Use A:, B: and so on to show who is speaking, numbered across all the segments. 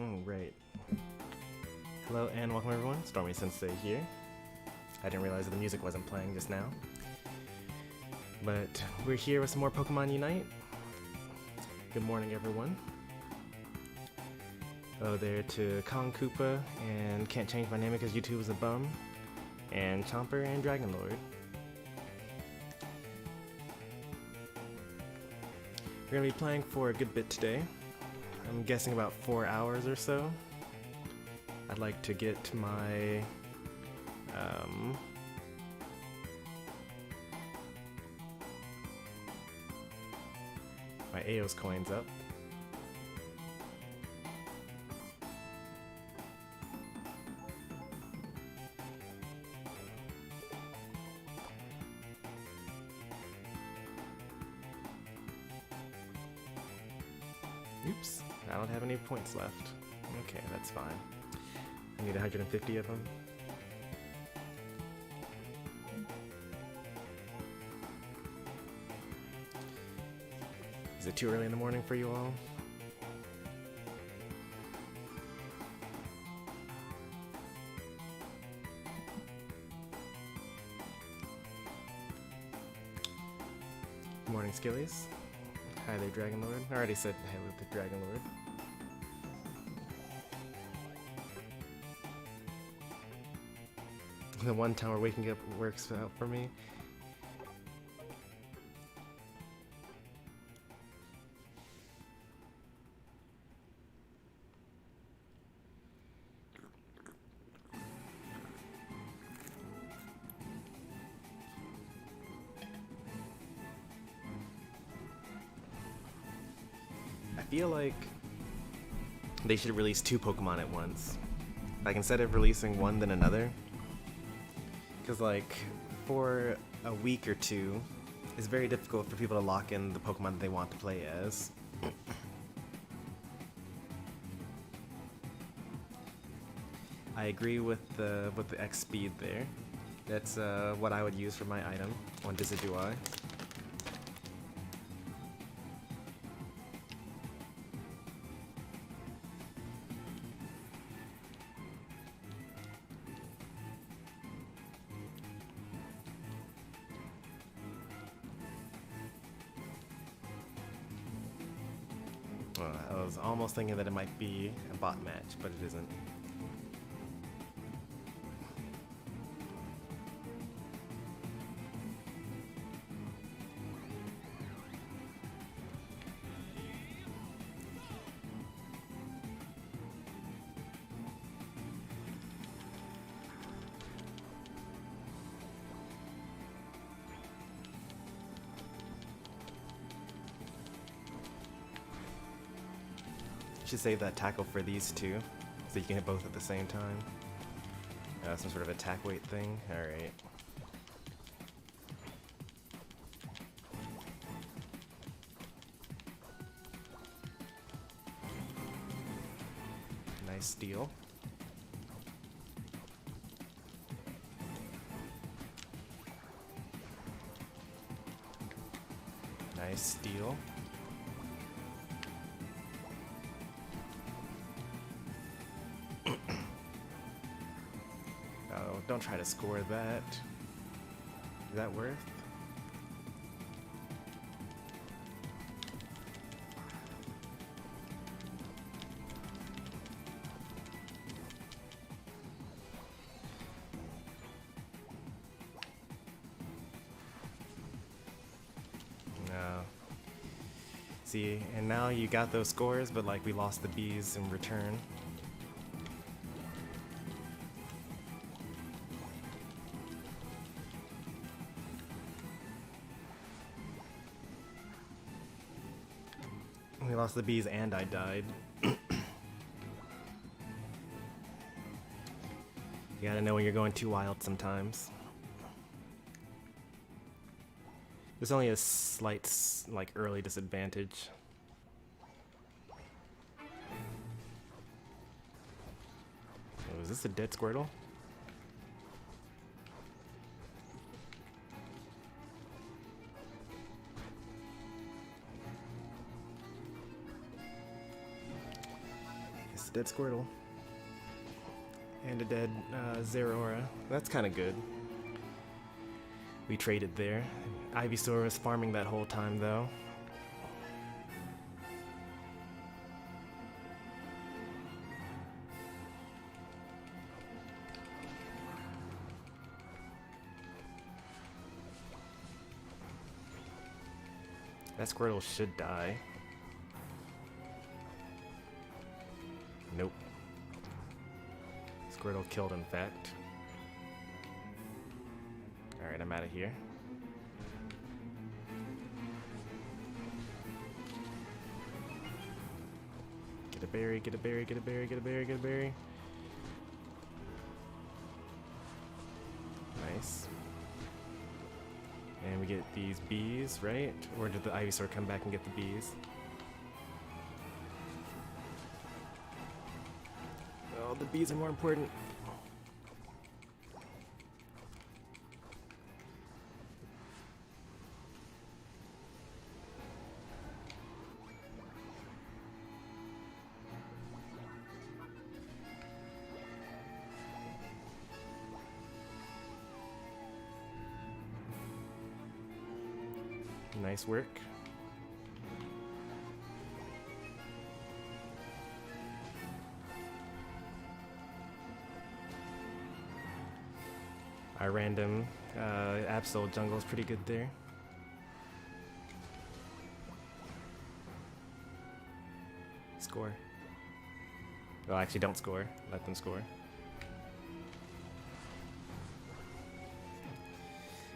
A: Right. Hello and welcome everyone, Stormy Sensei here. I didn't realize that the music wasn't playing just now. But we're here with some more Pokemon Unite. Good morning everyone. Hello there to Kong Koopa and Can't Change My Name Because YouTube is a Bum, and Chomper and Dragon Lord. We're going to be playing for a good bit today. I'm guessing about 4 hours or so. I'd like to get my my Aeos coins up. Oops, I don't have any points left. Okay, that's fine. I need 150 of them. Is it too early in the morning for you all? Good morning, Skillies. Hi there, Dragon Lord. I already said hello to Dragon Lord. The one time where waking up works out for me. I feel like they should release 2 Pokemon at once. Like instead of releasing one then another. Because like for a week or two, it's very difficult for people to lock in the Pokemon that they want to play as. I agree with the X speed there. That's what I would use for my item on Decidueye. I was almost thinking that it might be a bot match, but it isn't. Should save that tackle for these two, so you can hit both at the same time. Some sort of attack weight thing. Alright. Nice steal. Nice steal. Don't try to score that. Is that worth? No. See, and now you got those scores, but like we lost the bees in return. We lost the bees and I died. You gotta know when you're going too wild sometimes. There's only a slight, like, early disadvantage. Oh, is this a dead Squirtle? dead Squirtle. And a dead Zeraora. That's kind of good. We traded there. Ivysaur was farming that whole time though. That Squirtle should die. Nope. Squirtle killed, in fact. Alright, I'm out of here. Get a berry, get a berry, get a berry, get a berry, get a berry. Nice. And we get these bees, right? Or did the Ivysaur come back and get the bees? Oh, the bees are more important. Nice work. Our random Absol jungle is pretty good there. Score. Well, actually don't score. Let them score.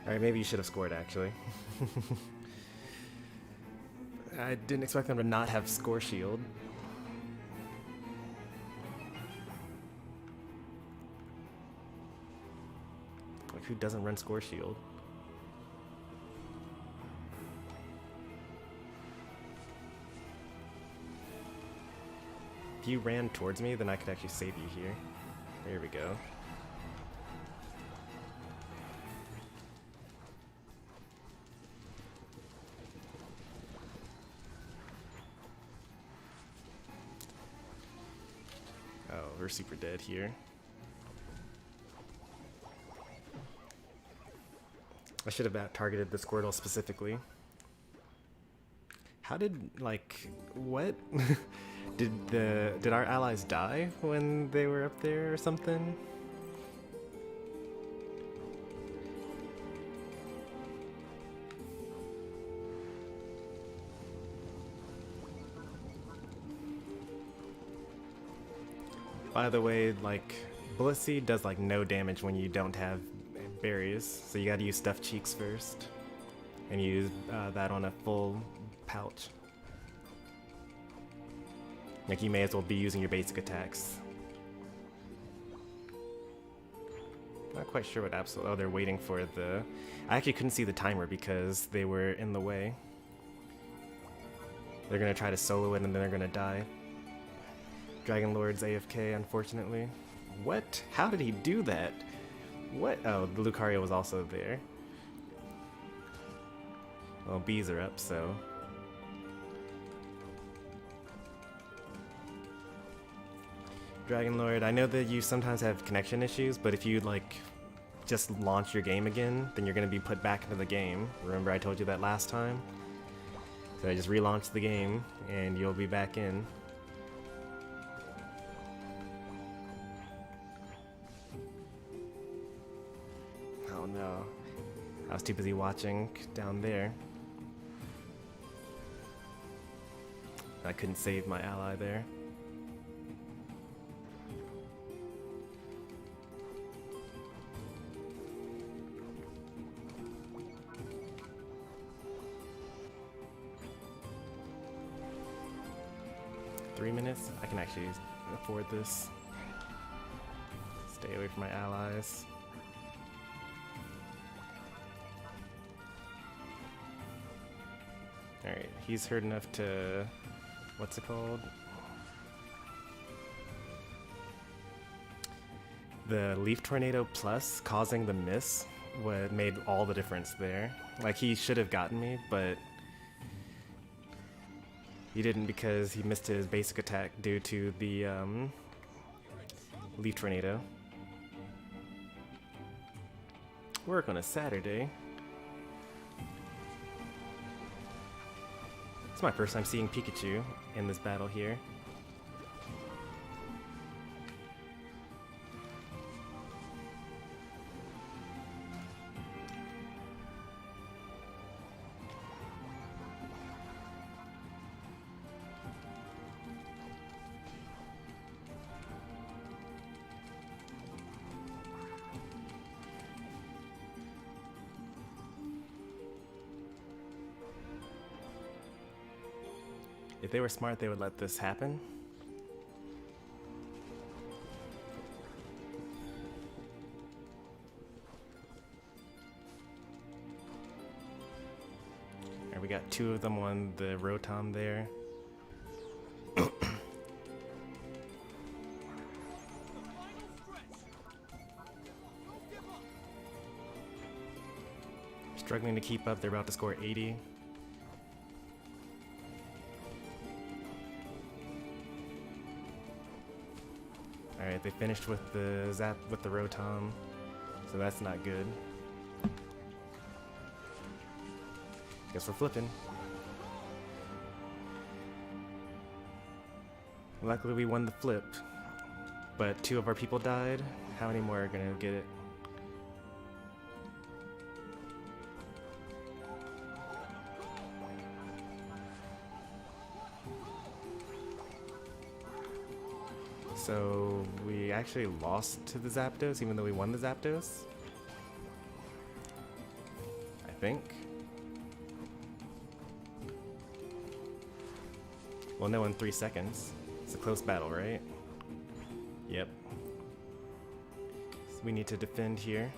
A: Alright, maybe you should have scored actually. I didn't expect them to not have score shield. Like, who doesn't run score shield? If you ran towards me, then I could actually save you here. There we go. We're super dead here. I should have targeted the Squirtle specifically. How did, like, what? Did our allies die when they were up there or something? By the way, like, Bullet Seed does like no damage when you don't have berries, so you gotta use Stuffed Cheeks first, and use that on a full pouch. Like, you may as well be using your basic attacks. Not quite sure what oh, they're waiting for the... I actually couldn't see the timer because they were in the way. They're gonna try to solo it and then they're gonna die. Dragon Lord's AFK, unfortunately. What? How did he do that? What? Oh, the Lucario was also there. Well, bees are up, so... Dragon Lord, I know that you sometimes have connection issues, but if you, like, just launch your game again, then you're gonna be put back into the game. Remember I told you that last time? So I just relaunched the game, and you'll be back in. Oh no. I was too busy watching down there. I couldn't save my ally there. Minutes? I can actually afford this. Stay away from my allies. Alright, he's hurt enough to... what's it called? The Leaf Tornado Plus causing the miss made all the difference there. Like, he should have gotten me, but... He didn't because he missed his basic attack due to the Leaf Tornado. Work on a Saturday. It's my first time seeing Pikachu in this battle here. If they were smart, they would let this happen. Alright, we got two of them on the Rotom there. Struggling to keep up, they're about to score 80. Alright, they finished with the zap with the Rotom, so that's not good. Guess we're flipping. Luckily we won the flip, but two of our people died. How many more are gonna get it? So we actually lost to the Zapdos even though we won the Zapdos? I think. We'll know in 3 seconds. It's a close battle, right? Yep. So we need to defend here.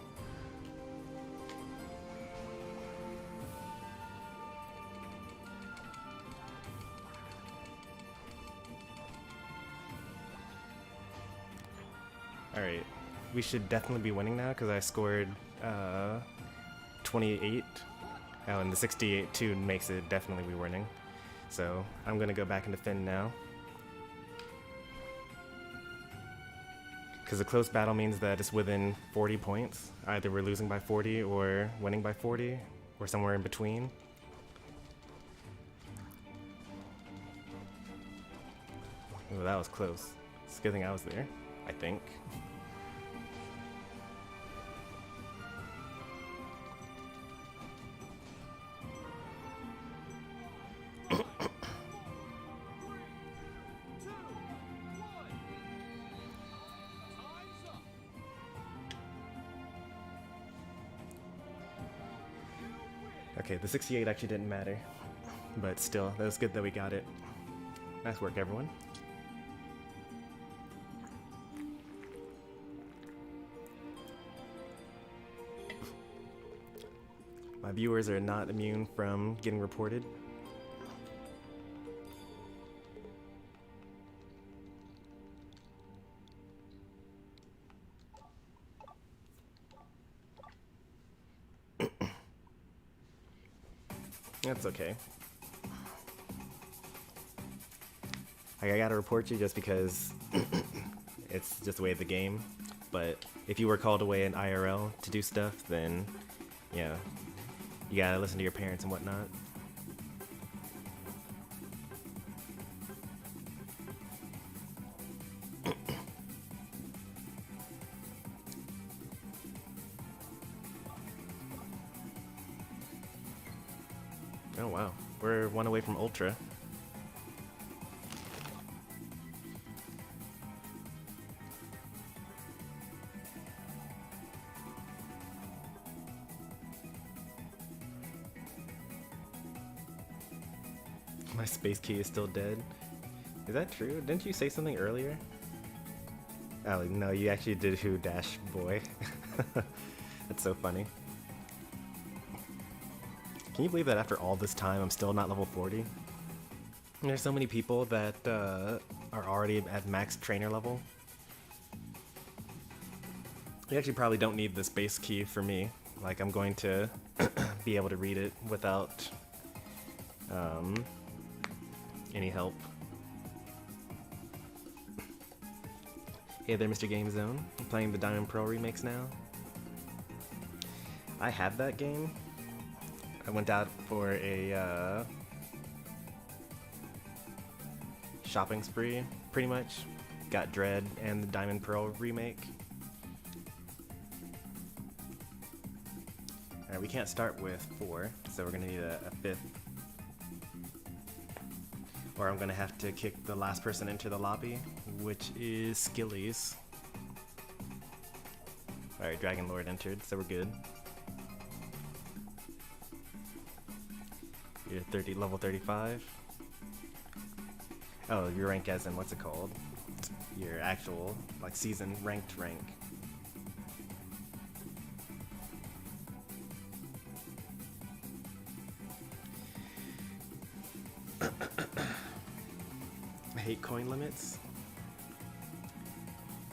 A: Alright, we should definitely be winning now because I scored 28. Oh, and the 68 too makes it definitely be winning. So I'm going to go back and defend now. Because a close battle means that it's within 40 points. Either we're losing by 40 or winning by 40 or somewhere in between. Oh, that was close. It's a good thing I was there, I think. Okay, the 68 actually didn't matter, but still, that was good that we got it. Nice work, everyone. My viewers are not immune from getting reported. That's okay. I gotta report you just because it's just the way of the game. But if you were called away in IRL to do stuff, then, yeah, you gotta listen to your parents and whatnot. Oh wow, we're one away from Ultra. My space key is still dead. Is that true? Didn't you say something earlier? Oh no, you actually did Who Dash Boy. That's so funny. Can you believe that after all this time I'm still not level 40? And there's so many people that are already at max trainer level. You actually probably don't need the space key for me. Like, I'm going to be able to read it without Any help? Hey there, Mr. Game Zone. I'm playing the Diamond Pearl remakes now. I have that game. I went out for a shopping spree, pretty much. Got Dread and the Diamond Pearl remake. Alright, we can't start with 4, so we're gonna need a 5th. Or I'm gonna have to kick the last person into the lobby, which is Skillies. Alright, Dragon Lord entered, so we're good. You're level 35. Oh, your rank as in, what's it called? Your actual, like, season ranked rank. I hate coin limits.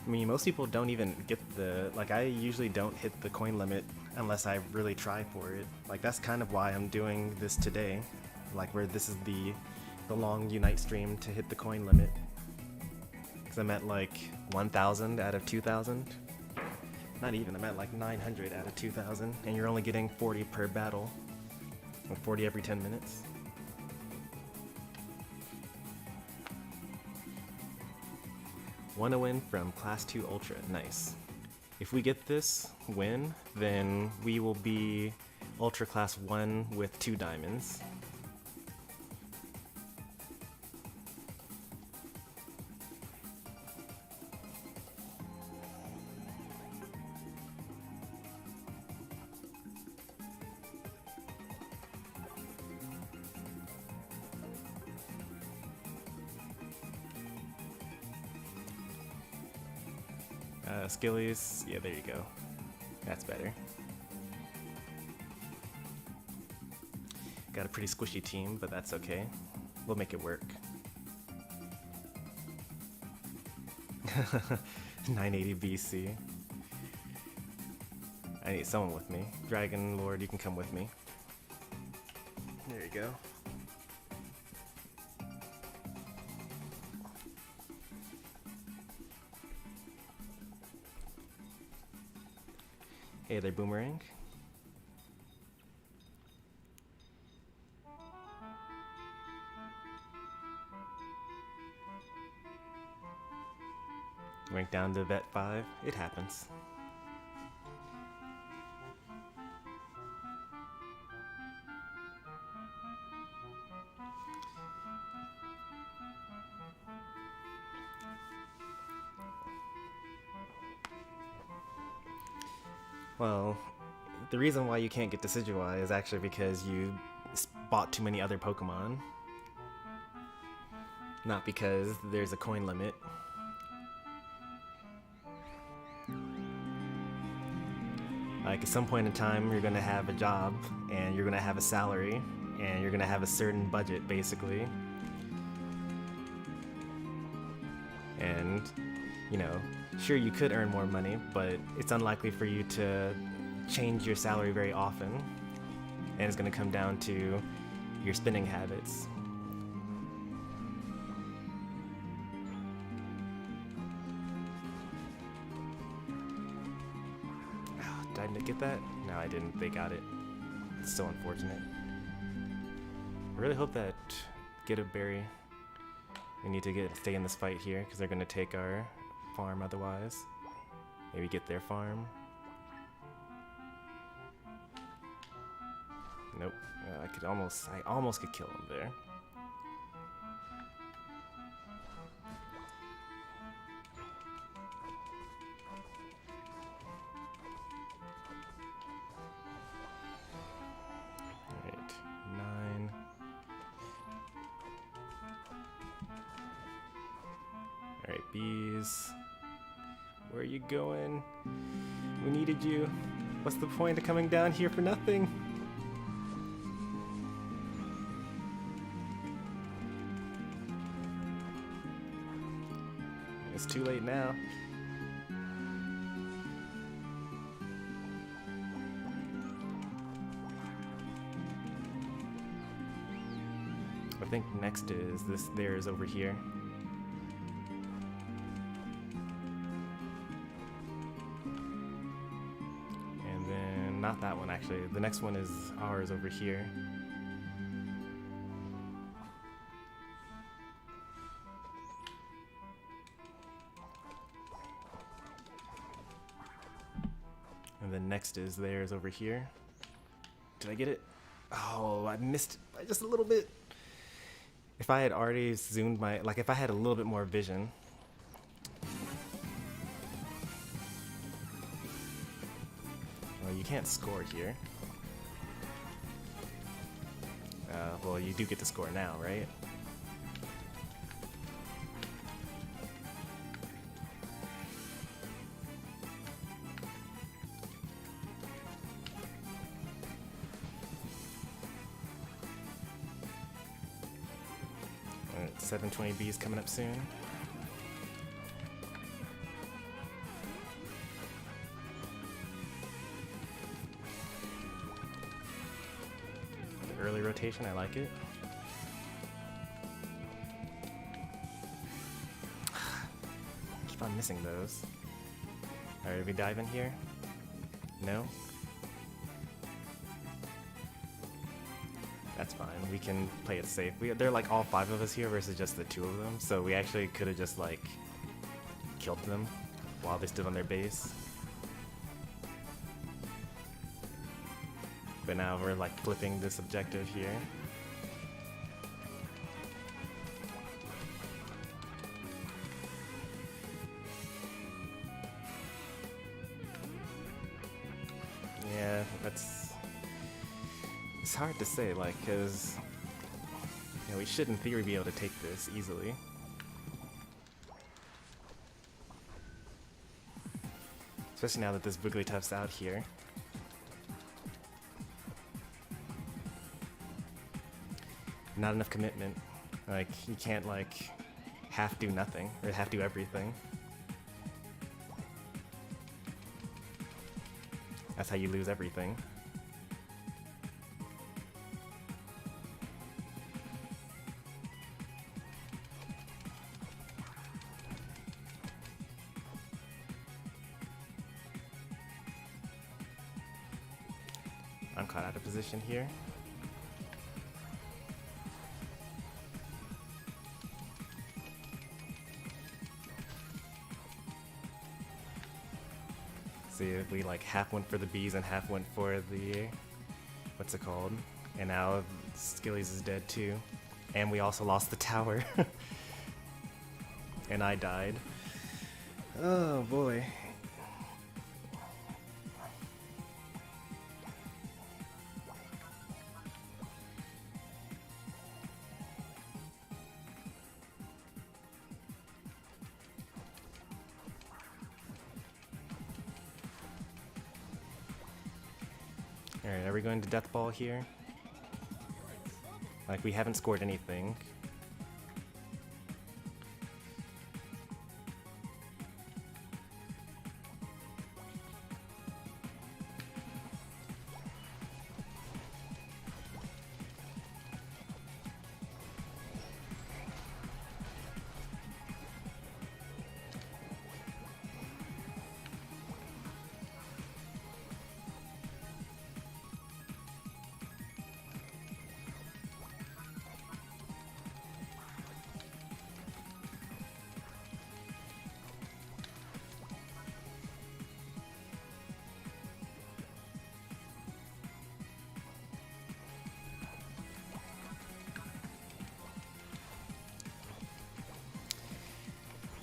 A: I mean, most people don't even get the, like, I usually don't hit the coin limit unless I really try for it. Like, that's kind of why I'm doing this today. Like, where this is the long Unite stream to hit the coin limit. Because I'm at, like, 1,000 out of 2,000. Not even, I'm at, like, 900 out of 2,000. And you're only getting 40 per battle. Or 40 every 10 minutes. Want to win from Class 2 Ultra. Nice. If we get this win, then we will be Ultra Class 1 with 2 diamonds. Skillies, yeah, there you go. That's better. Got a pretty squishy team, but that's okay. We'll make it work. 980 BC. I need someone with me. Dragon Lord, you can come with me. There you go. Hey there, Boomerang. Rank down to Vet 5. It happens. Well, the reason why you can't get Decidueye is actually because you bought too many other Pokemon. Not because there's a coin limit. Like, at some point in time, you're gonna have a job, and you're gonna have a salary, and you're gonna have a certain budget, basically. And, you know, sure, you could earn more money, but it's unlikely for you to change your salary very often. And it's gonna come down to your spending habits. Did I get that? No, I didn't. They got it. It's so unfortunate. I really hope that get a berry. We need to stay in this fight here because they're gonna take our farm otherwise. Maybe get their farm. Nope. I almost could kill him there. Alright, 9. Alright, bees. Where are you going? We needed you. What's the point of coming down here for nothing? It's too late now. I think next is this. Theirs over here. And then not that one actually. The next one is ours over here. And then next is theirs over here. Did I get it? Oh, I missed it by just a little bit. If I had already zoomed my, like if I had a little bit more vision. Well, you can't score here. Well, you do get to score now, right? Alright, 720B is coming up soon. Early rotation, I like it. Keep on missing those. Alright, we dive in here? No? That's fine, we can play it safe. They're like all 5 of us here versus just the 2 of them, so we actually could have just like killed them while they stood on their base. But now we're like flipping this objective here. Yeah, it's hard to say, like, cause you know, we should in theory be able to take this easily. Especially now that this Wigglytuff's out here. Not enough commitment. Like, you can't, like, half do nothing, or half do everything. That's how you lose everything. I'm caught out of position here. See if we like half went for the bees and half went for the, what's it called? And now Skillies is dead too. And we also lost the tower. And I died. Oh boy. Alright, are we going to Death Ball here? Like, we haven't scored anything.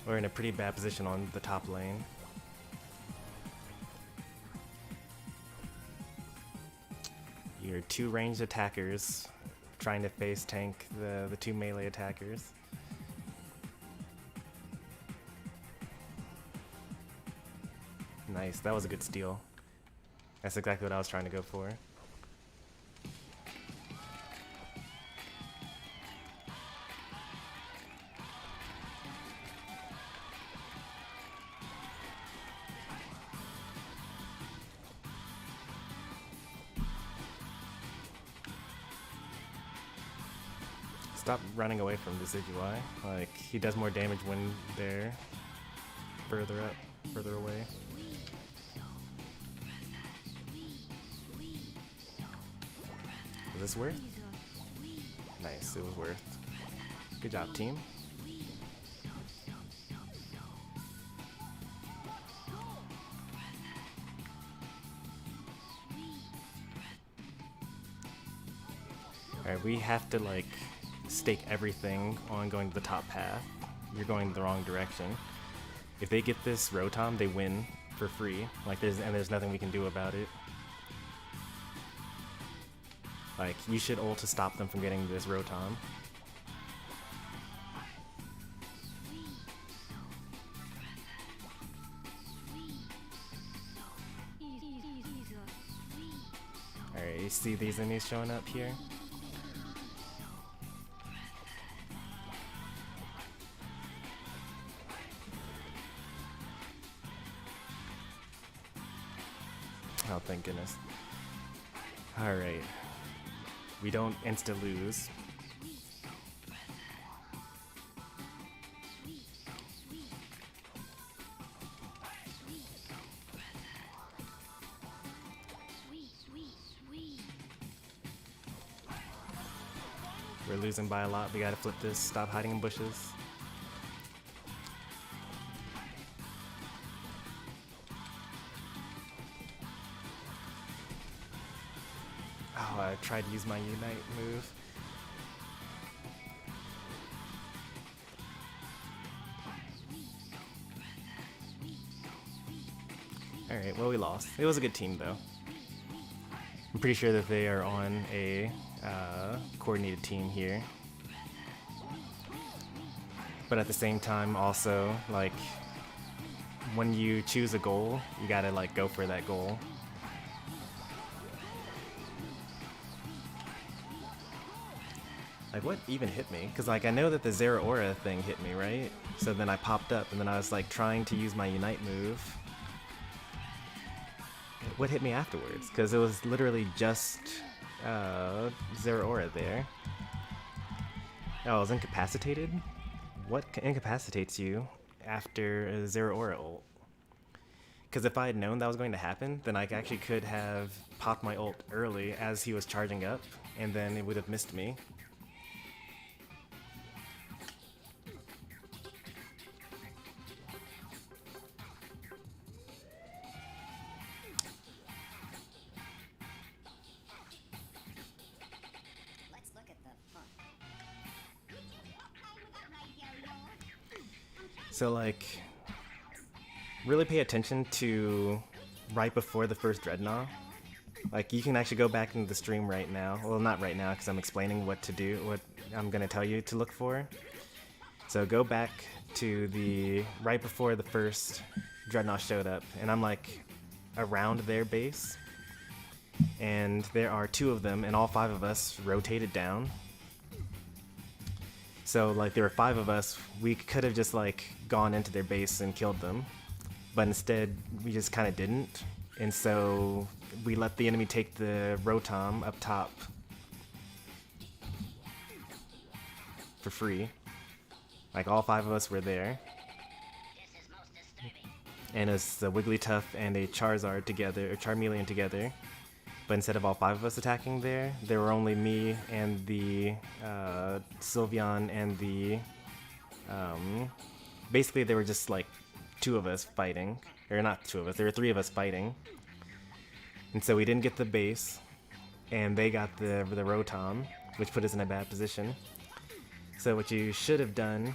A: We're in a pretty bad position on the top lane. You're 2 ranged attackers trying to face tank the 2 melee attackers. Nice, that was a good steal. That's exactly what I was trying to go for. Stop running away from Decidueye. Like, he does more damage when they're further up, further away. Was this worth? Nice, it was worth. Good job, team. Alright, we have to like stake everything on going to the top path. You're going the wrong direction. If they get this Rotom, they win for free. Like there's nothing we can do about it. Like, you should ult to stop them from getting this Rotom. Alright, you see these enemies showing up here? Oh, thank goodness. Alright. We don't insta-lose. We're losing by a lot. We gotta flip this. Stop hiding in bushes. Oh, I tried to use my Unite move. Alright, well, we lost. It was a good team, though. I'm pretty sure that they are on a coordinated team here. But at the same time, also, like, when you choose a goal, you gotta, like, go for that goal. Like, what even hit me? Because, like, I know that the Zeraora thing hit me, right? So then I popped up, and then I was, like, trying to use my Unite move. What hit me afterwards? Because it was literally just Zeraora there. Oh, I was incapacitated? What incapacitates you after a Zeraora ult? Because if I had known that was going to happen, then I actually could have popped my ult early as he was charging up, and then it would have missed me. So, like, really pay attention to right before the first Dreadnought. Like, you can actually go back into the stream right now. Well, not right now, because I'm explaining what to do, what I'm going to tell you to look for. So go back to the right before the first Dreadnought showed up, and I'm, like, around their base. And there are 2 of them, and all 5 of us rotated down. So, like, there were 5 of us, we could have just, like, gone into their base and killed them. But instead, we just kind of didn't. And so, we let the enemy take the Rotom up top for free. Like, all 5 of us were there. And it's a Wigglytuff and a Charizard together, or Charmeleon together. But instead of all 5 of us attacking there were only me and the Sylveon and the... basically, there were just like 2 of us fighting. Or not 2 of us, there were 3 of us fighting. And so we didn't get the base, and they got the Rotom, which put us in a bad position. So what you should have done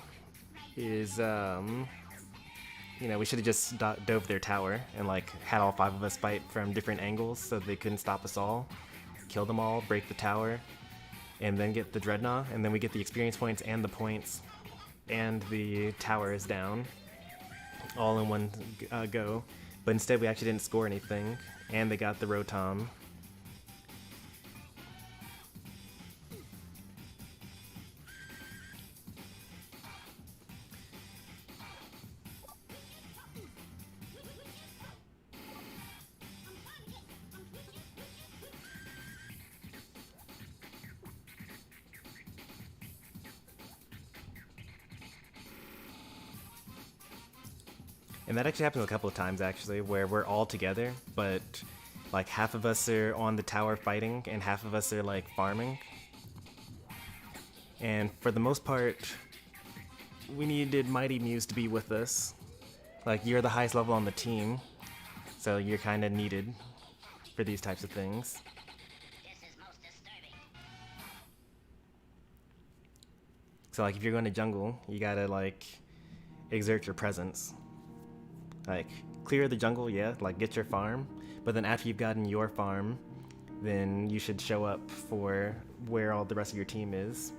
A: is, you know, we should have just dove their tower and, like, had all 5 of us fight from different angles so they couldn't stop us all. Kill them all, break the tower, and then get the Dreadnought, and then we get the experience points and the points, and the tower is down, all in one go. But instead we actually didn't score anything, and they got the Rotom. And that actually happened a couple of times, actually, where we're all together, but like half of us are on the tower fighting and half of us are like farming. And for the most part, we needed Mighty Muse to be with us. Like, you're the highest level on the team, so you're kind of needed for these types of things. So like if you're going to jungle, you gotta like exert your presence. Like clear the jungle, yeah, like get your farm, but then after you've gotten your farm, then you should show up for where all the rest of your team is.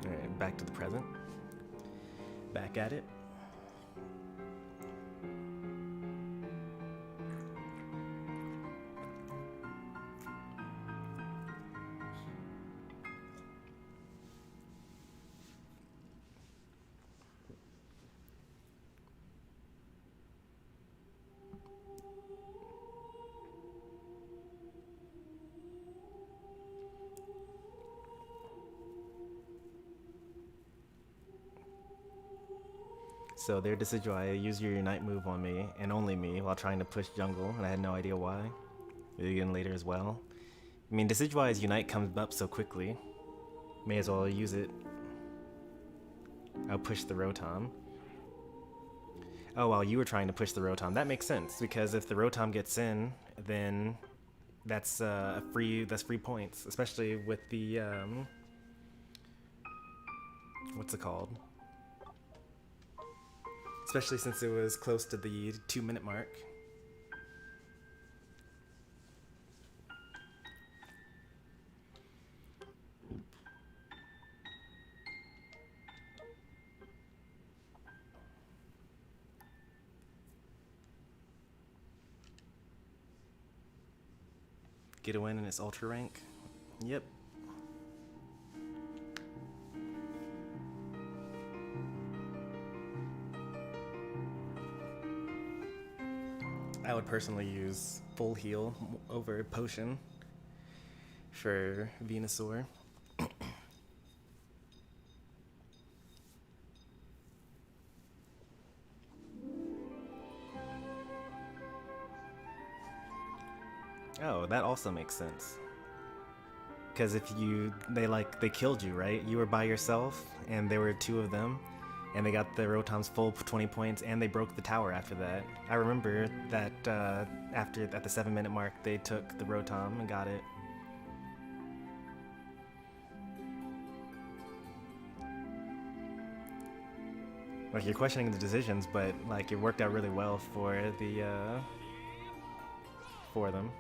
A: Alright, back to the present. Back at it. So their Decidueye used your Unite move on me, and only me, while trying to push jungle, and I had no idea why. Again later as well. I mean, Decidueye's Unite comes up so quickly. May as well use it. I'll push the Rotom. Oh, while you were trying to push the Rotom. That makes sense, because if the Rotom gets in, then that's free points, especially with the what's it called? Especially since it was close to the 2-minute mark. Get a win in its ultra rank. Yep. I would personally use full heal over potion for Venusaur. Oh, that also makes sense. Because if they killed you, right? You were by yourself, and there were 2 of them, and they got the Rotom's full 20 points, and they broke the tower after that. I remember that at the 7-minute mark, they took the Rotom and got it. Like, you're questioning the decisions, but like it worked out really well for them.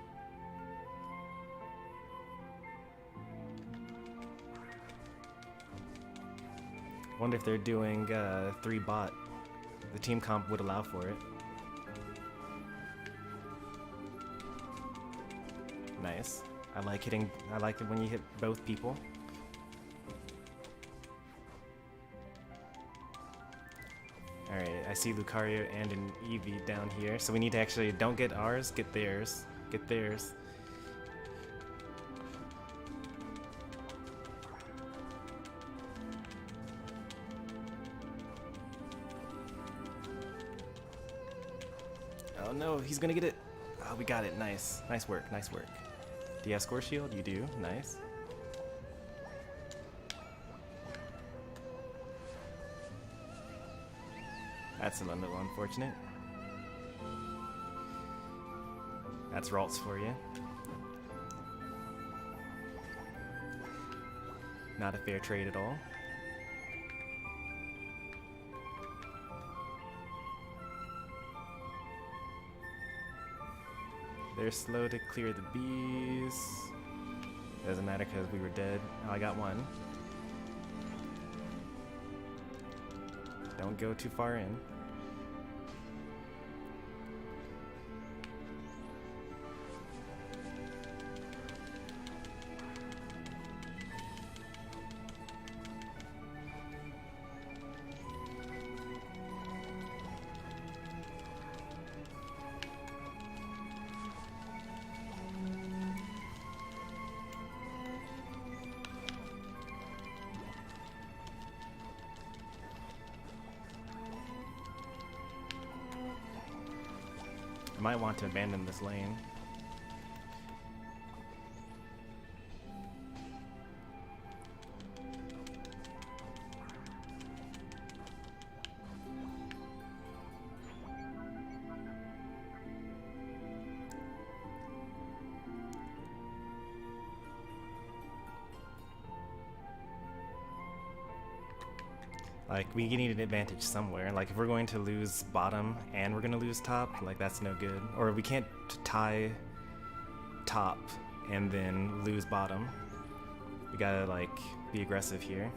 A: Wonder if they're doing 3 bot. The team comp would allow for it. Nice. I like it when you hit both people. Alright, I see Lucario and an Eevee down here, so we need to actually, don't get ours, get theirs. Get theirs. Oh no, he's gonna get it. Oh, we got it. Nice. Nice work. Nice work. Do you have Score Shield? You do. Nice. That's a little unfortunate. That's Ralts for you. Not a fair trade at all. They're slow to clear the bees. Doesn't matter because we were dead. Oh, I got one. Don't go too far in. Might want to abandon this lane. Like, we need an advantage somewhere. Like, if we're going to lose bottom and we're going to lose top, like, that's no good. Or we can't tie top and then lose bottom. We gotta, like, be aggressive here.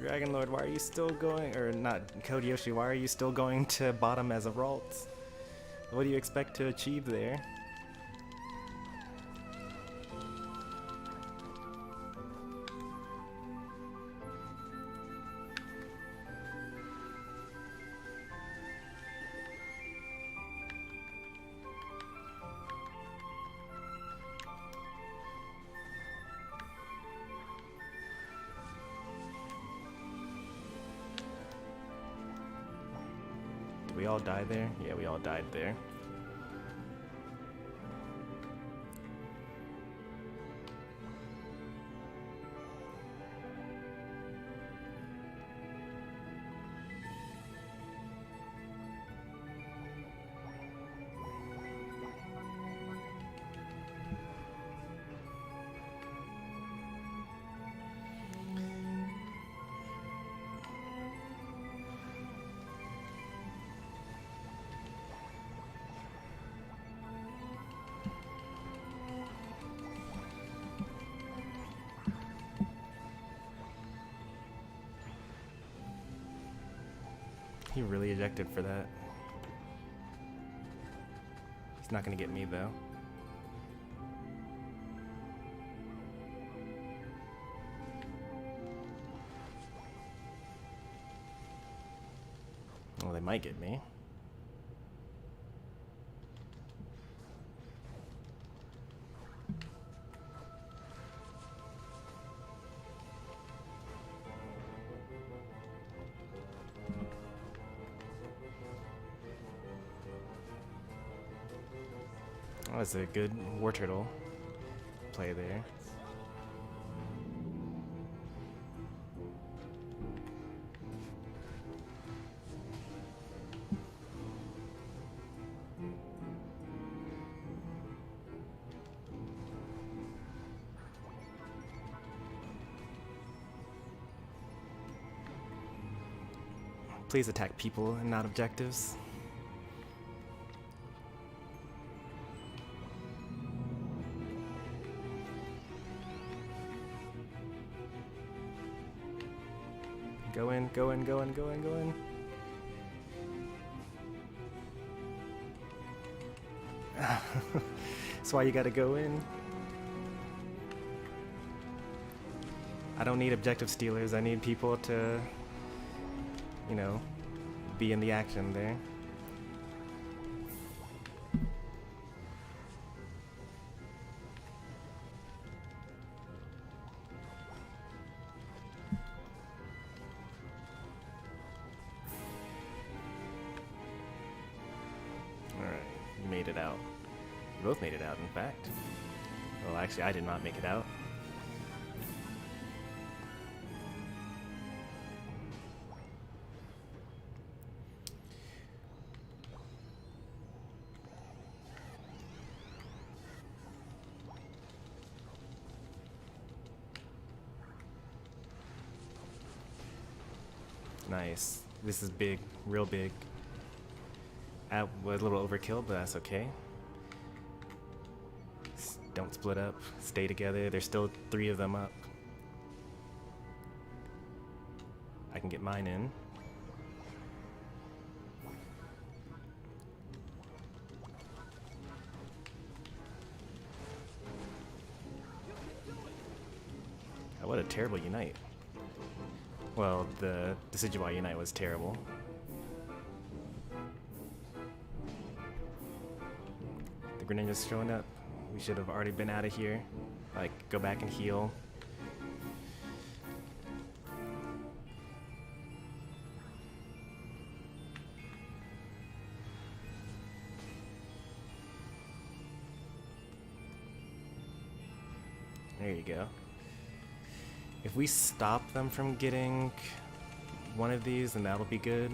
A: Dragon Lord, why are you still going, or not, Code Yoshi, why are you still going to bottom as a Ralt? What do you expect to achieve there? We all died there? Yeah, we all died there. He really ejected for that. He's not gonna get me though. Well, they might get me. Oh, that's a good War Turtle play there. Please attack people and not objectives. Go in, go in, go in, go in, go in. That's why you gotta go in. I don't need objective stealers, I need people to, you know, be in the action there. Made it out. We both made it out, in fact. Well, actually, I did not make it out. Nice. This is big, real big. Was a little overkill, but that's okay. Don't split up. Stay together. There's still 3 of them up. I can get mine in. terrible Unite. Well, the Decidueye Unite was terrible. The Greninja's showing up. We should have already been out of here. Like, go back and heal. There you go. If we stop them from getting one of these, then that'll be good.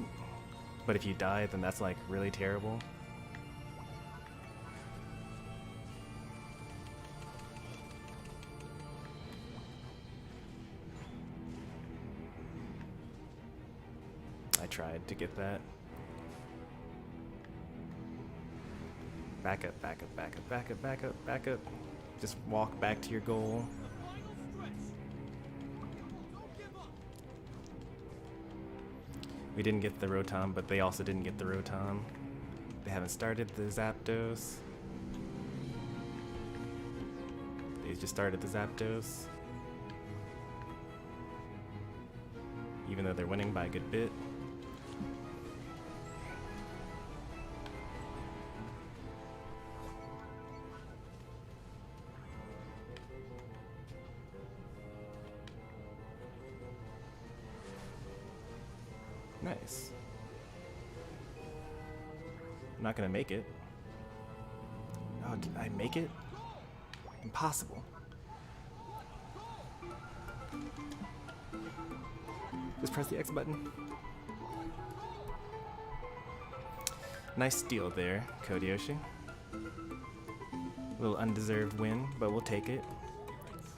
A: But if you die, then that's like really terrible. I tried to get that. Back up, back up, back up, back up, back up, back up. Just walk back to your goal. We didn't get the Rotom, but they also didn't get the Rotom. They haven't started the Zapdos. They just started the Zapdos. Even though they're winning by a good bit. Nice. I'm not gonna make it. Oh, did I make it? Impossible. Just press the X button. Nice steal there, Kodyoshi. A little undeserved win, but we'll take it.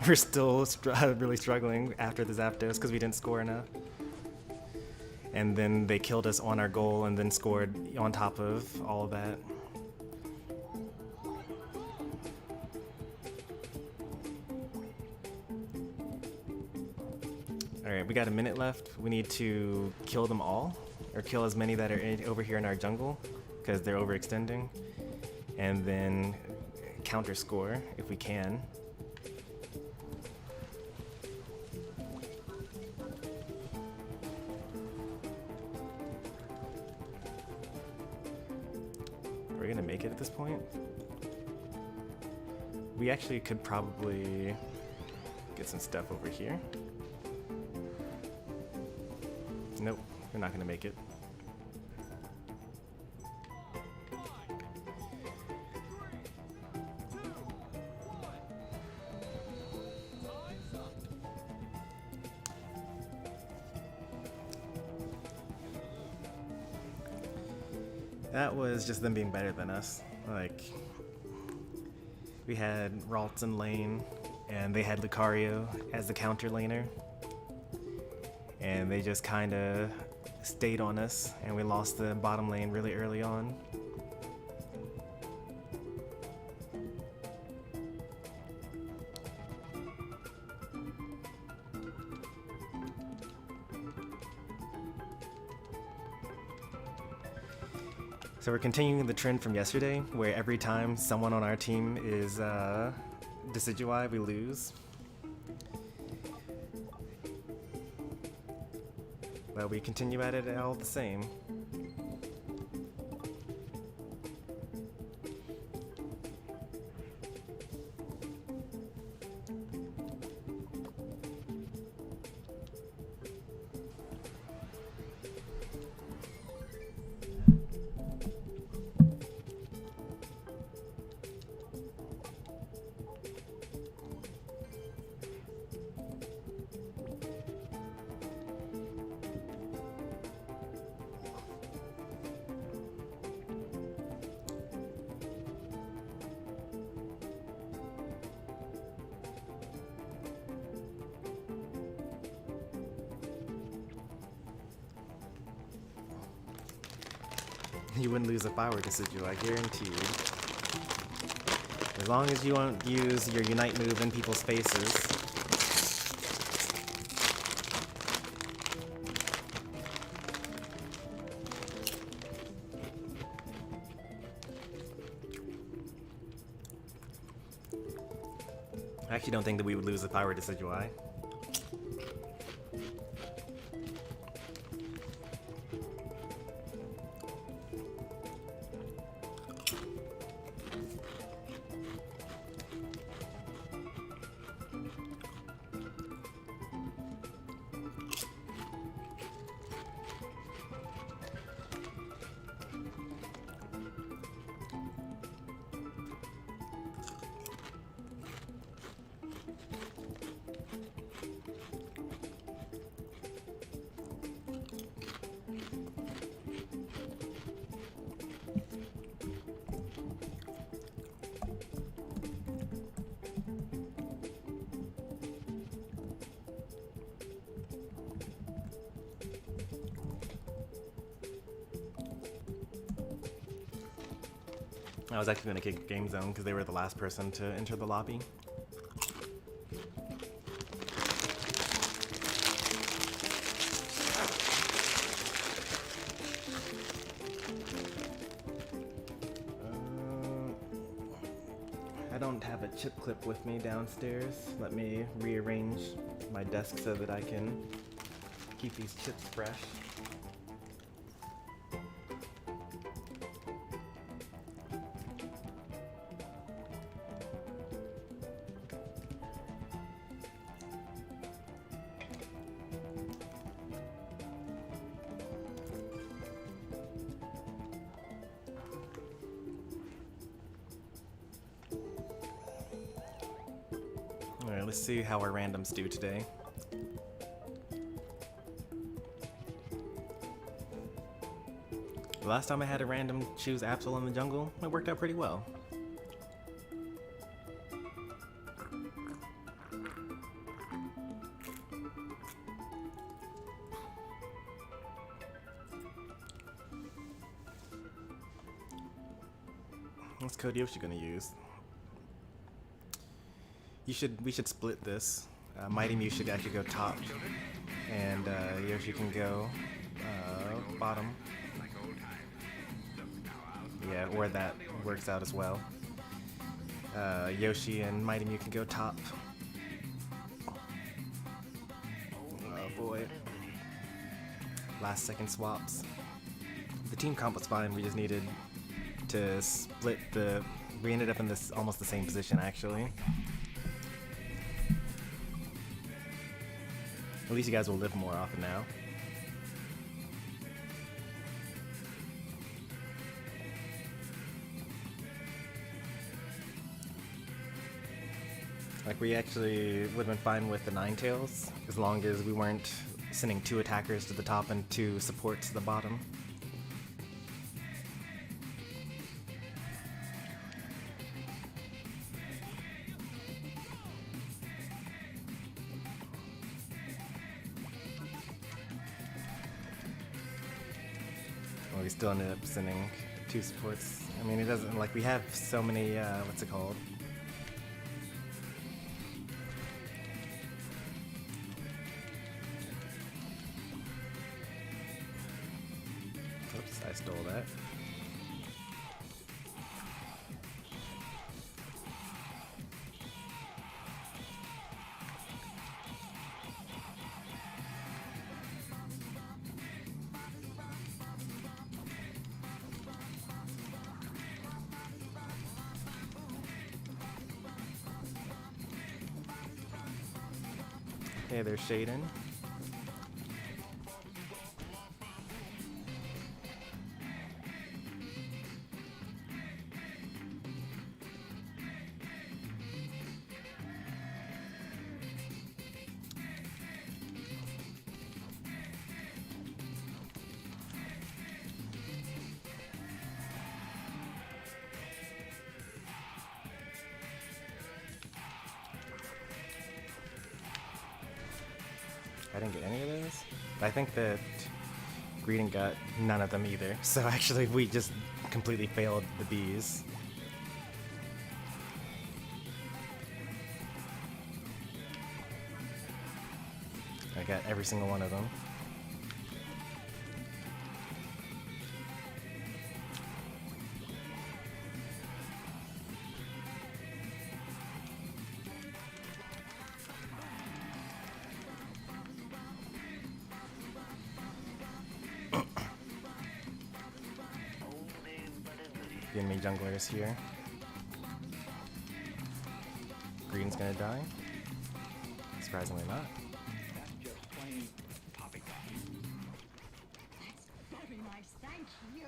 A: We're still really struggling after the Zapdos because we didn't score enough. And then they killed us on our goal and then scored on top of all of that. Alright, we got a minute left. We need to kill them all, or kill as many that are over here in our jungle, because they're overextending. And then counter score if we can. We're gonna make it at this point. We actually could probably get some stuff over here. Nope, we're not gonna make it. That was just them being better than us. Like, we had Ralts in lane, and they had Lucario as the counter laner. And they just kind of stayed on us, and we lost the bottom lane really early on. So we're continuing the trend from yesterday, where every time someone on our team is Decidueye, we lose. But we continue at it all the same. You wouldn't lose if I were Decidueye, I guarantee you. As long as you won't use your Unite move in people's faces. I actually don't think that we would lose if I were Decidueye. I was actually going to kick Game Zone because they were the last person to enter the lobby. I don't have a chip clip with me downstairs. Let me rearrange my desk so that I can keep these chips fresh. Alright, let's see how our randoms do today. The last time I had a random choose Absol in the jungle, it worked out pretty well. What's code Yoshi gonna use? We should split this. Mighty Mew should actually go top, and Yoshi can go bottom. Yeah, or that works out as well. Yoshi and Mighty Mew can go top. Oh boy. Last second swaps. The team comp was fine, we just needed to split the... We ended up in this almost the same position actually. At least you guys will live more often now. Like, we actually would have been fine with the Ninetales, as long as we weren't sending 2 attackers to the top and 2 supports to the bottom. Well, we still ended up sending 2 supports. I mean, it doesn't, like, we have so many, what's it called? Oops, I stole that. Okay, there's Shaden. I didn't get any of those. I think that Greeding got none of them either. So actually we just completely failed the bees. I got every single one of them. The enemy jungler is here. Green's gonna die. Surprisingly not.
B: Very nice, thank you.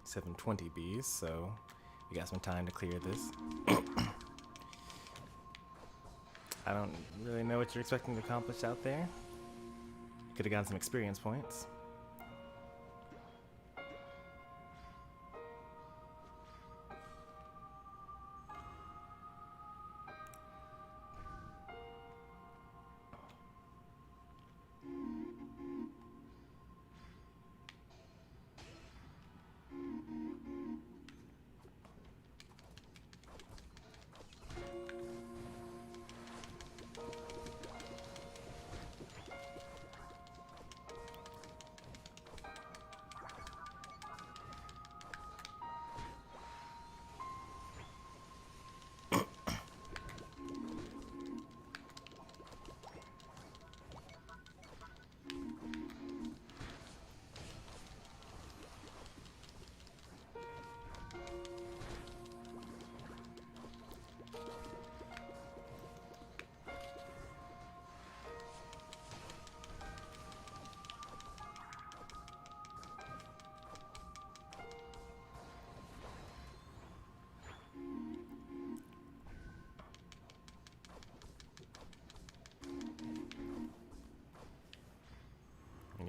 A: 720 bees, so we got some time to clear this. I don't really know what you're expecting to accomplish out there. Could have gotten some experience points.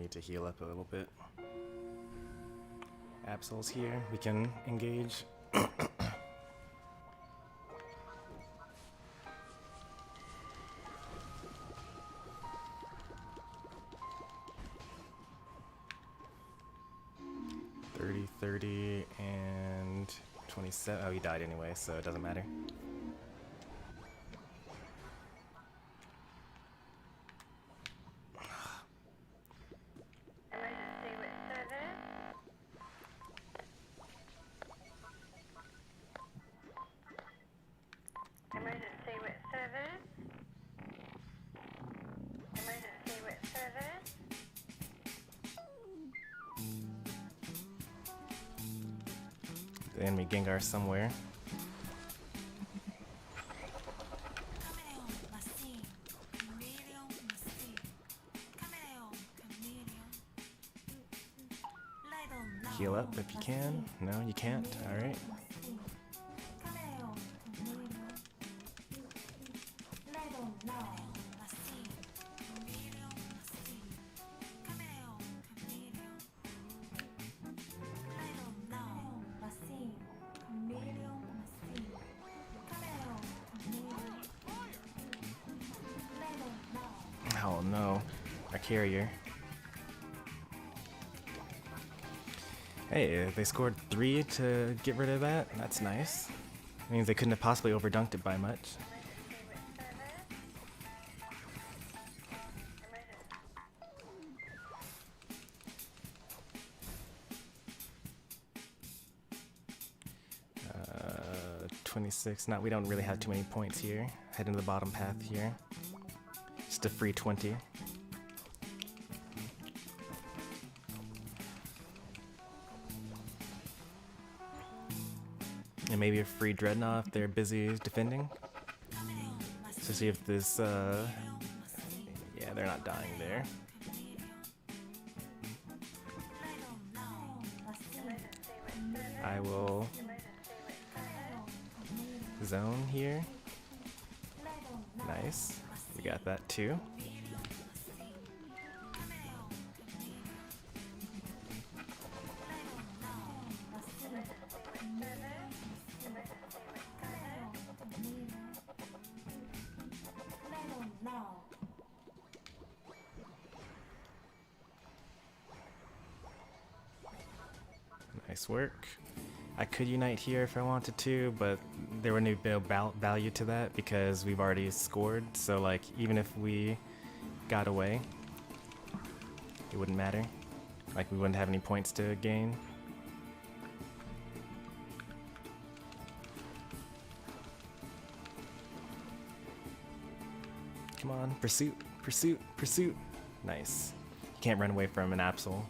A: need to heal up a little bit. Absol's here. We can engage. $30 and 27. Oh, he died anyway, so it doesn't matter. The enemy Gengar somewhere. Heal up if you can. No, you can't. Alright. Oh no, our carrier. Hey, they scored 3 to get rid of that. That's nice. Means they couldn't have possibly overdunked it by much. Uh, 26. We don't really have too many points here. Head into the bottom path here. Just a free 20. And maybe a free Dreadnought if they're busy defending. So see if this, yeah, they're not dying there. I will zone here. Nice. We got that too. Nice work. I could unite here if I wanted to, but there would be no value to that because we've already scored, so like even if we got away, it wouldn't matter. Like we wouldn't have any points to gain. Come on, pursuit, pursuit, pursuit. Nice. You can't run away from an Absol.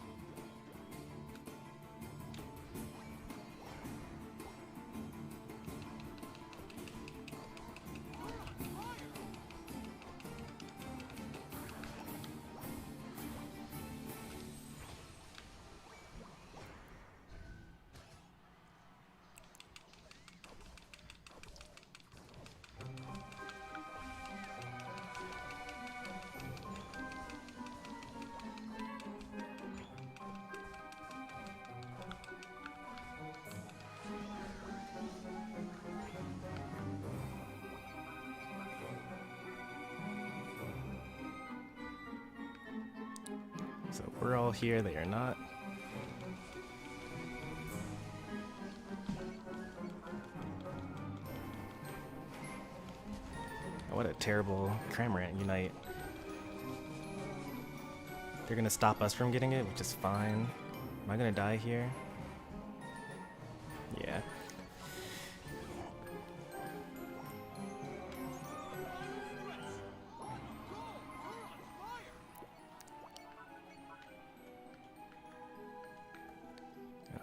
A: So we're all here, they are not. Oh, what a terrible Cramorant unite. They're gonna stop us from getting it, which is fine. Am I gonna die here? Yeah.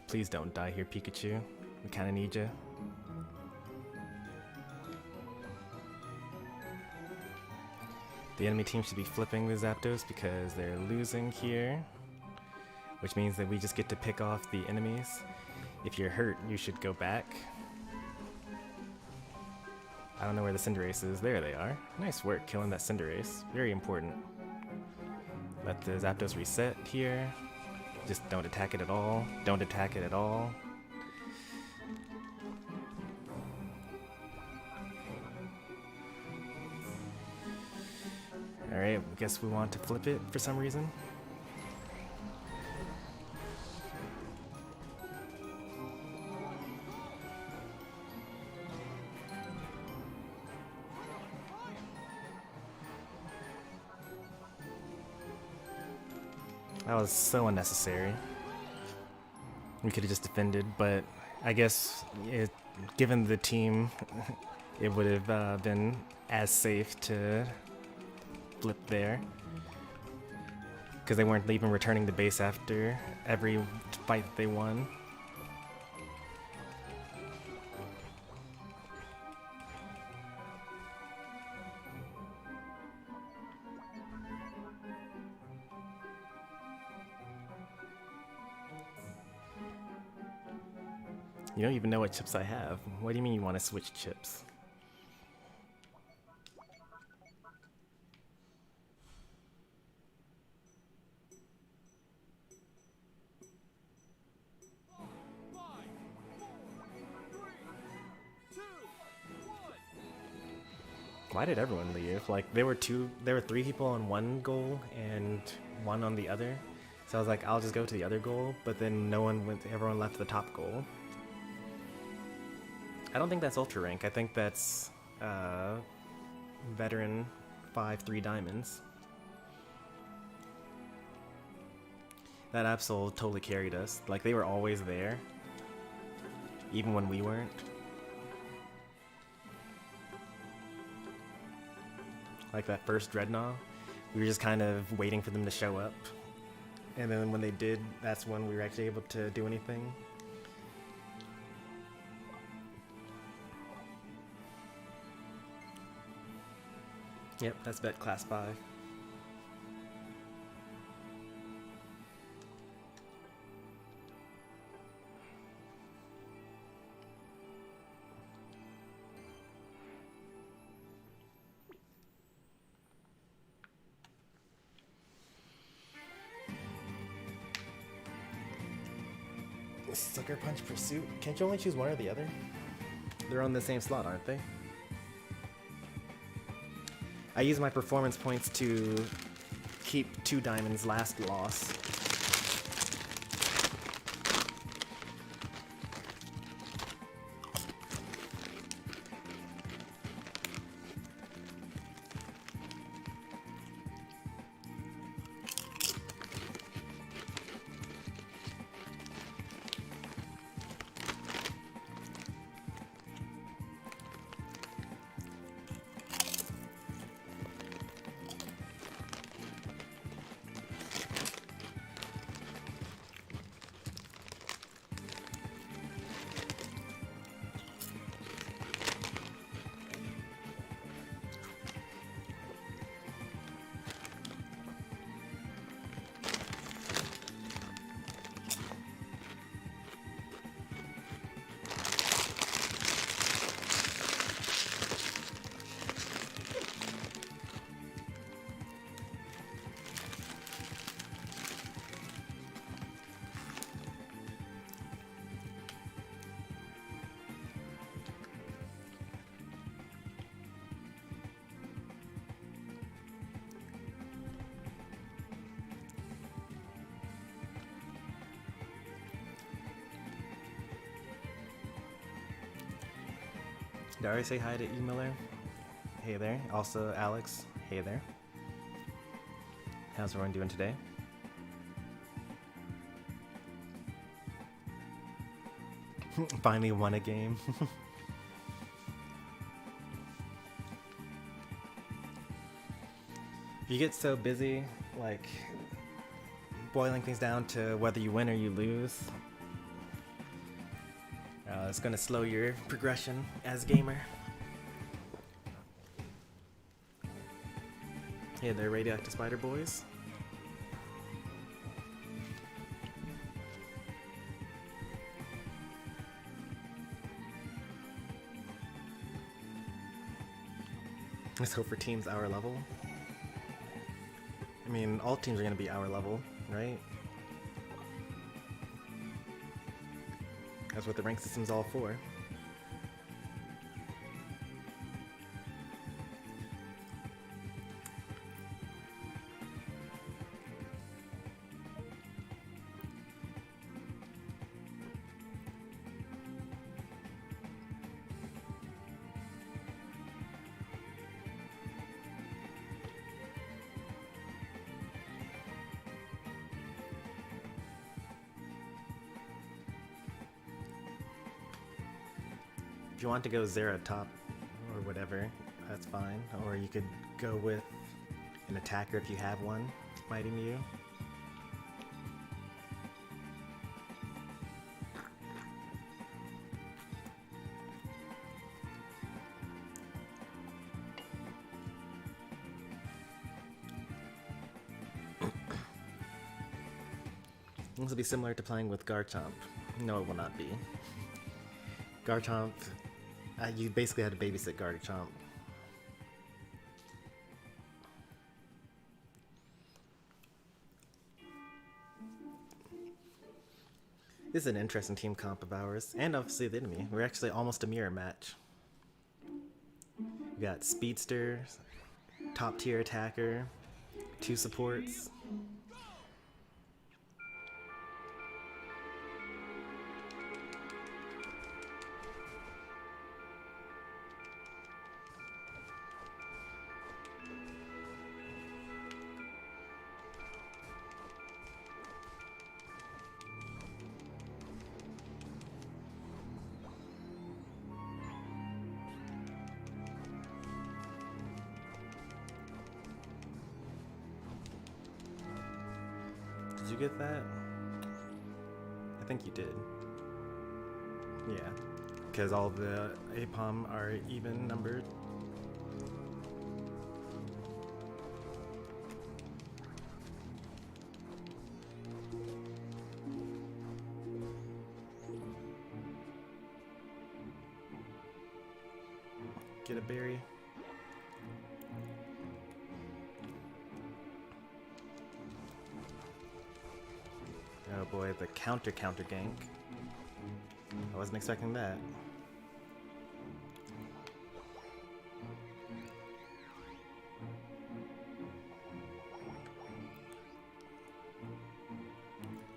A: Please don't die here, Pikachu. We kinda need you. The enemy team should be flipping the Zapdos because they're losing here, which means that we just get to pick off the enemies. If you're hurt, you should go back. I don't know where the Cinderace is. There they are. Nice work killing that Cinderace. Very important. Let the Zapdos reset here. Just don't attack it at all. Don't attack it at all. Alright, guess we want to flip it for some reason. That was so unnecessary. We could have just defended, but I guess given the team, it would have been as safe to flip there. Because they weren't even returning the base after every fight they won. You don't even know what chips I have. What do you mean you want to switch chips? Why did everyone leave? Like there were three people on one goal and one on the other. So I was like, I'll just go to the other goal, but then everyone left the top goal. I don't think that's Ultra Rank. I think that's Veteran 5-3 Diamonds. That Absol totally carried us. Like, they were always there. Even when we weren't. Like that first Dreadnought, we were just kind of waiting for them to show up. And then when they did, that's when we were actually able to do anything. Yep, that's bet class 5. Sucker Punch Pursuit? Can't you only choose one or the other? They're on the same slot, aren't they? I use my performance points to keep 2 diamonds last loss. Did I already say hi to E. Miller? Hey there. Also, Alex. Hey there. How's everyone doing today? Finally won a game. You get so busy, like, boiling things down to whether you win or you lose. It's gonna slow your progression as a gamer. Hey there, Radioactive Spider Boys. Let's hope for teams our level. I mean, all teams are gonna be our level, right? That's what the rank system's all for. If you want to go Zera top or whatever, that's fine. Or you could go with an attacker if you have one fighting you. This will be similar to playing with Garchomp. No, it will not be. Garchomp, you basically had to babysit Garchomp. This is an interesting team comp of ours, and obviously the enemy. We're actually almost a mirror match. We got Speedster, top tier attacker, 2 supports. Did you get that? I think you did. Yeah, because all the APOM are even numbered. Get a berry. Oh boy, the counter gank. I wasn't expecting that.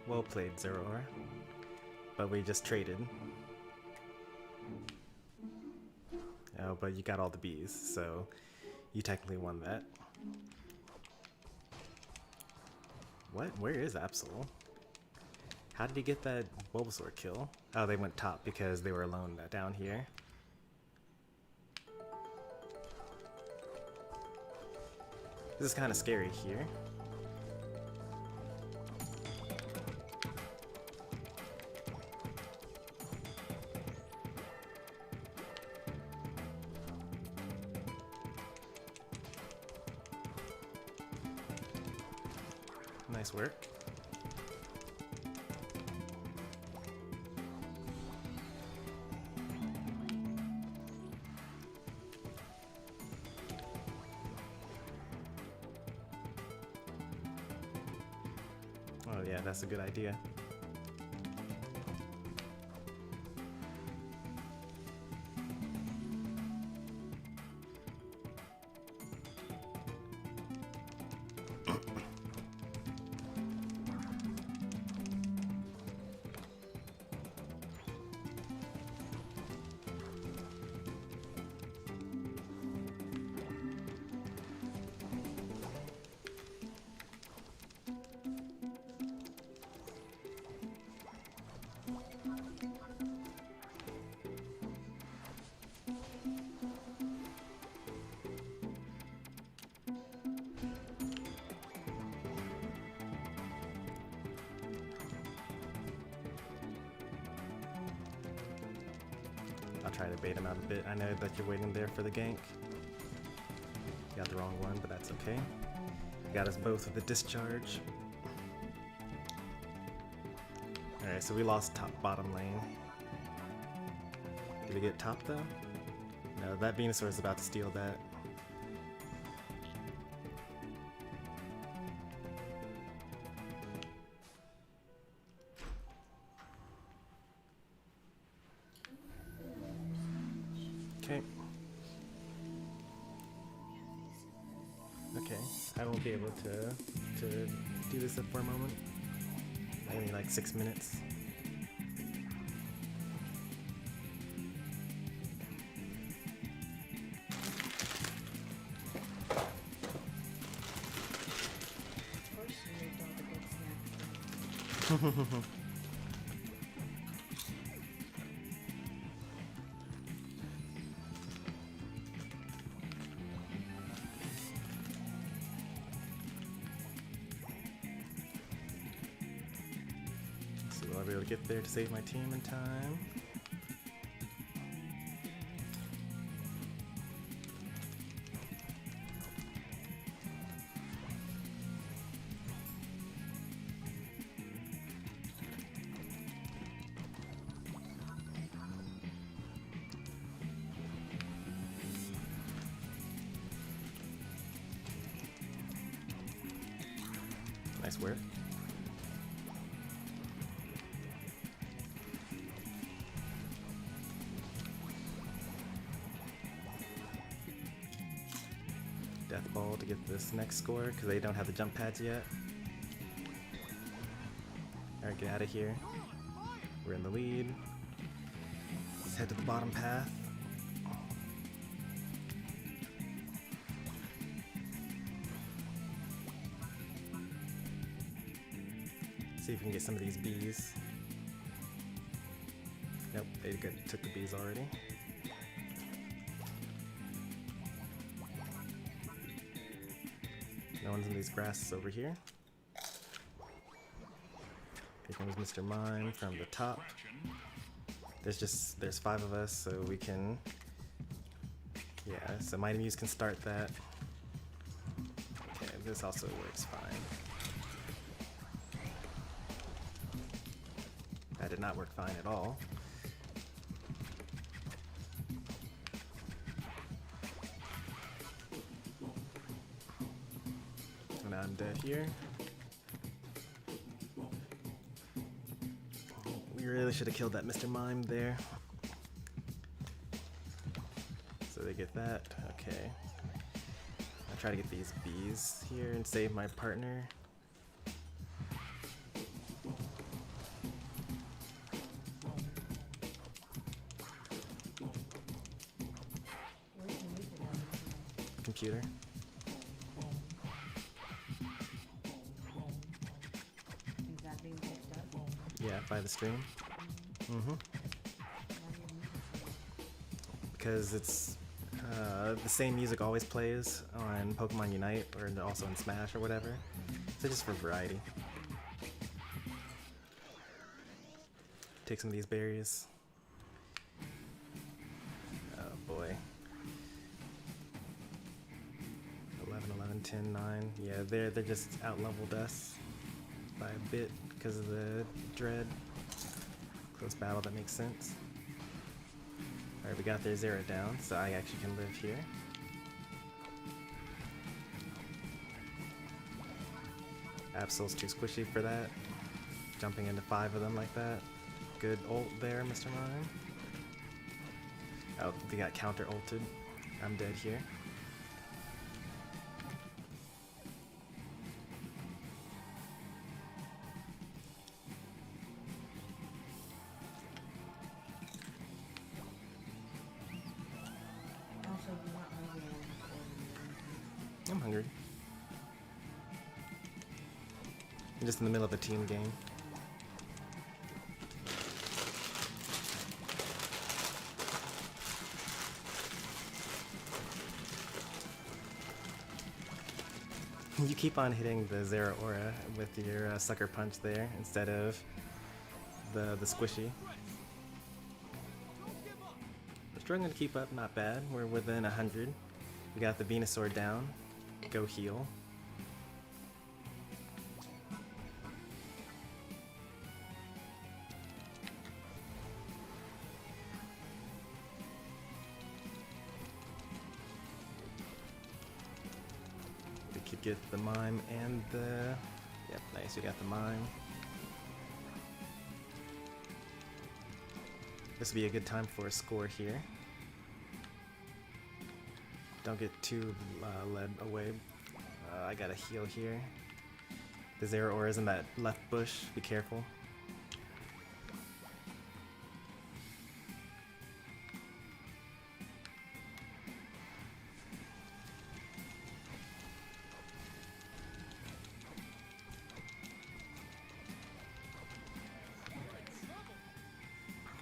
A: Well played, Zeraor. But we just traded. Oh, but you got all the bees, so you technically won that. What? Where is Absol? How did he get that Bulbasaur kill? Oh, they went top because they were alone down here. This is kind of scary here. Nice work. Oh yeah, that's a good idea. I'll try to bait him out a bit. I know that you're waiting there for the gank. Got the wrong one, but that's okay. Got us both with the discharge. Alright, so we lost bottom lane. Did we get top though? No, that Venusaur is about to steal that. Okay. Okay, I won't be able to do this for a moment. Maybe like 6 minutes. So I'll be able to get there to save my team in time. Nice work. Death ball to get this next score because they don't have the jump pads yet. Alright, get out of here. We're in the lead. Let's head to the bottom path. See if we can get some of these bees. Nope, they took the bees already. No one's in these grasses over here. Here comes Mr. Mime from the top. There's 5 of us, so we can, yeah, so Mighty Muse can start that. Okay, this also works fine. That did not work fine at all. So now I'm dead here. We really should have killed that Mr. Mime there. So they get that. Okay. I'll try to get these bees here and save my partner. Computer.
C: Is that being picked up?
A: Yeah, by the stream. Because it's the same music always plays on Pokemon Unite or also in Smash or whatever. So just for variety. Take some of these berries. Oh boy. 11, 11, 10, 9. Yeah, they're just out-leveled us by a bit because of the dread. Close battle, that makes sense. Alright, we got their 0 down, so I actually can live here. Absol's too squishy for that. Jumping into 5 of them like that. Good ult there, Mr. Mime. Oh, they got counter ulted. I'm dead here.
C: Also, you're not hungry
A: I'm hungry. I'm just in the middle of a team game. You keep on hitting the Zera Aura with your sucker punch there instead of the squishy. We're struggling to keep up, not bad. We're within 100. We got the Venusaur down. Go heal. We could get the Mime and the... Yep, nice, we got the Mime. This would be a good time for a score here. Don't get too led away. I gotta heal here. There are auras in that left bush. Be careful.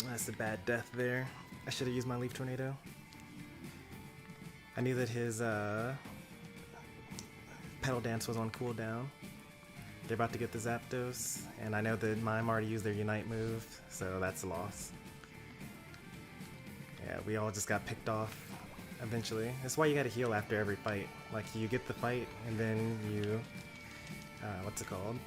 A: That's a bad death there. I should have used my Leaf Tornado. I knew that his Petal Dance was on cooldown. They're about to get the Zapdos, and I know that Mime already used their Unite move, so that's a loss. Yeah, we all just got picked off eventually. That's why you gotta heal after every fight. Like, you get the fight, and then you... what's it called?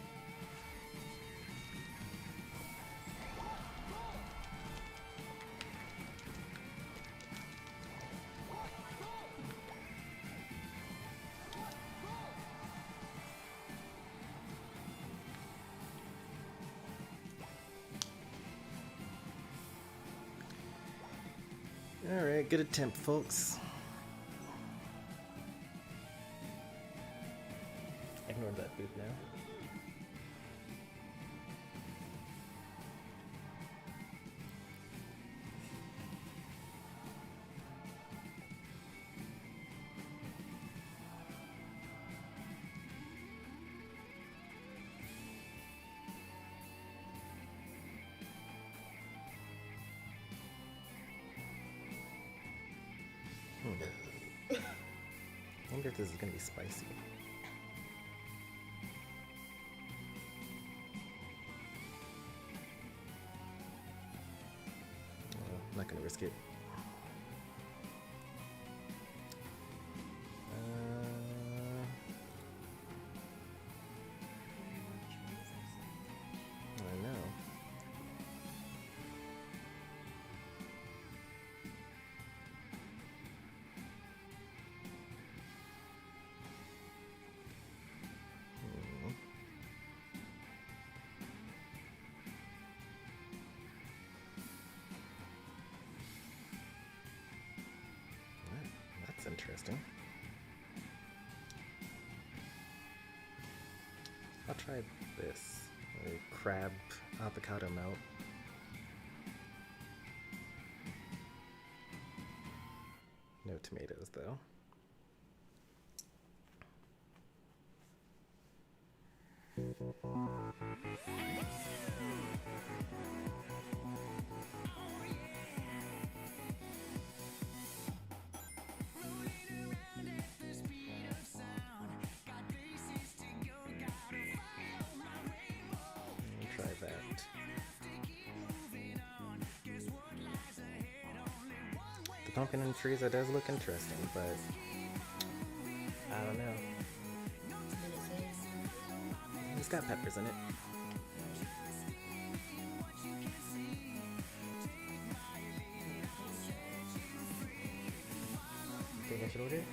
A: Alright, good attempt, folks. Ignore that boot now. I wonder if this is gonna be spicy. I'm not gonna risk it. I know. That's interesting. I'll try this. A crab avocado melt. No tomatoes though. Try that. The pumpkin and trees, that does look interesting, but I don't know. It's got peppers in it. Think I should order it?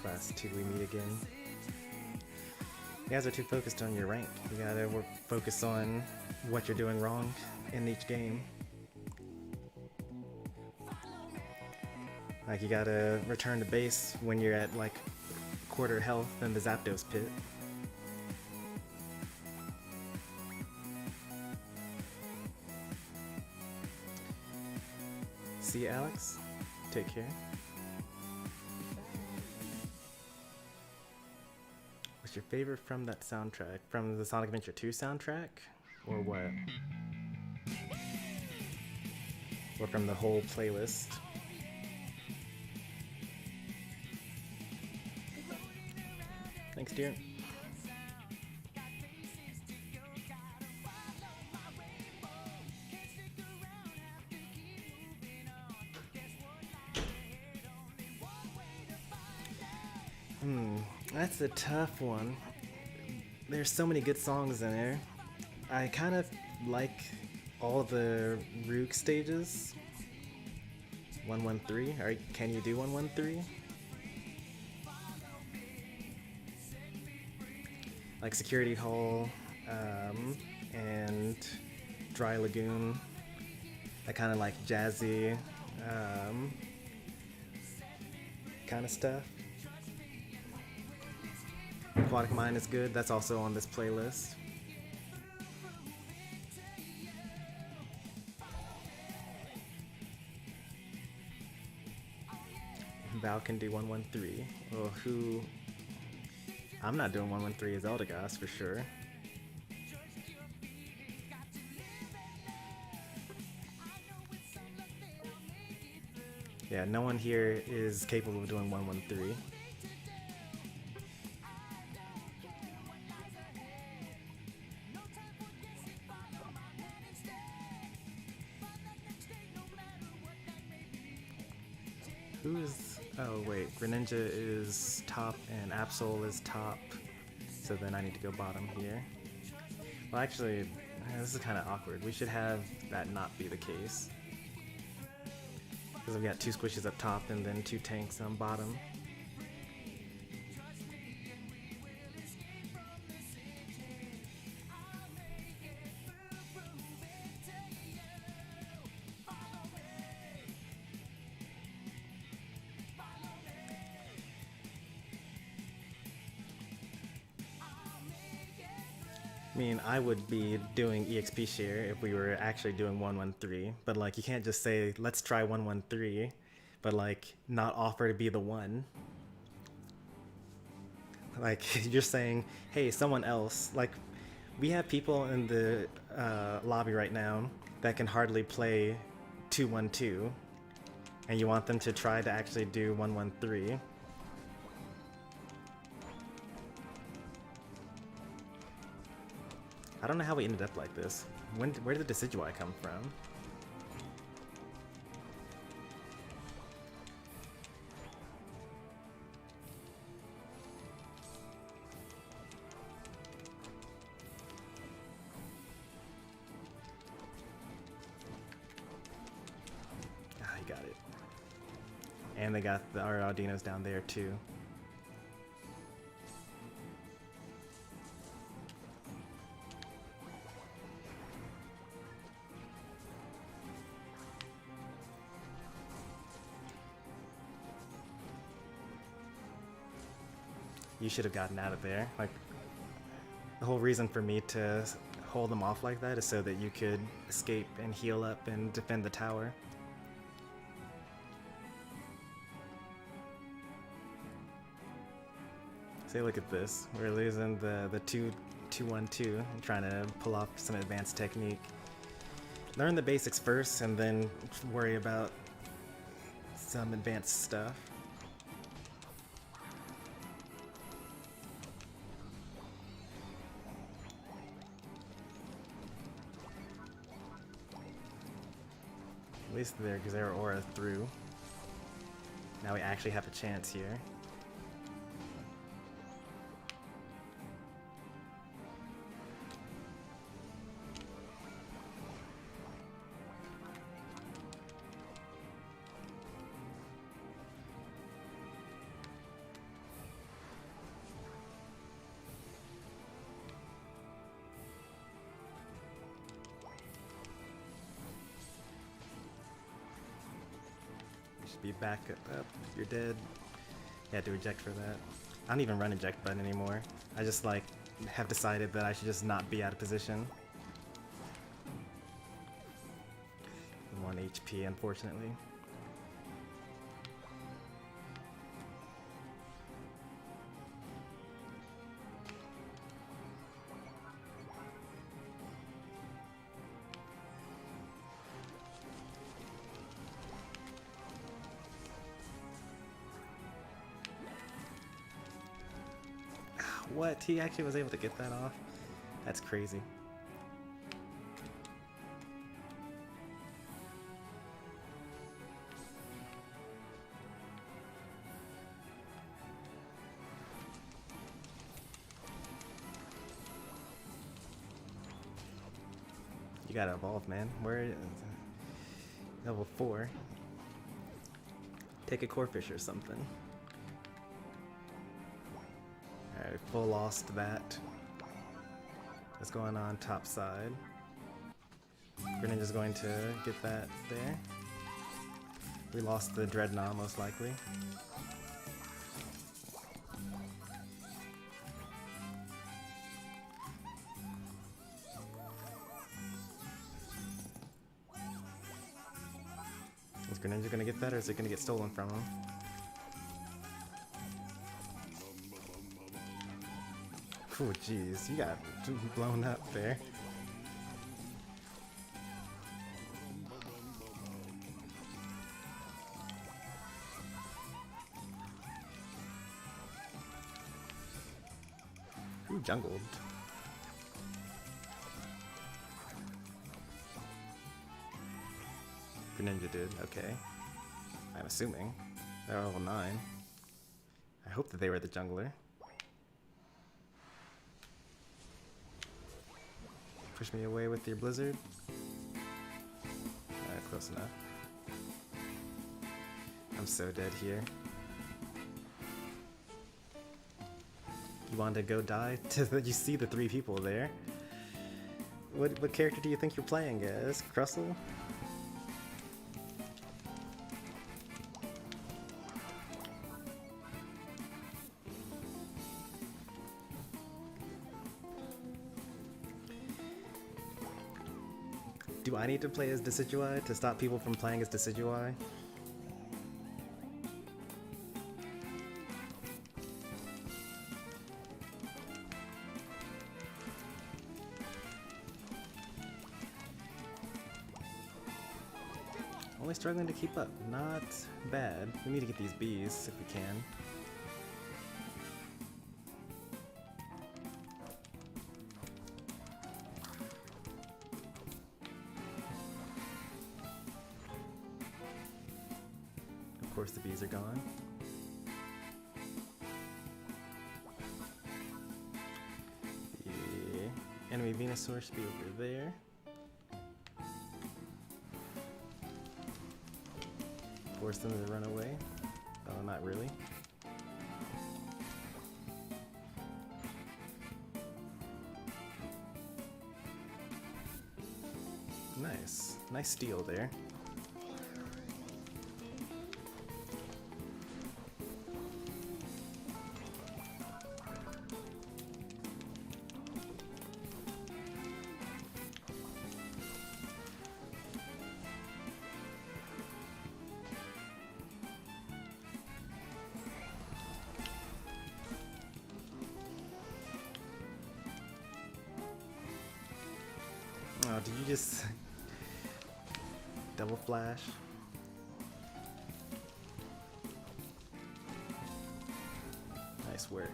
A: Class 2 we meet again. You guys are too focused on your rank. You gotta focus on what you're doing wrong in each game. Like, you gotta return to base when you're at, like, quarter health in the Zapdos pit. See you, Alex. Take care. What's your favorite from that soundtrack? From the Sonic Adventure 2 soundtrack? Or what? Or from the whole playlist? Thanks, dear. That's a tough one. There's so many good songs in there. I kind of like all the Rook stages. 113? Or can you do 113? Like Security Hall, and Dry Lagoon. That kind of like jazzy kind of stuff. Aquatic Mine is good. That's also on this playlist. Val can do 113. Well, who? I'm not doing 113 as Eldegoss for sure. Yeah, no one here is capable of doing 113. Who's... oh wait, Greninja is top and Absol is top, so then I need to go bottom here. Well actually, this is kind of awkward. We should have that not be the case. Because we've got 2 squishes up top and then 2 tanks on bottom. I mean, I would be doing EXP share if we were actually doing 113, but like you can't just say, let's try 113, but like not offer to be the one. Like you're saying, hey, someone else, like we have people in the lobby right now that can hardly play 212, and you want them to try to actually do 113. I don't know how we ended up like this. Where did the Decidueye come from? Ah, he got it. And they got our Audinos down there too. You should have gotten out of there. Like, the whole reason for me to hold them off like that is so that you could escape and heal up and defend the tower. See, look at this. We're losing the 2-2-1-2 and trying to pull off some advanced technique. Learn the basics first and then worry about some advanced stuff. At least their Gazera Aura through. Now we actually have a chance here. Should be back up. You're dead. You had to eject for that. I don't even run eject button anymore. I just like have decided that I should just not be out of position. 1 HP, unfortunately. What? He actually was able to get that off? That's crazy. You gotta evolve, man. Where? Level 4. Take a core fish or something. Alright, full lost that. What's going on top side? Greninja's going to get that there. We lost the Dreadnought most likely. Is Greninja gonna get that, or is it gonna get stolen from him? Oh jeez, you got blown up there. Who jungled? Greninja did, okay. I'm assuming. They're level 9. I hope that they were the jungler. Push me away with your blizzard. Close enough. I'm so dead here. You want to go die? You see the 3 people there. What character do you think you're playing as? Crustle? Do I need to play as Decidueye to stop people from playing as Decidueye? Only struggling to keep up. Not bad. We need to get these bees if we can. Of course the bees are gone. The enemy Venusaur should be over there. Force them to run away. Oh, not really. Nice. Nice steal there. Oh, did you just double flash? Nice work.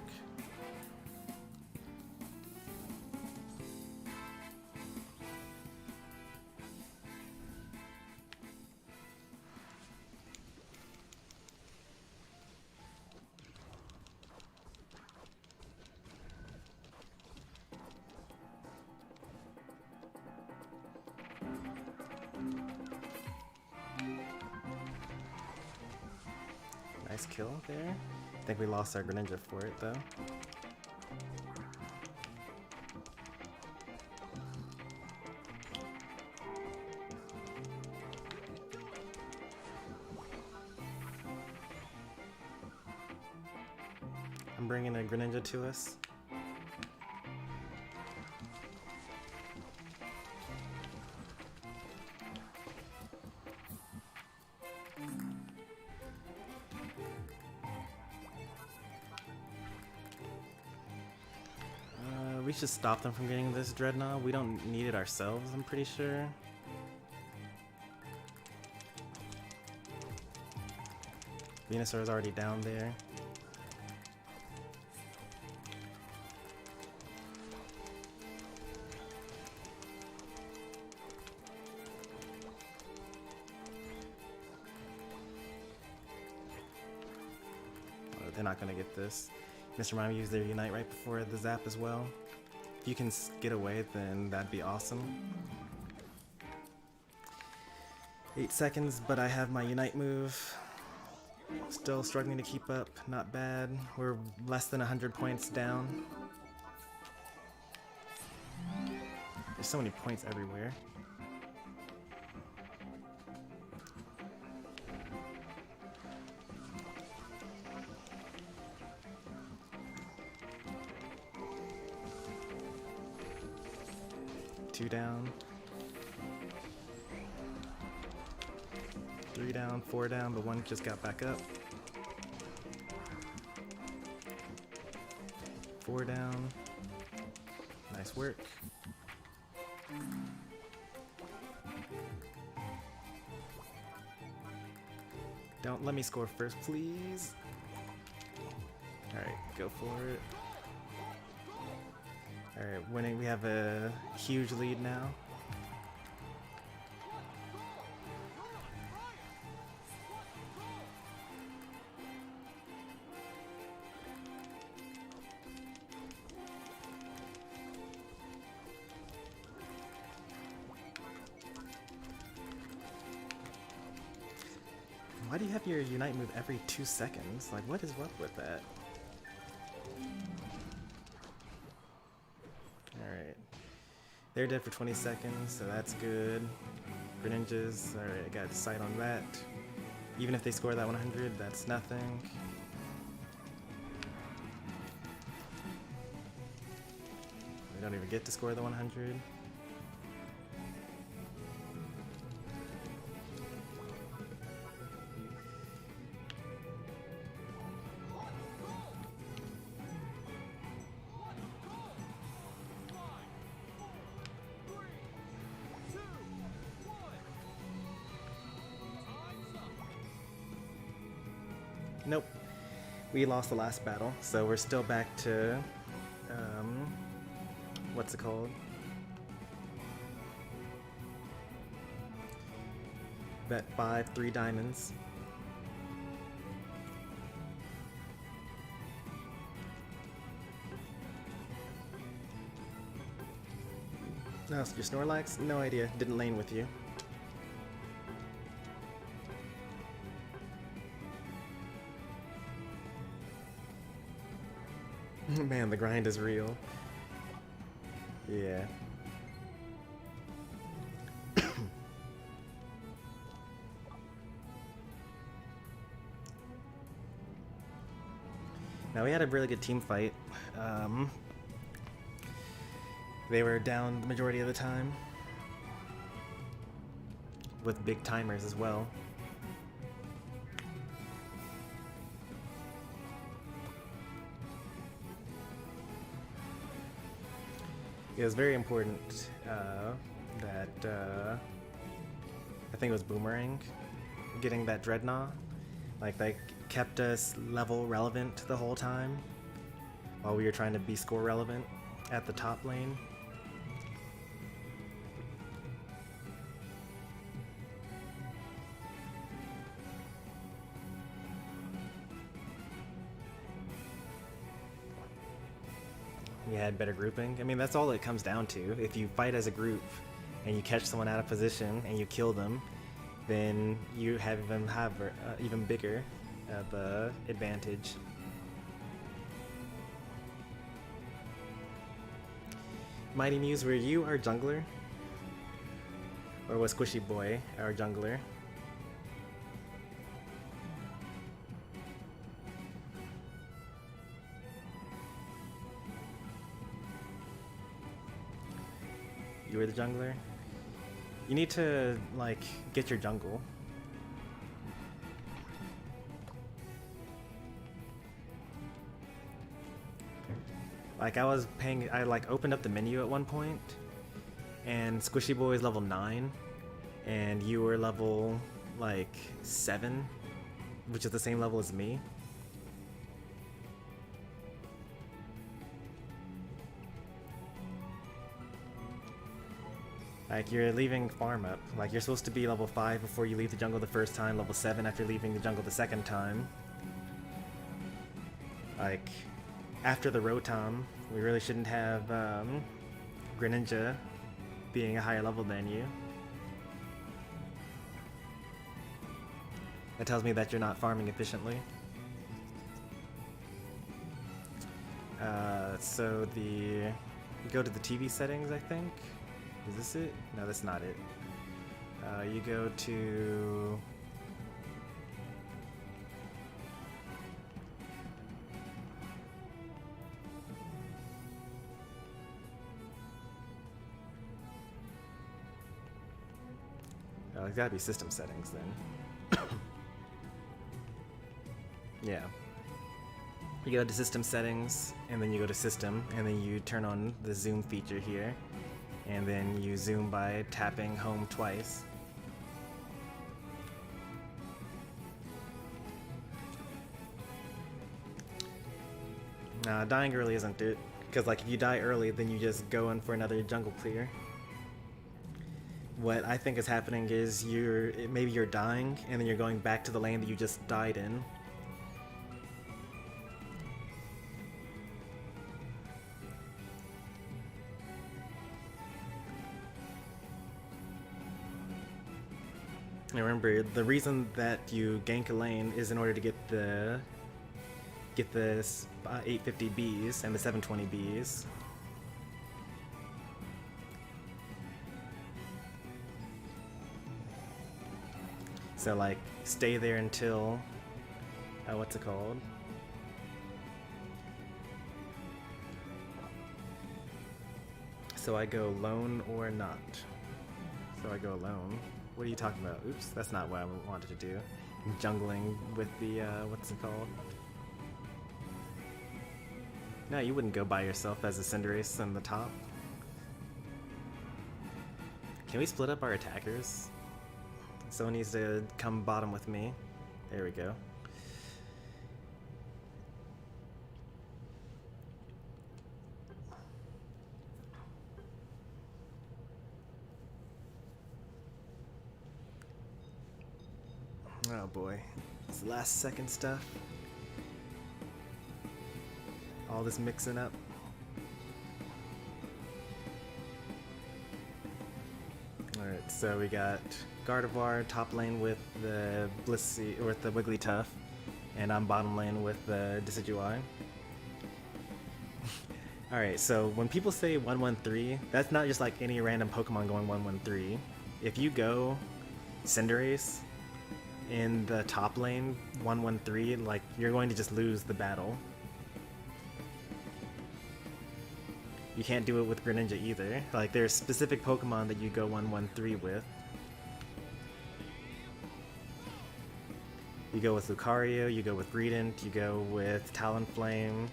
A: Nice kill there. I think we lost our Greninja for it though. bringing a Greninja to us. We should stop them from getting this Dreadnought. We don't need it ourselves, I'm pretty sure. Venusaur's already down there. Oh, they're not gonna get this. Mr. Mime used their Unite right before the zap as well. If you can get away, then that'd be awesome. 8 seconds, but I have my Unite move. Still struggling to keep up, not bad. We're less than 100 points down. There's so many points everywhere. Two down. 3 down, 4 down, but one just got back up. 4 down. Nice work. Don't let me score first, please. Alright, go for it. Alright, winning. We have a huge lead now. Why do you have your Unite move every 2 seconds? Like, what is up with that? Alright. They're dead for 20 seconds, so that's good. Greninjas, alright, I got sight on that. Even if they score that 100, that's nothing. We don't even get to score the 100. Nope. We lost the last battle, so we're still back to, what's it called? Bet 5, 3 diamonds. No, your Snorlax? No idea. Didn't lane with you. Man, the grind is real. Yeah. Now we had a really good team fight. They were down the majority of the time, with big timers as well. It was very important that I think it was Boomerang getting that Dreadnought. Like, they kept us level relevant the whole time while we were trying to be score relevant at the top lane. You had better grouping. I mean, that's all it comes down to. If you fight as a group and you catch someone out of position and you kill them, then you have even bigger of a advantage. Mighty Muse, were you our jungler? Or was Squishy Boy our jungler? You were the jungler? You need to, like, get your jungle. Like, I like opened up the menu at one point, and Squishy Boy is level 9, and you were level, like, 7, which is the same level as me. Like, you're leaving farm up. Like, you're supposed to be level 5 before you leave the jungle the first time, level 7 after leaving the jungle the second time. Like, after the Rotom, we really shouldn't have Greninja being a higher level than you. That tells me that you're not farming efficiently. So you go to the TV settings, I think. Is this it? No, that's not it. You go to... Oh, it's gotta be system settings then. Yeah. You go to system settings, and then you go to system, and then you turn on the zoom feature here. And then you zoom by tapping home twice. Dying early isn't it, because like if you die early, then you just go in for another jungle clear. What I think is happening is maybe you're dying, and then you're going back to the lane that you just died in. And remember, the reason that you gank a lane is in order to get the 850 Bs and the 720 Bs. So like, stay there until what's it called? So I go lone or not. So I go alone. What are you talking about? Oops, that's not what I wanted to do. Jungling with the, what's it called? No, you wouldn't go by yourself as a Cinderace on the top. Can we split up our attackers? Someone needs to come bottom with me. There we go. Oh boy, it's the last second stuff. All this mixing up. Alright, so we got Gardevoir top lane with the Wigglytuff, and I'm bottom lane with the Decidueye. Alright, so when people say 113, that's not just like any random Pokemon going 113. If you go Cinderace in the top lane 113, like, you're going to just lose the battle. You can't do it with Greninja either. Like, there's specific Pokemon that you go 113 with. You go with Lucario, you go with Greedent, you go with Talonflame.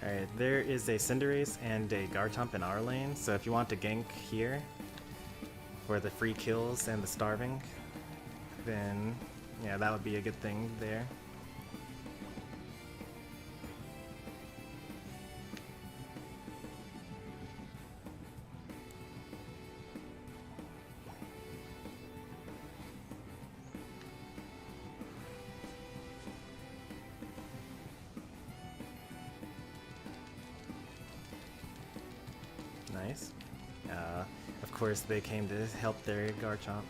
A: Alright, there is a Cinderace and a Garchomp in our lane, so if you want to gank here for the free kills and the starving, then yeah, that would be a good thing there. Nice. Of course they came to help their Garchomp.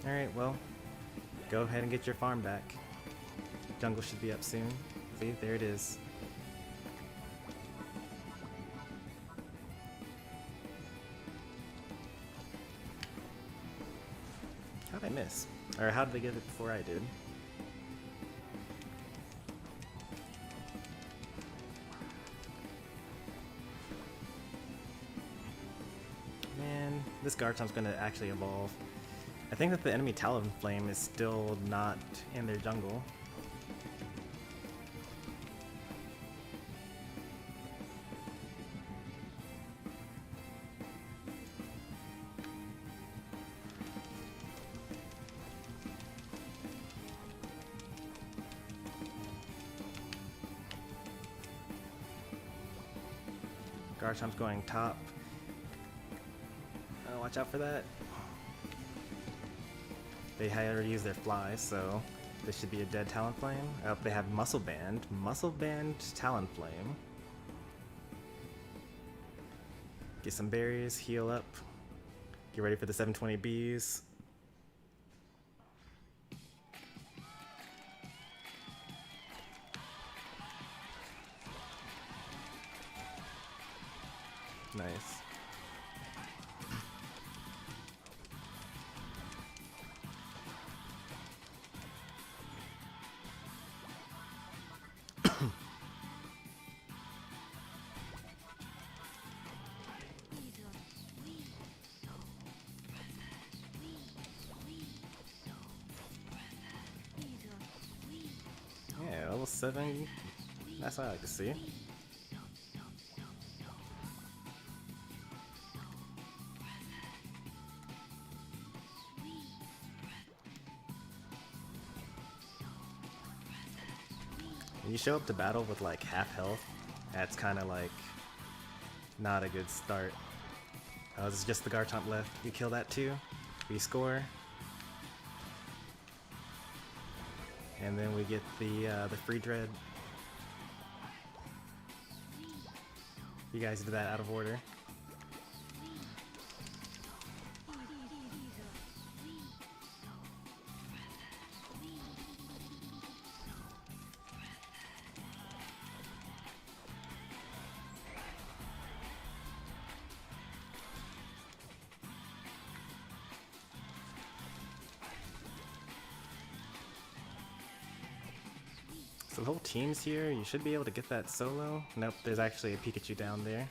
A: Alright, well, go ahead and get your farm back. Jungle should be up soon. See, there it is. How'd I miss? Or how did they get it before I did? Man, this Garchomp's gonna actually evolve. I think that the enemy Talonflame is still not in their jungle. Garchomp's going top. Oh, watch out for that. They had already used their flies, so this should be a dead Talonflame. Oh, they have Muscle Band. Muscle Band Talonflame. Get some berries, heal up. Get ready for the 720 Bs. Nice. Yeah, level 7. That's what I like to see. When you show up to battle with like half health, that's kind of like not a good start. Oh, this is just the Garchomp left. You kill that too. We score. And then we get the free dread. You guys did that out of order. So the whole team's here. You should be able to get that solo. Nope, there's actually a Pikachu down there.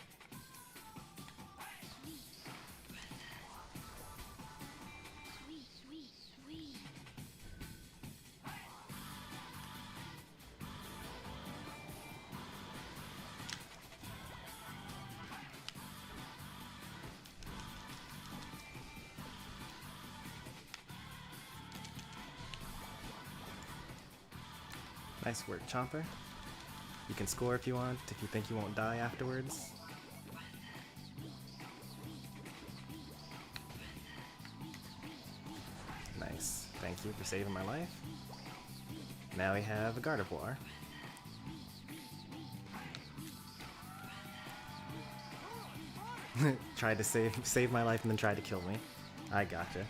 A: Nice work, Chomper. You can score if you want, if you think you won't die afterwards. Nice. Thank you for saving my life. Now we have a Gardevoir. Tried to save my life and then tried to kill me. I gotcha.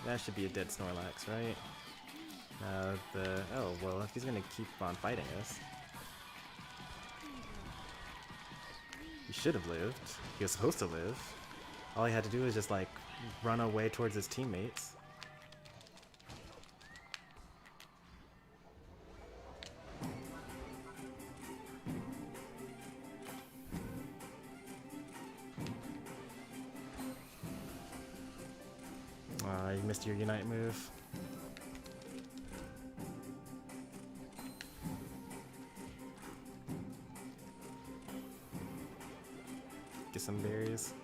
A: That should be a dead Snorlax, right? Oh, well, if he's gonna keep on fighting us. He should have lived. He was supposed to live. All he had to do was just, like, run away towards his teammates. You missed your Unite move. Get some berries.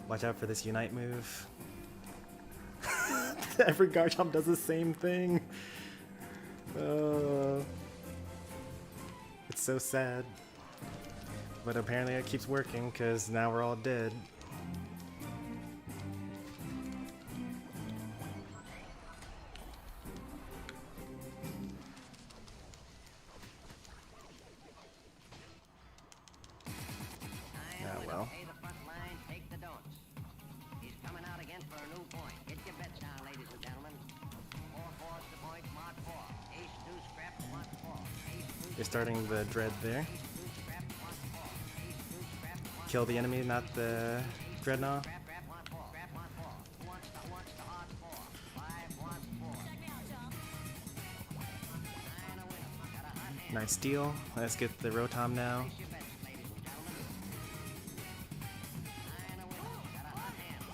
A: Watch out for this Unite move. Every Garchomp does the same thing. Oh, it's so sad. But apparently it keeps working because now we're all dead. Ah, well.
D: Pay the front line, take the don'ts. He's coming out again for a new point. Get your bets now, ladies and gentlemen. 4-4's the point, mark 4. Ace 2 scrap, mark 4. Ace 2
A: You're starting the dread there.
D: scrap, mark 4. Ace 2 scrap, mark
A: Kill the enemy, not the dreadnought.
D: scrap, mark 4. Scrap, mark 4. Who wants the hard 4? 5 wants 4. 9 a winner. Got a hot hand.
A: Nice deal. Let's get the Rotom now.
D: Place your bets, ladies and gentlemen. 9 a winner. Got a hot hand.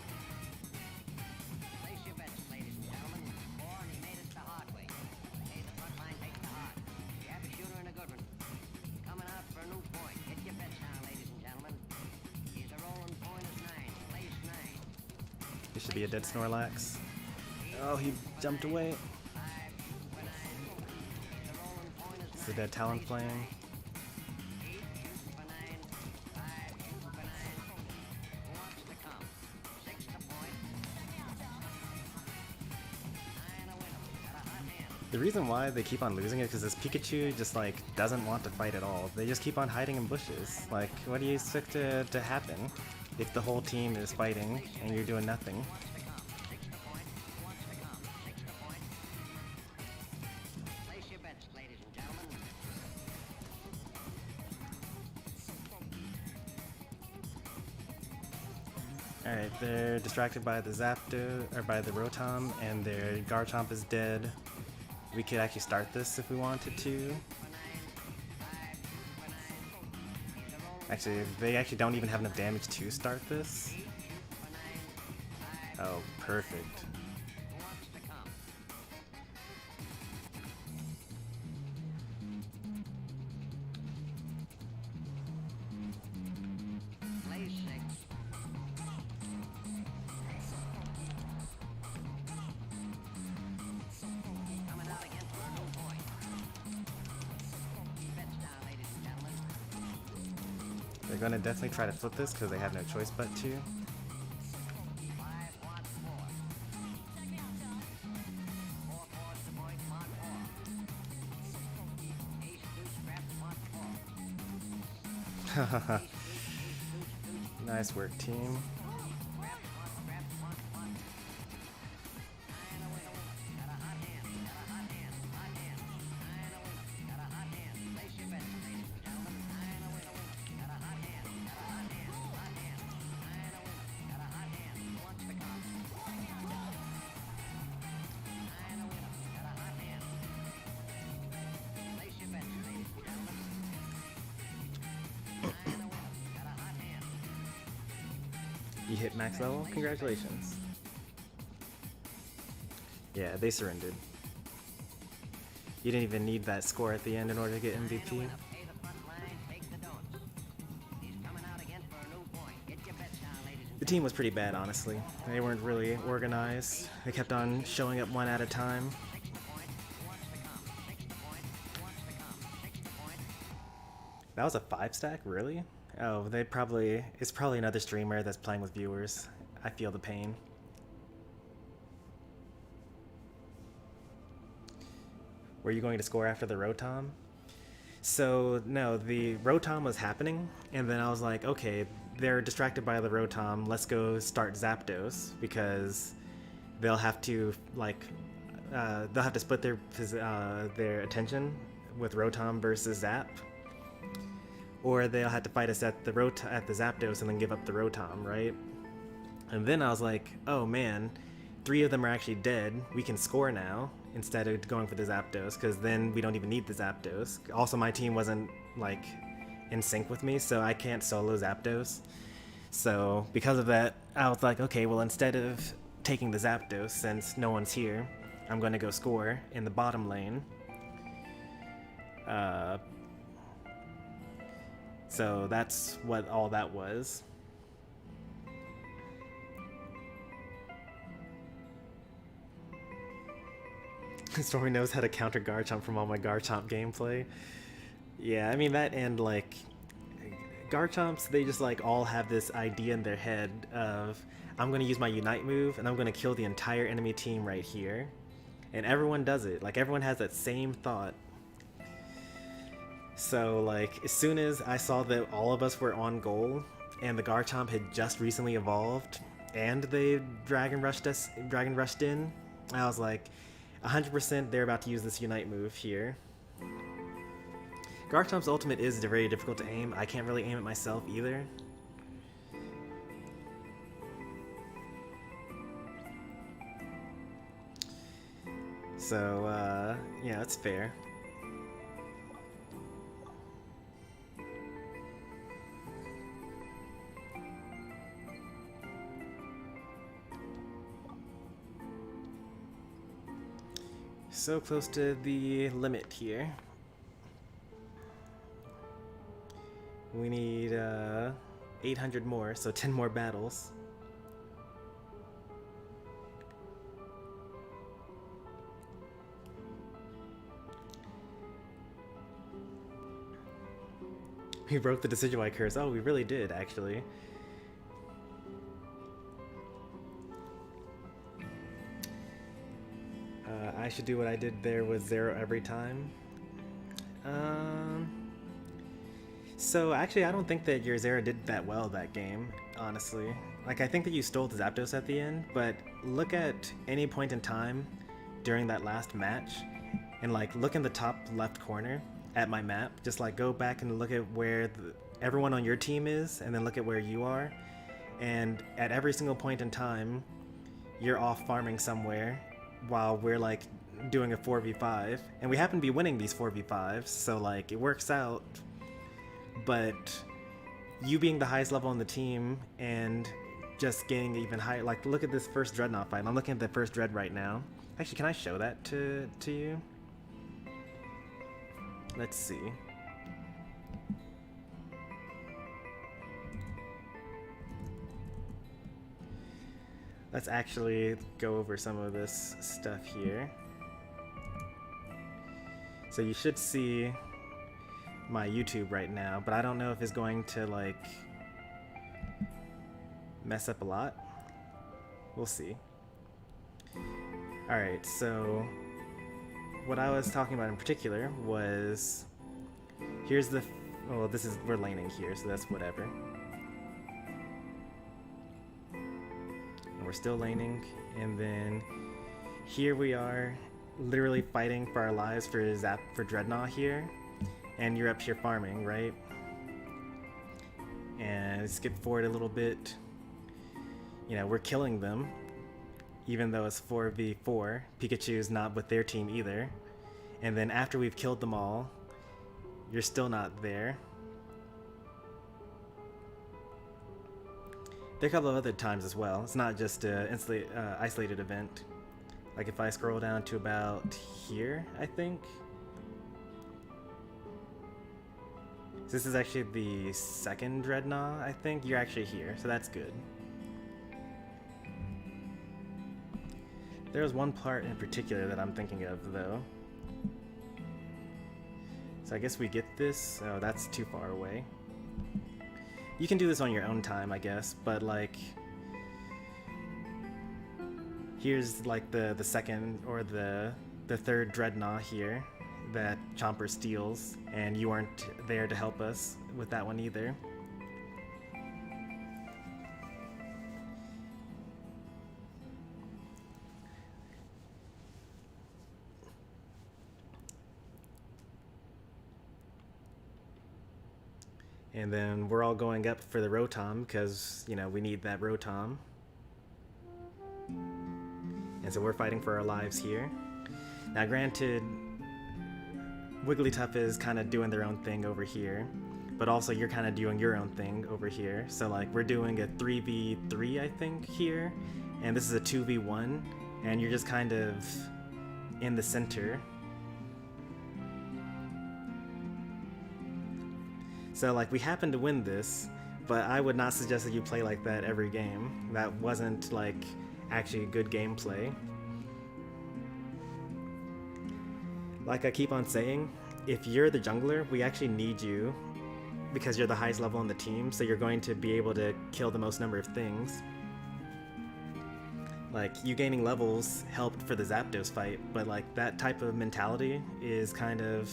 D: Place your bets, ladies and gentlemen. 4 and he made it the hard way. Pay the front line, take the hard. You have a shooter and a good one. Coming out for a new point. Get your bets now, ladies and gentlemen. He's a rolling point of 9. Place 9.
A: This should be a dead Snorlax. Oh, he jumped away.
D: 5 for 9. The rolling point is 9.
A: It's a dead Talonflame.
D: 8 for 9. 5 for 9. Who wants to come? 6 to point. 9 a winner. Got a hot hand.
A: The reason why they keep on losing it is because this Pikachu just like doesn't want to fight at all. They just keep on hiding in bushes. Like, what do you expect to happen if the whole team is fighting and you're doing nothing?
D: Place your bets, ladies and gentlemen.
A: Alright, they're distracted by the Zapdos, or by the Rotom, and their Garchomp is dead. We could actually start this if we wanted to. Actually, they actually don't even have enough damage to start this. Oh, perfect.
D: Who wants to come? Place 6. Coming out again for a new point. Bets down, ladies and gentlemen.
A: They're gonna definitely try to flip this because they have no choice but to.
D: 5 wants 4. 4 4's the point, mark 4. Ace 2 scrap, mark 4.
A: Nice work, team.
D: Scrap, mark 1. 9 a winner. Got a hot hand. Got a hot hand. Hot hand. 9 a winner. Got a hot hand. Place your bets, ladies and gentlemen. 9 a winner. Got a hot hand. Got a hot hand. Hot hand. 9 a winner. Got a hot hand. Who wants to come? 9 a winner. Got a hot hand. Place your bets, ladies and gentlemen. 9 a winner. Got a hot hand.
A: You hit max level? Congratulations. Yeah, they surrendered. You didn't even need that score at the end in order to get MVP.
D: Pay the front line, take the don'ts. He's coming out again for a new point. Get your bets down, ladies and
A: The team was pretty bad, honestly. They weren't really organized. They kept on showing up one at a time.
D: 6 to point. Who wants to come? 6 to point. Who wants to come? 6 to point.
A: That was a 5-stack, really? Oh, it's probably another streamer that's playing with viewers. I feel the pain. Were you going to score after the Rotom? So, no, the Rotom was happening, and then I was like, okay, they're distracted by the Rotom, let's go start Zapdos, because they'll have to, like, they'll have to split their attention with Rotom versus Zap. Or they'll have to fight us at the Zapdos and then give up the Rotom, right? And then I was like, oh man, 3 of them are actually dead. We can score now instead of going for the Zapdos, because then we don't even need the Zapdos. Also, my team wasn't like in sync with me, so I can't solo Zapdos. So because of that, I was like, okay, well, instead of taking the Zapdos, since no one's here, I'm going to go score in the bottom lane. So that's what all that was. Stormy knows how to counter Garchomp from all my Garchomp gameplay. Yeah, I mean that, and like Garchomps, they just like all have this idea in their head of I'm gonna use my Unite move and I'm gonna kill the entire enemy team right here. And everyone does it. Like everyone has that same thought. So like as soon as I saw that all of us were on goal and the Garchomp had just recently evolved and they Dragon Rushed in, I was like 100% they're about to use this Unite move here. Garchomp's ultimate is very difficult to aim. I can't really aim it myself either. So, yeah, that's fair. So close to the limit here. We need 800 more, so 10 more battles. We broke the Decidueye curse. Oh, we really did, actually. I should do what I did there with 0 every time. So actually, I don't think that your Zera did that well that game, honestly. Like, I think that you stole the Zapdos at the end, but look at any point in time during that last match, and like, look in the top left corner at my map. Just like, go back and look at where everyone on your team is, and then look at where you are. And at every single point in time, you're off farming somewhere, while we're like doing a 4v5, and we happen to be winning these 4v5s, so like, it works out. But you being the highest level on the team and just getting even higher, like look at this first Dreadnought fight. I'm looking at the first Dread right now. Actually, can I show that to you? Let's see. Let's actually go over some of this stuff here. So you should see my YouTube right now, but I don't know if it's going to like mess up a lot. We'll see. Alright, so what I was talking about in particular was, here's the, well, this is, we're laning here, so that's whatever. And we're still laning, and then here we are literally fighting for our lives for Dreadnought here. And you're up here farming, right? And skip forward a little bit. You know, we're killing them, even though it's 4v4. Pikachu's not with their team either. And then after we've killed them all, you're still not there. There are a couple of other times as well. It's not just an isolated event. Like if I scroll down to about here, I think. This is actually the second Dreadnought, I think. You're actually here, so that's good. There's one part in particular that I'm thinking of, though. So I guess we get this. Oh, that's too far away. You can do this on your own time, I guess, but like, here's like the second or the third Dreadnought here that Chomper steals, and you aren't there to help us with that one either. And then we're all going up for the Rotom because, you know, we need that Rotom. And so we're fighting for our lives here. Now granted, Wigglytuff is kind of doing their own thing over here, but also you're kind of doing your own thing over here. So like we're doing a 3v3, I think, here, and this is a 2v1, and you're just kind of in the center. So like we happen to win this, but I would not suggest that you play like that every game. That wasn't like actually good gameplay. like I keep on saying, if you're the jungler, we actually need you because you're the highest level on the team, so you're going to be able to kill the most number of things. Like, you gaining levels helped for the Zapdos fight, but like that type of mentality is kind of,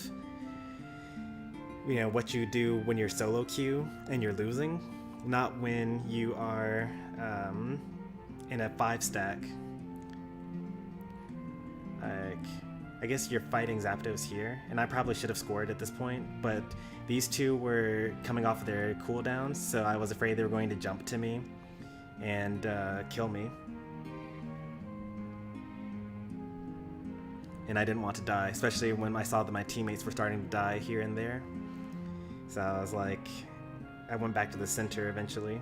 A: you know, what you do when you're solo queue and you're losing, not when you are in a 5-stack. Like, I guess you're fighting Zapdos here, and I probably should have scored at this point, but these two were coming off of their cooldowns, so I was afraid they were going to jump to me and kill me. And I didn't want to die, especially when I saw that my teammates were starting to die here and there. So I was like, I went back to the center eventually.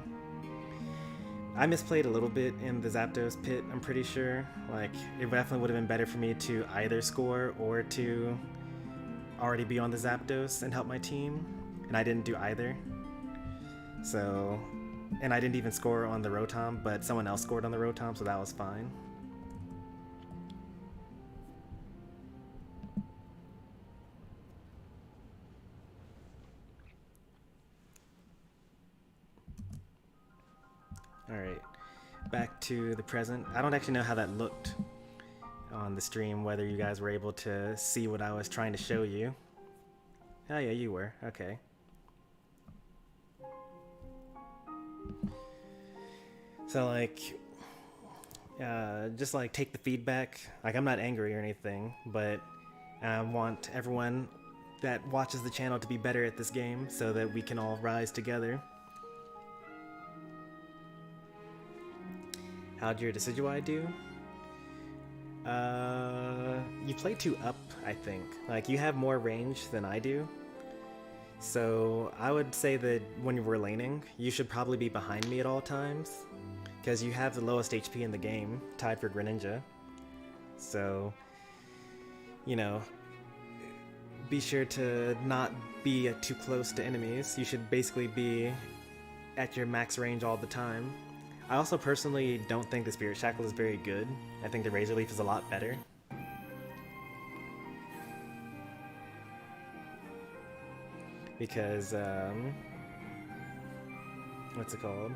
A: I misplayed a little bit in the Zapdos pit, I'm pretty sure. Like, it definitely would have been better for me to either score or to already be on the Zapdos and help my team. And I didn't do either. So, and I didn't even score on the Rotom, but someone else scored on the Rotom, so that was fine. Alright, back to the present. I don't actually know how that looked on the stream, whether you guys were able to see what I was trying to show you. Oh yeah, you were. Okay. So like, just like take the feedback. Like, I'm not angry or anything, but I want everyone that watches the channel to be better at this game so that we can all rise together. How'd your Decidueye do? You play 2 up, I think. Like, you have more range than I do. So I would say that when we're laning, you should probably be behind me at all times, because you have the lowest HP in the game, tied for Greninja. So, you know, be sure to not be too close to enemies. You should basically be at your max range all the time. I also personally don't think the Spirit Shackle is very good. I think the Razor Leaf is a lot better. Because, what's it called?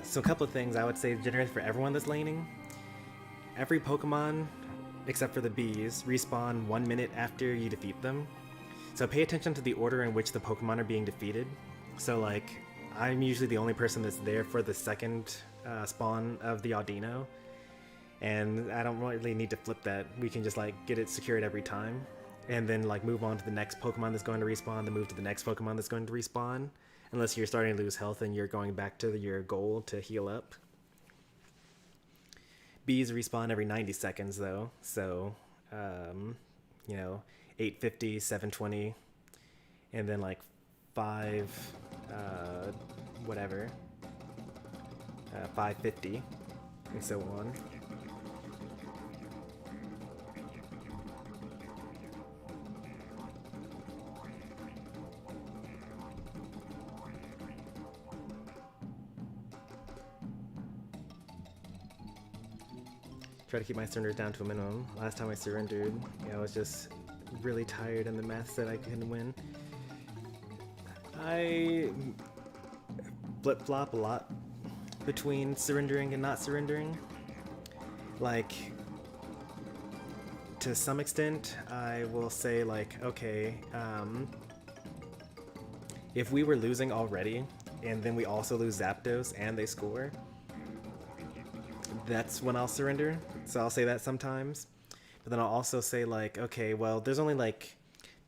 A: So a couple of things I would say generally for everyone that's laning. Every Pokemon, except for the bees, respawn 1 minute after you defeat them. So pay attention to the order in which the Pokemon are being defeated. So like, I'm usually the only person that's there for the second spawn of the Audino. And I don't really need to flip that. We can just like get it secured every time. And then like move on to the next Pokemon that's going to respawn, then move to the next Pokemon that's going to respawn. Unless you're starting to lose health and you're going back to your goal to heal up. Bees respawn every 90 seconds though. So, you know, 850, 720, and then like 550, and so on. Try to keep my surrenders down to a minimum. Last time I surrendered, I was just really tired and the math said I couldn't win. I flip-flop a lot between surrendering and not surrendering. Like, to some extent, I will say like, okay, if we were losing already and then we also lose Zapdos and they score, that's when I'll surrender. So I'll say that sometimes. But then I'll also say like, okay, well, there's only like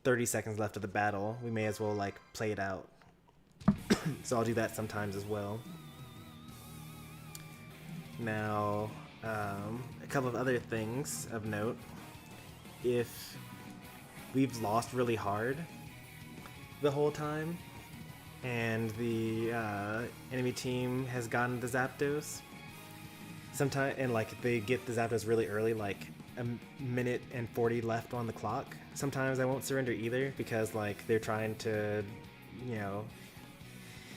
A: 30 seconds left of the battle. We may as well like play it out. So I'll do that sometimes as well. Now, a couple of other things of note. If we've lost really hard the whole time and the enemy team has gotten the Zapdos, sometimes, and like they get the Zapdos really early, like a minute and 40 left on the clock, sometimes I won't surrender either because like they're trying to, you know,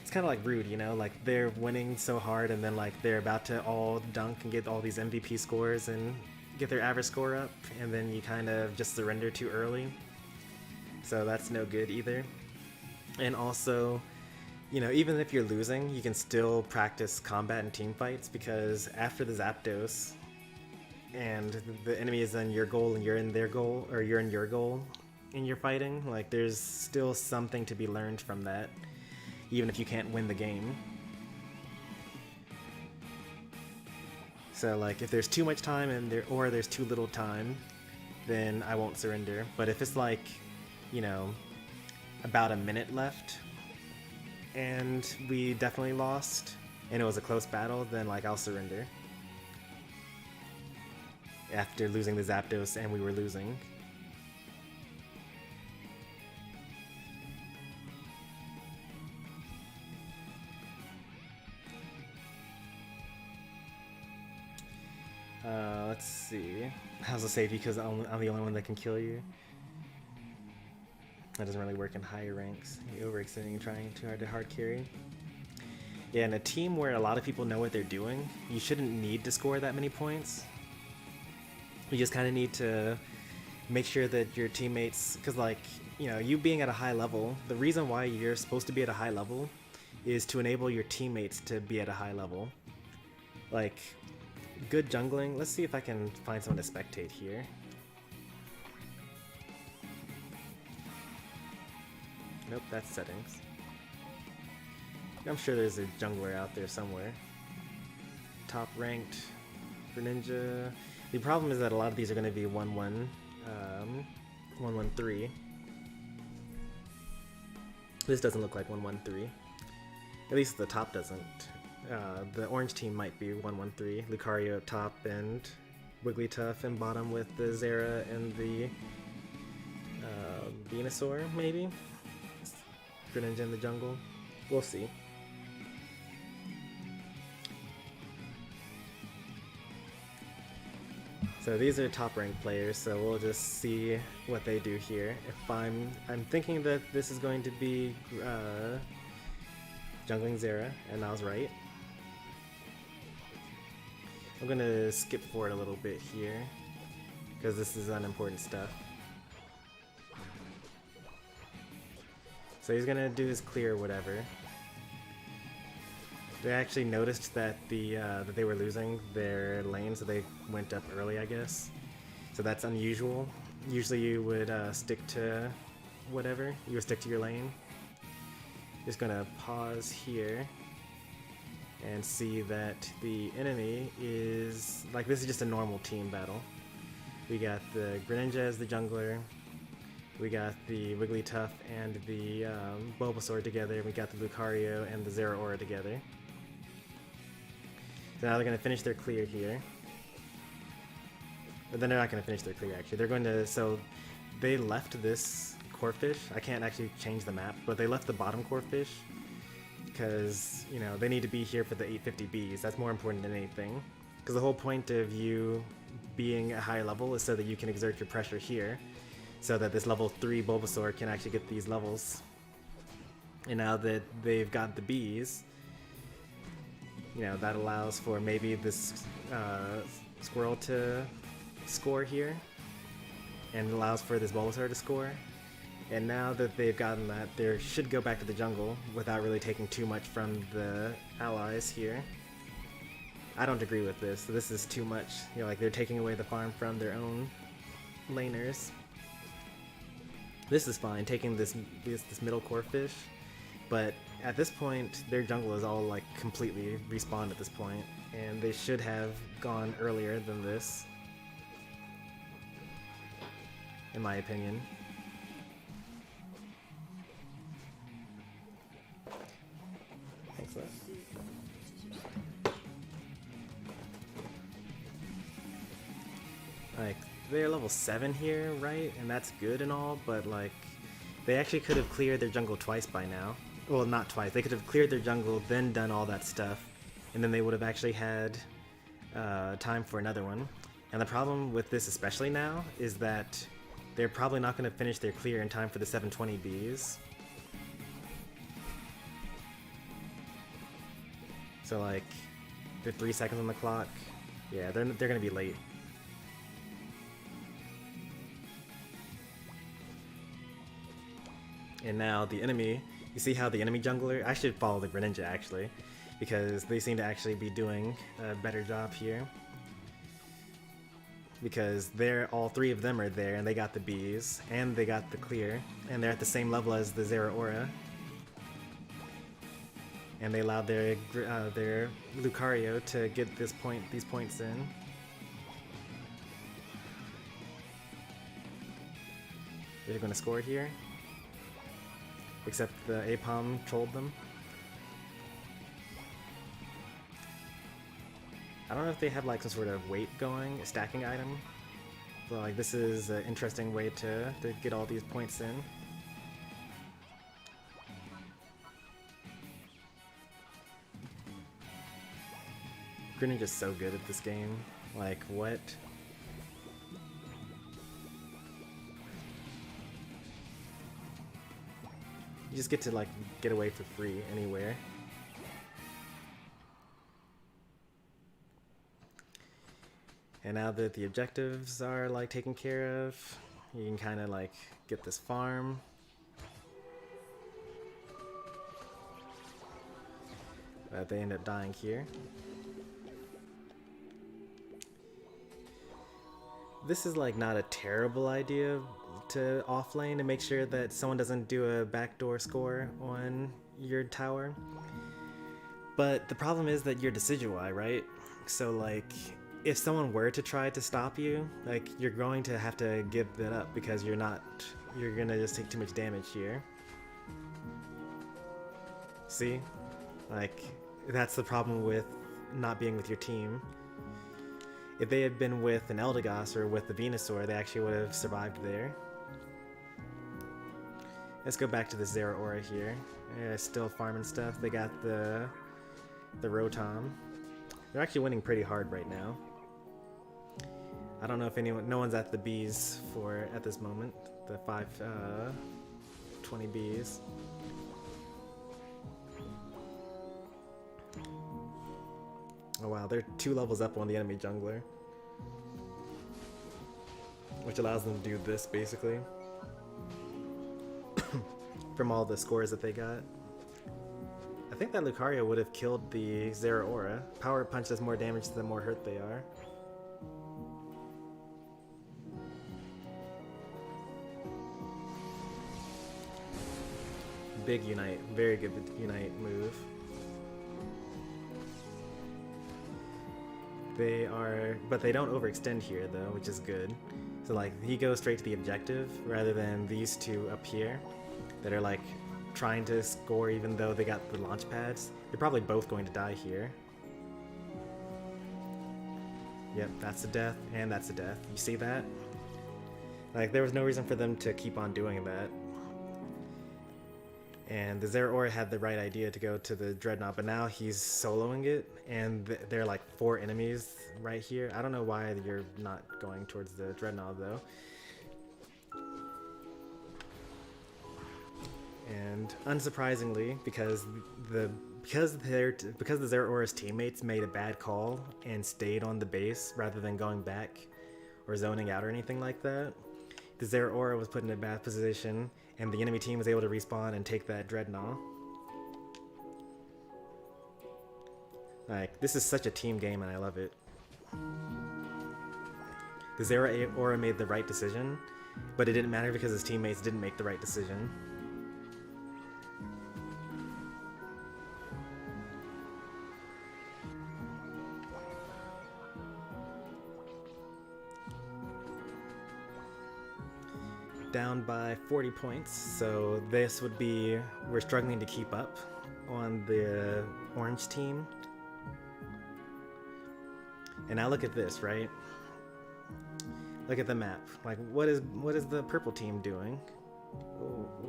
A: it's kind of like rude, you know, like they're winning so hard and then like they're about to all dunk and get all these MVP scores and get their average score up, and then you kind of just surrender too early. So that's no good either. And also, you know, even if you're losing, you can still practice combat and team fights, because after the Zapdos and the enemy is in your goal and you're in their goal, or you're in your goal and you're fighting, like there's still something to be learned from that, even if you can't win the game. So like if there's too much time and or there's too little time, then I won't surrender. But if it's like, you know, about a minute left and we definitely lost and it was a close battle, then like I'll surrender. After losing the Zapdos and we were losing. Let's see. How's the safety? Because I'm the only one that can kill you. That doesn't really work in higher ranks. You're overextending and trying too hard to hard carry. Yeah, in a team where a lot of people know what they're doing, you shouldn't need to score that many points. You just kind of need to make sure that your teammates, because like, you know, you being at a high level, the reason why you're supposed to be at a high level is to enable your teammates to be at a high level. Like, good jungling. Let's see if I can find someone to spectate here. Nope, that's settings. I'm sure there's a jungler out there somewhere. Top ranked for Ninja. The problem is that a lot of these are going to be 1-1, 1-1-3. This doesn't look like 1-1-3. At least the top doesn't. The orange team might be 1-1-3. Lucario up top and Wigglytuff in bottom with the Zera and the Venusaur, maybe? Greninja in the jungle. We'll see. So these are top ranked players, so we'll just see what they do here. If I'm thinking that this is going to be jungling Zera, and I was right. I'm gonna skip forward a little bit here, because this is unimportant stuff. So he's gonna do his clear whatever. They actually noticed that that they were losing their lane, so they went up early, I guess. So that's unusual. Usually you would stick to whatever. You would stick to your lane. Just gonna pause here and see that the enemy is like, this is just a normal team battle. We got the Greninja as the jungler. We got the Wigglytuff and the Bulbasaur together. We got the Lucario and the Zeraora together. So now they're going to finish their clear here. But then they're not going to finish their clear, actually. They're going to... So they left this Corphish. I can't actually change the map, but they left the bottom Corphish because, you know, they need to be here for the 850 Bs. That's more important than anything. Because the whole point of you being at high level is so that you can exert your pressure here, so that this level 3 Bulbasaur can actually get these levels. And now that they've got the Bs, you know, that allows for maybe this Squirrel to score here, and allows for this Bulbasaur to score. And now that they've gotten that, they should go back to the jungle without really taking too much from the allies here. I don't agree with this. This is too much. You know, like they're taking away the farm from their own laners. This is fine, taking this middle Corphish, but at this point, their jungle is all like completely respawned at this point, and they should have gone earlier than this, in my opinion. Thanks, Les. Like, they're level 7 here, right? And that's good and all, but like, they actually could have cleared their jungle twice by now. Well, not twice. They could have cleared their jungle, then done all that stuff, and then they would have actually had time for another one. And the problem with this, especially now, is that they're probably not going to finish their clear in time for the 720 Bs. So like, they're 3 seconds on the clock. Yeah, they're gonna be late. And now the enemy, you see how the enemy jungler, I should follow the Greninja actually, because they seem to actually be doing a better job here. Because all 3 of them are there, and they got the bees, and they got the clear, and they're at the same level as the Zeraora. And they allowed their Lucario to get these points in. They're gonna score here. Except the Apom trolled them. I don't know if they have like some sort of weight going, a stacking item. But like this is an interesting way to get all these points in. Greninja's so good at this game. Like, what? You just get to like get away for free anywhere. And now that the objectives are like taken care of, you can kind of like get this farm. But they end up dying here. This is like not a terrible idea to offlane to make sure that someone doesn't do a backdoor score on your tower. But the problem is that you're Decidueye, right? So like, if someone were to try to stop you, like you're going to have to give that up because you're gonna just take too much damage here. See? Like, that's the problem with not being with your team. If they had been with an Eldegoss or with the Venusaur, they actually would have survived there. Let's go back to the Zeraora here. Yeah, still farming stuff. They got the Rotom. They're actually winning pretty hard right now. I don't know if no one's at the bees at this moment. The 20 bees. Oh wow, they're 2 levels up on the enemy jungler. Which allows them to do this, basically. From all the scores that they got. I think that Lucario would have killed the Zeraora. Power Punch does more damage the more hurt they are. Big Unite. Very good Unite move. But they don't overextend here though, which is good. So like, he goes straight to the objective rather than these 2 up here that are like trying to score even though they got the launch pads. They're probably both going to die here. Yep, that's a death, and that's a death. You see that? Like, there was no reason for them to keep on doing that. And the Zeraora had the right idea to go to the Dreadnought, but now he's soloing it, and there are like 4 enemies right here. I don't know why you're not going towards the Dreadnought though. And unsurprisingly, because the Zeraora's teammates made a bad call and stayed on the base rather than going back or zoning out or anything like that, the Zeraora was put in a bad position, and the enemy team was able to respawn and take that Dreadnought. Like, this is such a team game and I love it. The Zeraora made the right decision, but it didn't matter because his teammates didn't make the right decision. Down by 40 points, so this would be, we're struggling to keep up on the orange team. And now look at this, right? Look at the map. Like, what is the purple team doing?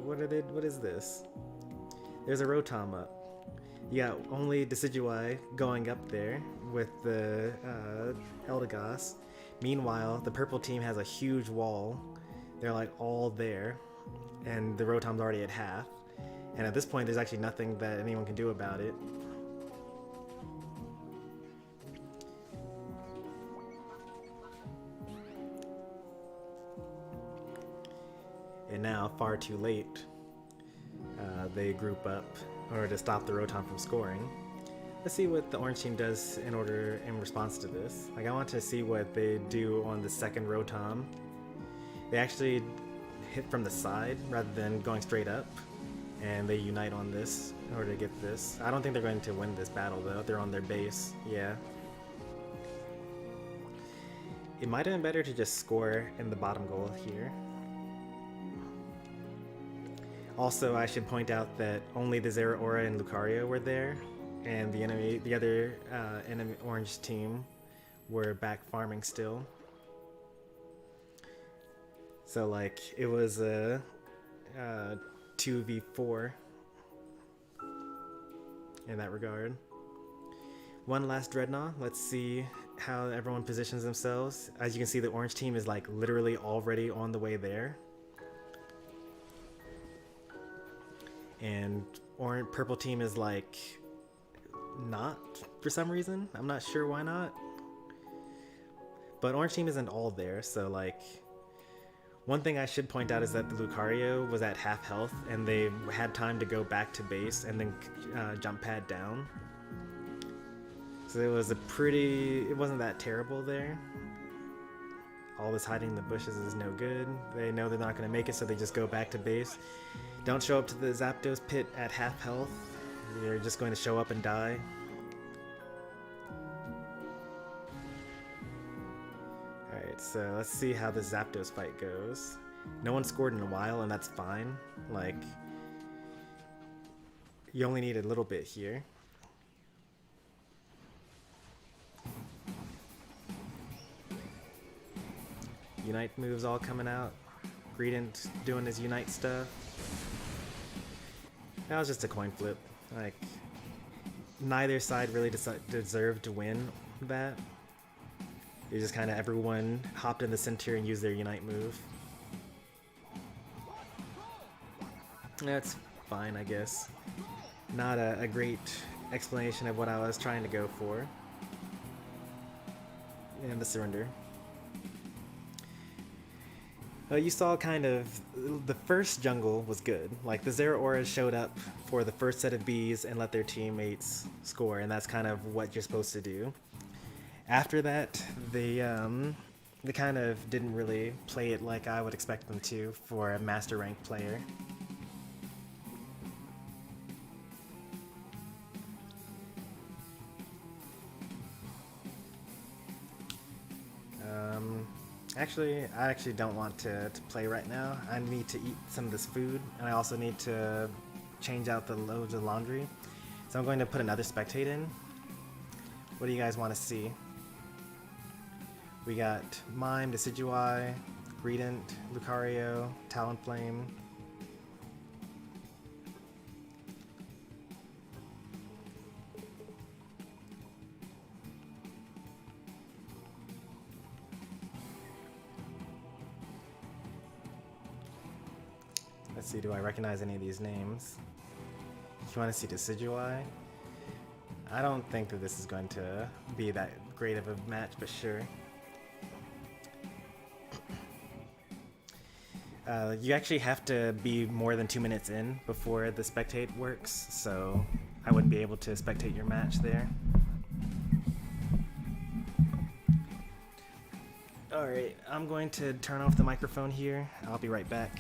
A: What is this? There's a Rotom up. You got only Decidueye going up there with the Eldegoss. Meanwhile, the purple team has a huge wall. They're like all there, and the Rotom's already at half. And at this point, there's actually nothing that anyone can do about it. And now, far too late, they group up in order to stop the Rotom from scoring. Let's see what the orange team does in response to this. Like, I want to see what they do on the second Rotom. They actually hit from the side rather than going straight up, and they unite on this in order to get this. I don't think they're going to win this battle though. They're on their base. Yeah. It might have been better to just score in the bottom goal here. Also, I should point out that only the Zeraora and Lucario were there, and the other enemy orange team were back farming still. So like it was a 2v4 in that regard. One last Dreadnought. Let's see how everyone positions themselves. As you can see, the orange team is like literally already on the way there. And purple team is like not for some reason. I'm not sure why not. But orange team isn't all there, so like one thing I should point out is that the Lucario was at half health and they had time to go back to base and then jump pad down. So it wasn't that terrible there. All this hiding in the bushes is no good. They know they're not going to make it, so they just go back to base. Don't show up to the Zapdos pit at half health. They're just going to show up and die. Alright, so let's see how the Zapdos fight goes. No one scored in a while, and that's fine. Like, you only need a little bit here. Unite moves all coming out. Greedent doing his Unite stuff. That was just a coin flip. Like, neither side really deserved to win that. It just kind of everyone hopped in the center and used their Unite move. That's fine, I guess. Not a great explanation of what I was trying to go for. And the surrender. You saw kind of the first jungle was good. Like the Zeraora showed up for the first set of bees and let their teammates score, and that's kind of what you're supposed to do. After that, they kind of didn't really play it like I would expect them to for a master rank player. I actually don't want to play right now. I need to eat some of this food, and I also need to change out the loads of laundry. So I'm going to put another spectate in. What do you guys want to see? We got Mime, Decidueye, Greedent, Lucario, Talonflame. Let's see, do I recognize any of these names? You want to see Decidueye? I don't think that this is going to be that great of a match, but sure. You actually have to be more than 2 minutes in before the spectate works, so I wouldn't be able to spectate your match there. Alright, I'm going to turn off the microphone here. I'll be right back.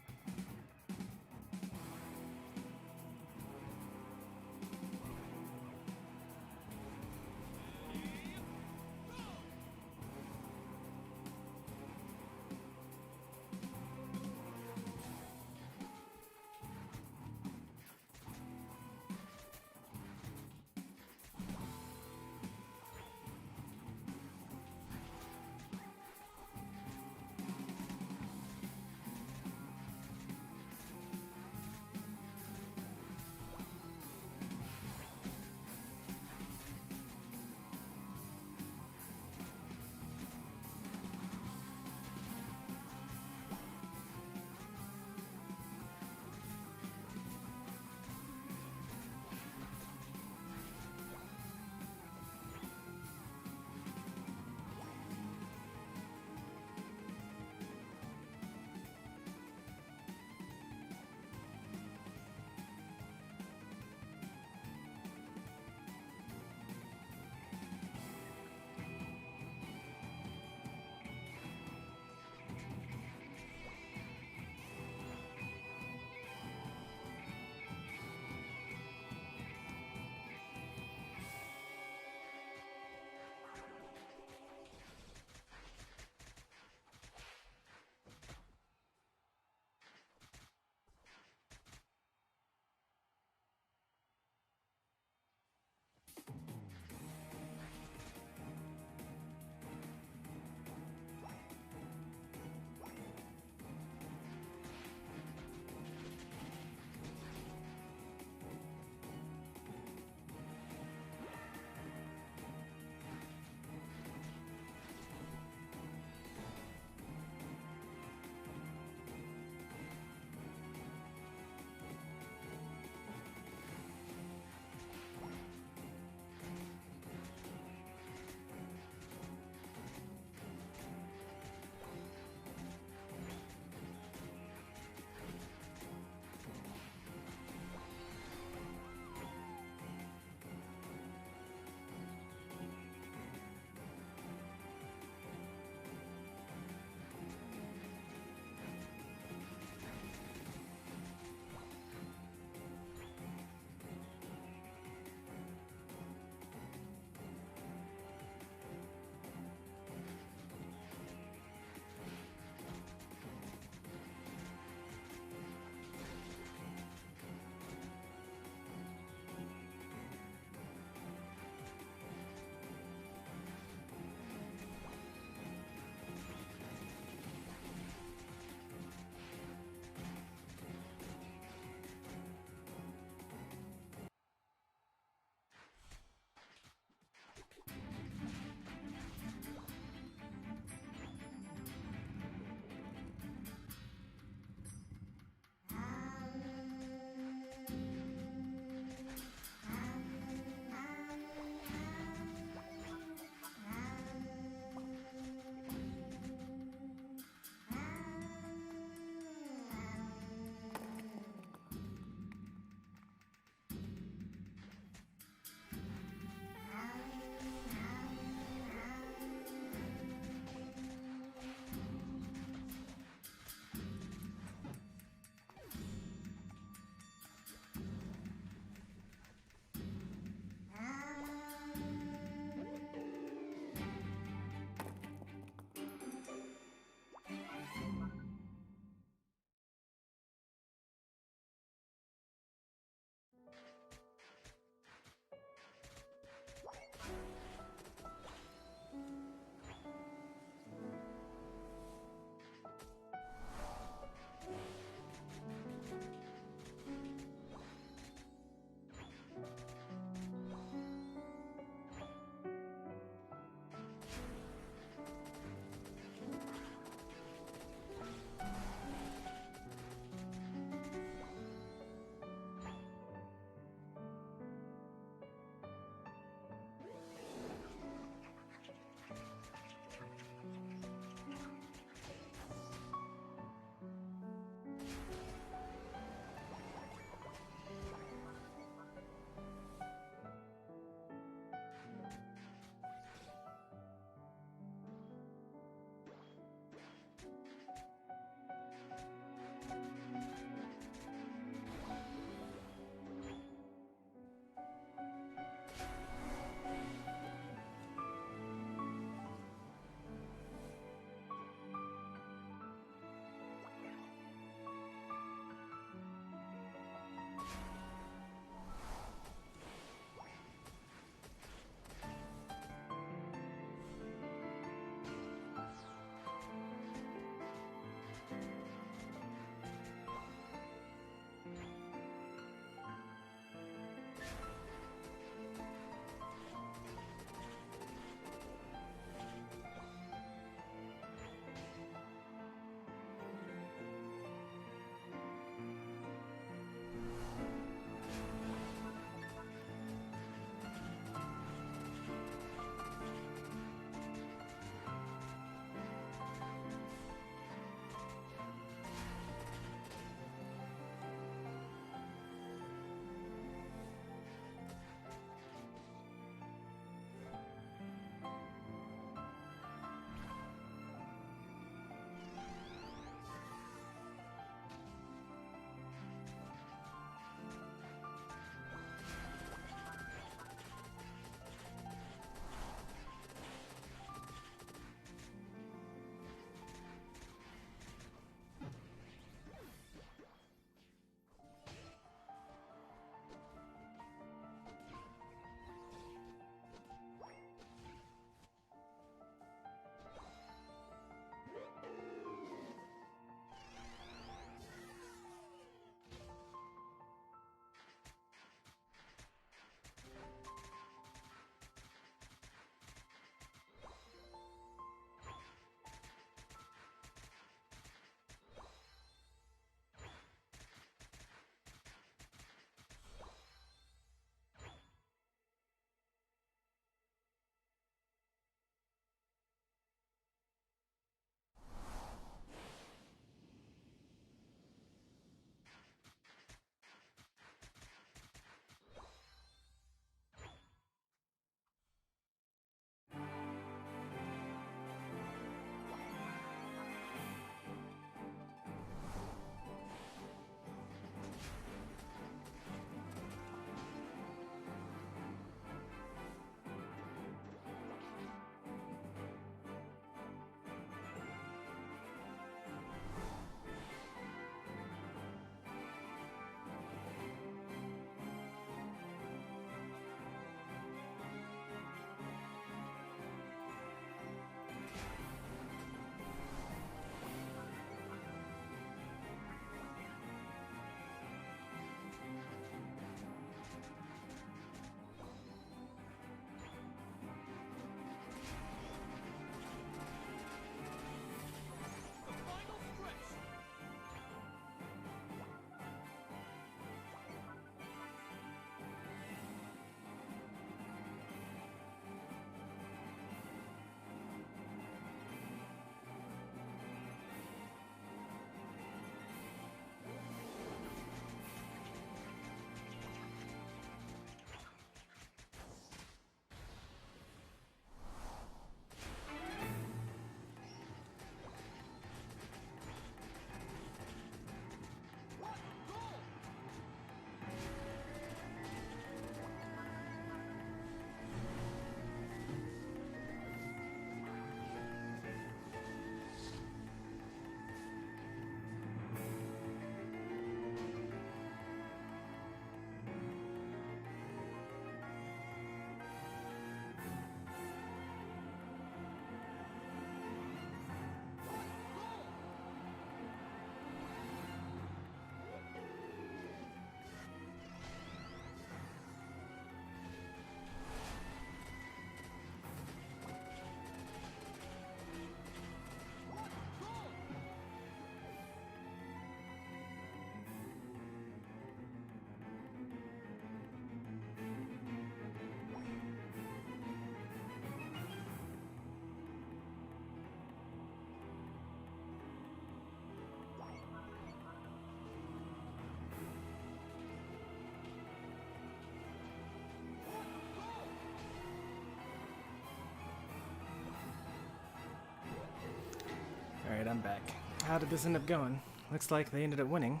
A: Alright, I'm back. How did this end up going? Looks like they ended up winning.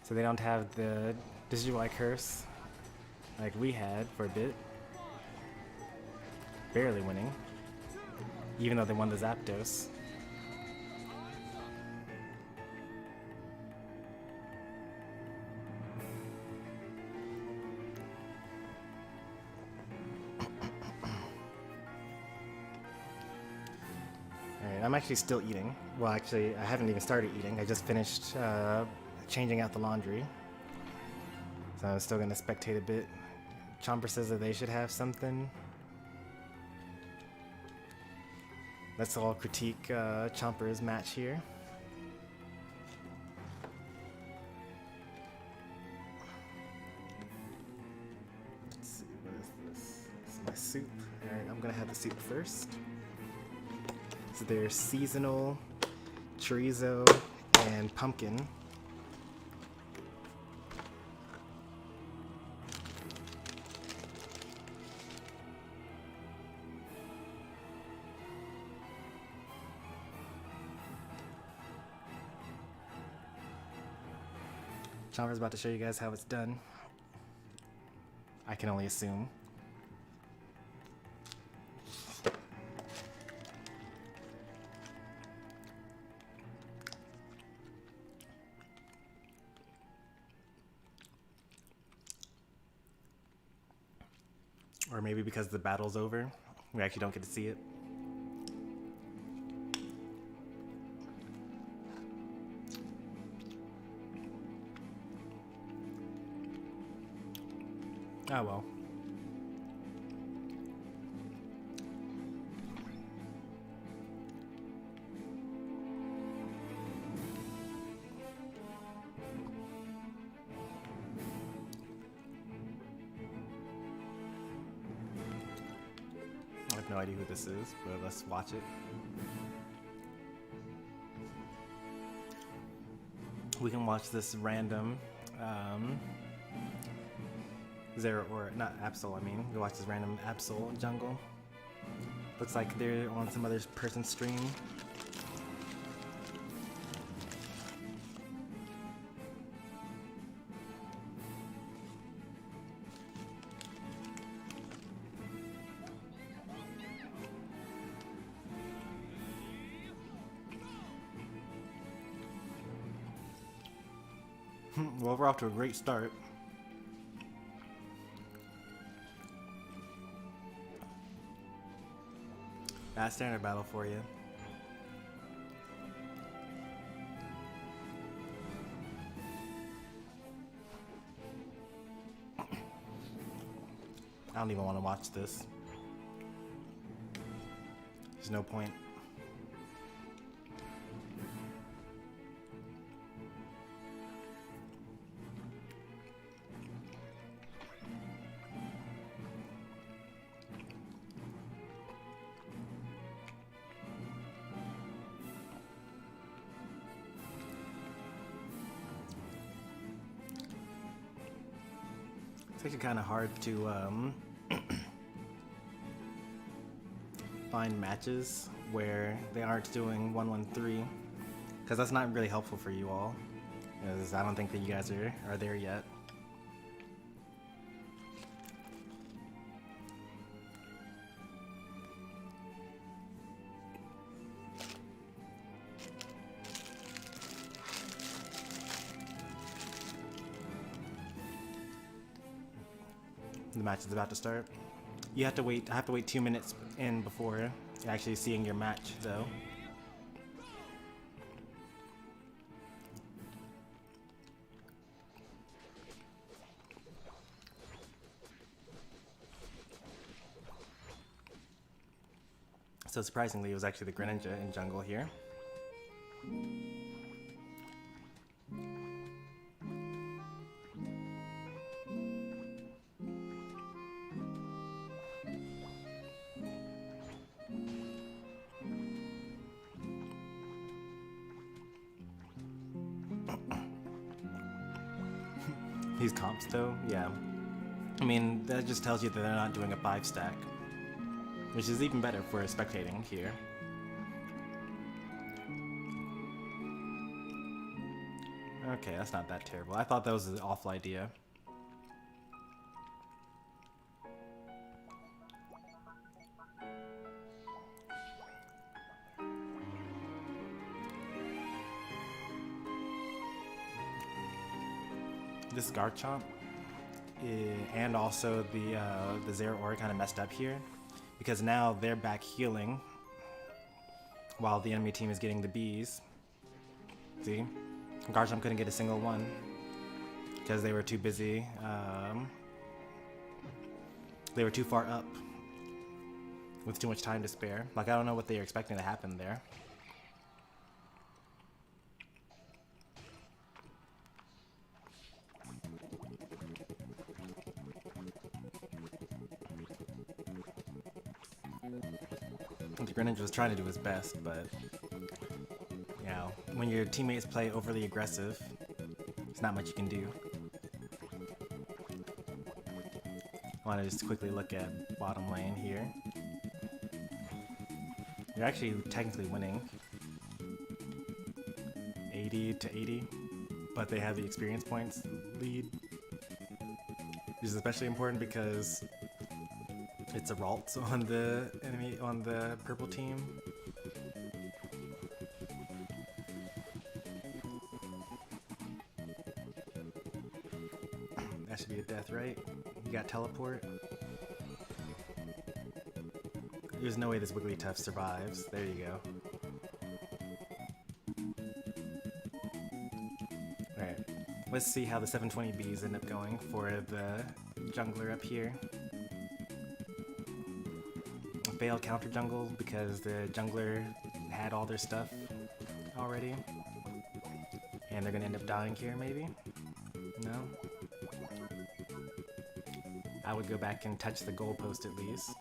A: So they don't have the Decidueye curse like we had for a bit. Barely winning. Even though they won the Zapdos. Alright, I'm actually still eating. Well, actually, I haven't even started eating. I just finished changing out the laundry. So I'm still gonna spectate a bit. Chomper says that they should have something. Let's all critique Chomper's match here. Let's see, what is this? This is my soup. Alright, I'm gonna have the soup first. So there's seasonal, chorizo, and pumpkin. Chomper's about to show you guys how it's done. I can only assume. Or maybe because the battle's over, we actually don't get to see it. Oh well. I have no idea who this is, but let's watch it. We can watch this random Zero, or not Absol, I mean. We watch this random Absol jungle. Looks like they're on some other person's stream. Well, we're off to a great start. That's standard battle for you. I don't even want to watch this. There's no point. It's actually kind of hard to find matches where they aren't doing 1-1-3, because that's not really helpful for you all, because I don't think that you guys are there yet. The match is about to start. You have to wait. I have to wait 2 minutes in before actually seeing your match, though. So surprisingly, it was actually the Greninja in jungle here. These comps though, yeah. I mean, that just tells you that they're not doing a 5-stack. Which is even better for spectating here. Okay, that's not that terrible. I thought that was an awful idea. This Garchomp and also the Zeraora kind of messed up here because now they're back healing while the enemy team is getting the bees. See? Garchomp couldn't get a single one because they were too busy. They were too far up with too much time to spare. Like, I don't know what they were expecting to happen there. The Greninja was trying to do his best, but you know, when your teammates play overly aggressive, there's not much you can do. I want to just quickly look at bottom lane here. You're actually technically winning 80 to 80, but they have the experience points lead, which is especially important because it's a Ralts on the enemy, on the purple team. That should be a death, right? You got teleport. There's no way this Wigglytuff survives. There you go. Alright, let's see how the 720Bs end up going for the jungler up here. Failed counter jungle because the jungler had all their stuff already. And they're gonna end up dying here, maybe? No? I would go back and touch the goalpost at least.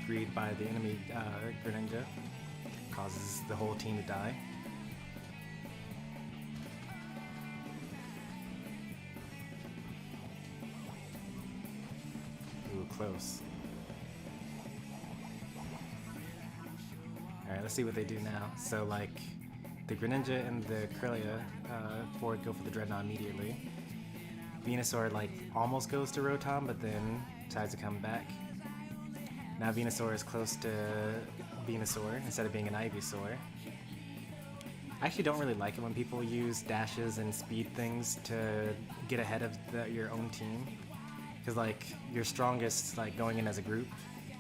A: Greed by the enemy Greninja causes the whole team to die. Ooh, close. Alright, let's see what they do now. So, like, the Greninja and the Corellia forward go for the Dreadnought immediately. Venusaur, like, almost goes to Rotom, but then decides to come back. Now Venusaur is close to Venusaur instead of being an Ivysaur. I actually don't really like it when people use dashes and speed things to get ahead of your own team. Because, like, you're strongest, like, going in as a group.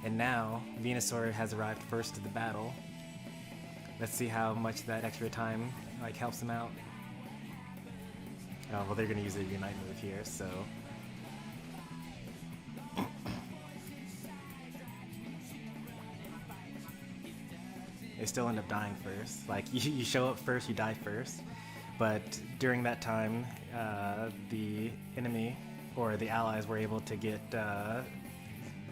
A: And now Venusaur has arrived first to the battle. Let's see how much that extra time, like, helps him out. Oh, well, they're gonna use their Unite move here, so... They still end up dying first. Like, you show up first, you die first. But during that time, the enemy, or the allies, were able to get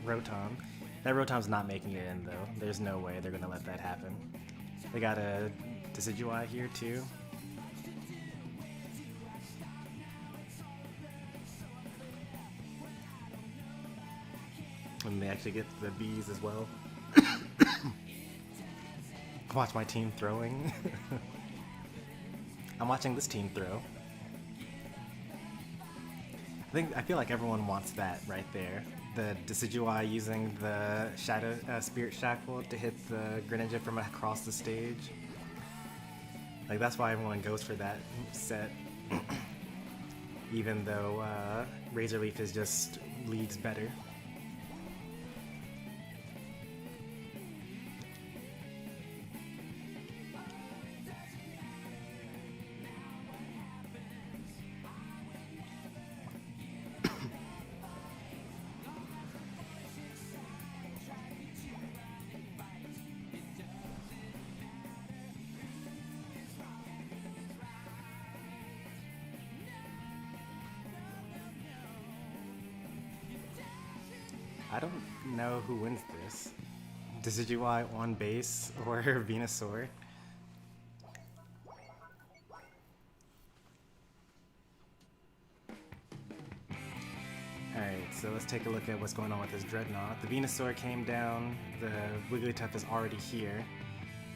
A: Rotom. That Rotom's not making it in, though. There's no way they're gonna let that happen. They got a Decidueye here, too. And they actually get the bees as well. Watch my team throwing. I'm watching this team throw. I feel like everyone wants that right there. The Decidueye using the Shadow Spirit Shackle to hit the Greninja from across the stage. Like, that's why everyone goes for that set. Even though Razor Leaf is just leagues better. I don't know who wins this. Decidueye on base or Venusaur. Alright, so let's take a look at what's going on with this Dreadnought. The Venusaur came down, the Wigglytuff is already here,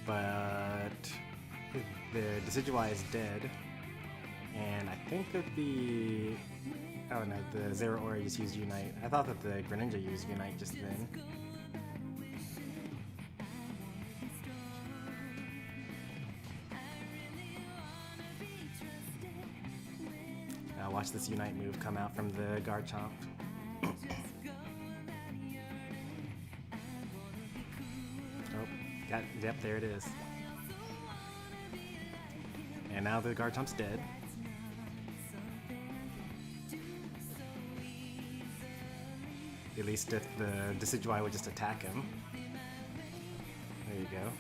A: but the Decidueye is dead, and I think that the... oh no, the Zeraora just used Unite. I thought that the Greninja used Unite just then. Now watch this Unite move come out from the Garchomp. Yep, there it is. And now the Garchomp's dead. At least if the Decidueye would just attack him. There you go.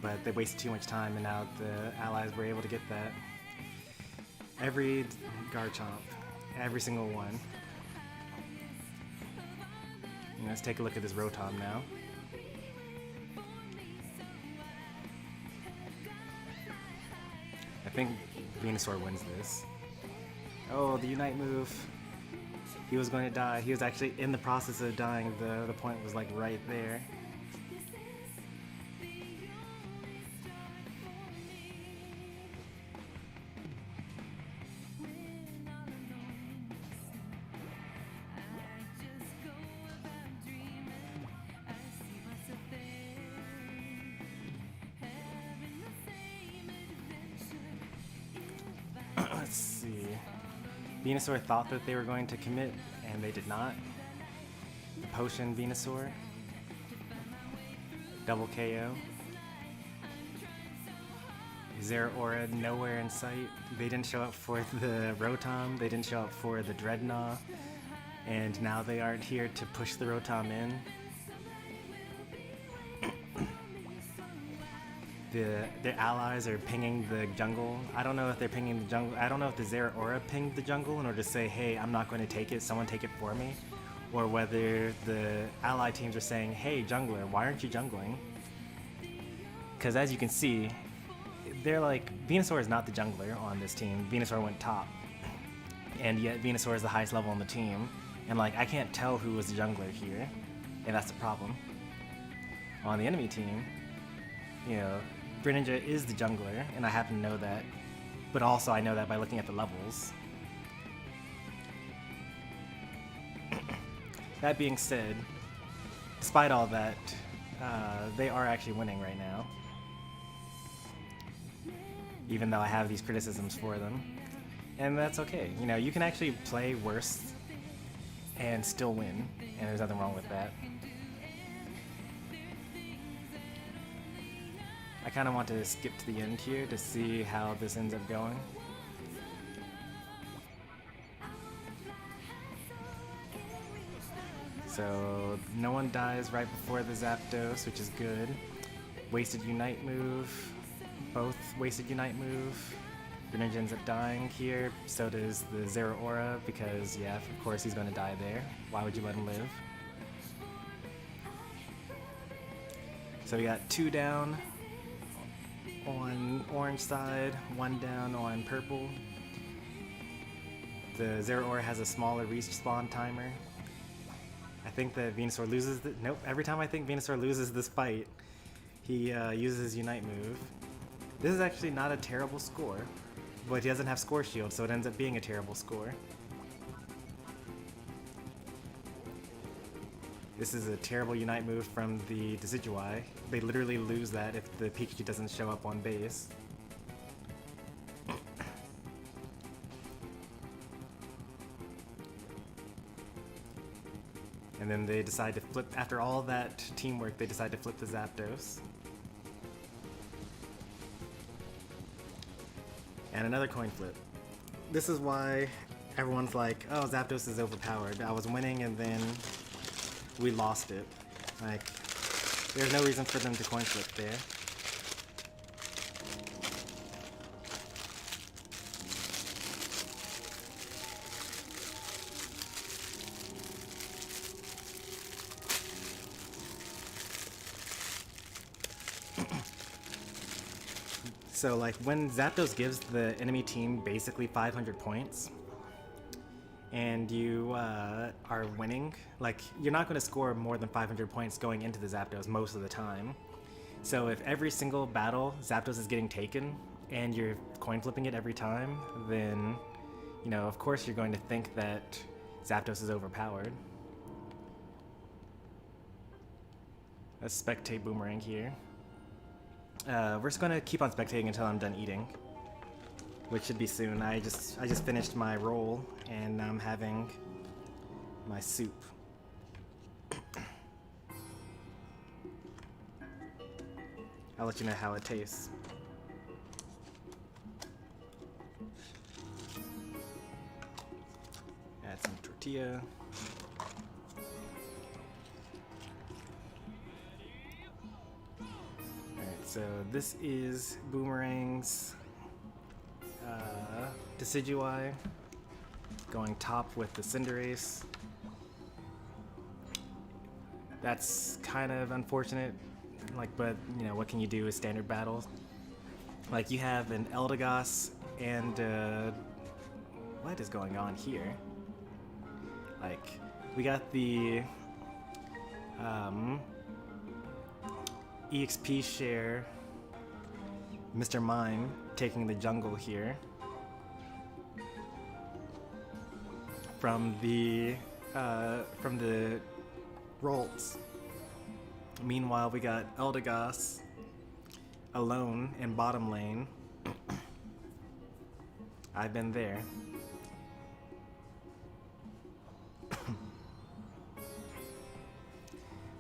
A: But they wasted too much time, and now the allies were able to get that. Every Garchomp, every single one. And let's take a look at this Rotom now. I think Venusaur wins this. Oh, the Unite move. He was going to die. He was actually in the process of dying. The point was like right there. Let's see. Venusaur thought that they were going to commit, and they did not. The Potion Venusaur. Double KO. Zeraora nowhere in sight. They didn't show up for the Rotom, they didn't show up for the Dreadnought, and now they aren't here to push the Rotom in. The allies are pinging the jungle. I don't know if they're pinging the jungle. I don't know if the Zeraora pinged the jungle in order to say, hey, I'm not going to take it, someone take it for me. Or whether the ally teams are saying, hey, jungler, why aren't you jungling? Because as you can see, they're like, Venusaur is not the jungler on this team. Venusaur went top. And yet Venusaur is the highest level on the team. And like, I can't tell who was the jungler here. And that's the problem. On the enemy team, you know, Greninja is the jungler, and I happen to know that, but also I know that by looking at the levels. That being said, despite all that, they are actually winning right now. Even though I have these criticisms for them. And that's okay. You know, you can actually play worse and still win, and there's nothing wrong with that. I kind of want to skip to the end here to see how this ends up going. So no one dies right before the Zapdos, which is good. Wasted Unite move. Both wasted Unite move. Greninja ends up dying here. So does the Zeraora because, yeah, of course he's going to die there. Why would you let him live? So we got 2 down on orange side, 1 down on purple. The Zeraora has a smaller respawn timer. I think that Venusaur loses the... Nope, every time I think Venusaur loses this fight, he uses his Unite move. This is actually not a terrible score, but he doesn't have Score Shield, so it ends up being a terrible score. This is a terrible Unite move from the Decidueye. They literally lose that if the Pikachu doesn't show up on base. And then they decide to flip, after all that teamwork, they decide to flip the Zapdos. And another coin flip. This is why everyone's like, oh, Zapdos is overpowered. I was winning and then we lost it. Like, there's no reason for them to coin flip there. So like when Zapdos gives the enemy team basically 500 points, and you are winning, like, you're not going to score more than 500 points going into the Zapdos most of the time. So if every single battle Zapdos is getting taken and you're coin flipping it every time, then, you know, of course you're going to think that Zapdos is overpowered. A spectate boomerang here. We're just gonna keep on spectating until I'm done eating, which should be soon. I just finished my roll and now I'm having my soup. I'll let you know how it tastes. Add some tortilla. Alright, so this is Boomerang's Decidueye going top with the Cinderace. That's kind of unfortunate, like, but you know, what can you do with standard battles? Like, you have an Eldegoss and what is going on here? Like, we got the EXP share, Mr. Mime taking the jungle here from the Rolts. Meanwhile, we got Eldegoss alone in bottom lane. I've been there.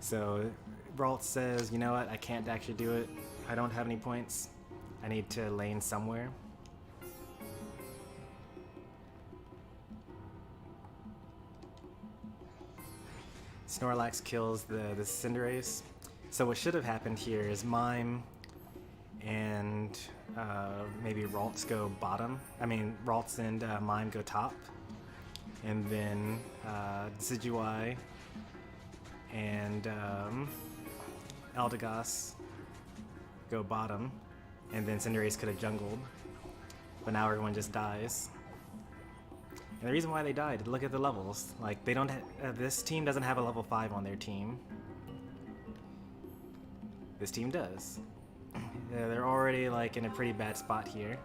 A: So Ralt says, you know what, I can't actually do it. I don't have any points. I need to lane somewhere. Snorlax kills the Cinderace. So what should have happened here is Mime and maybe Ralts go bottom. I mean, Ralts and Mime go top. And then Decidueye and Eldegoss go bottom. And then Cinderace could have jungled. But now everyone just dies. And the reason why they died, look at the levels. Like, they don't this team doesn't have a level 5 on their team. This team does. Yeah, they're already, like, in a pretty bad spot here.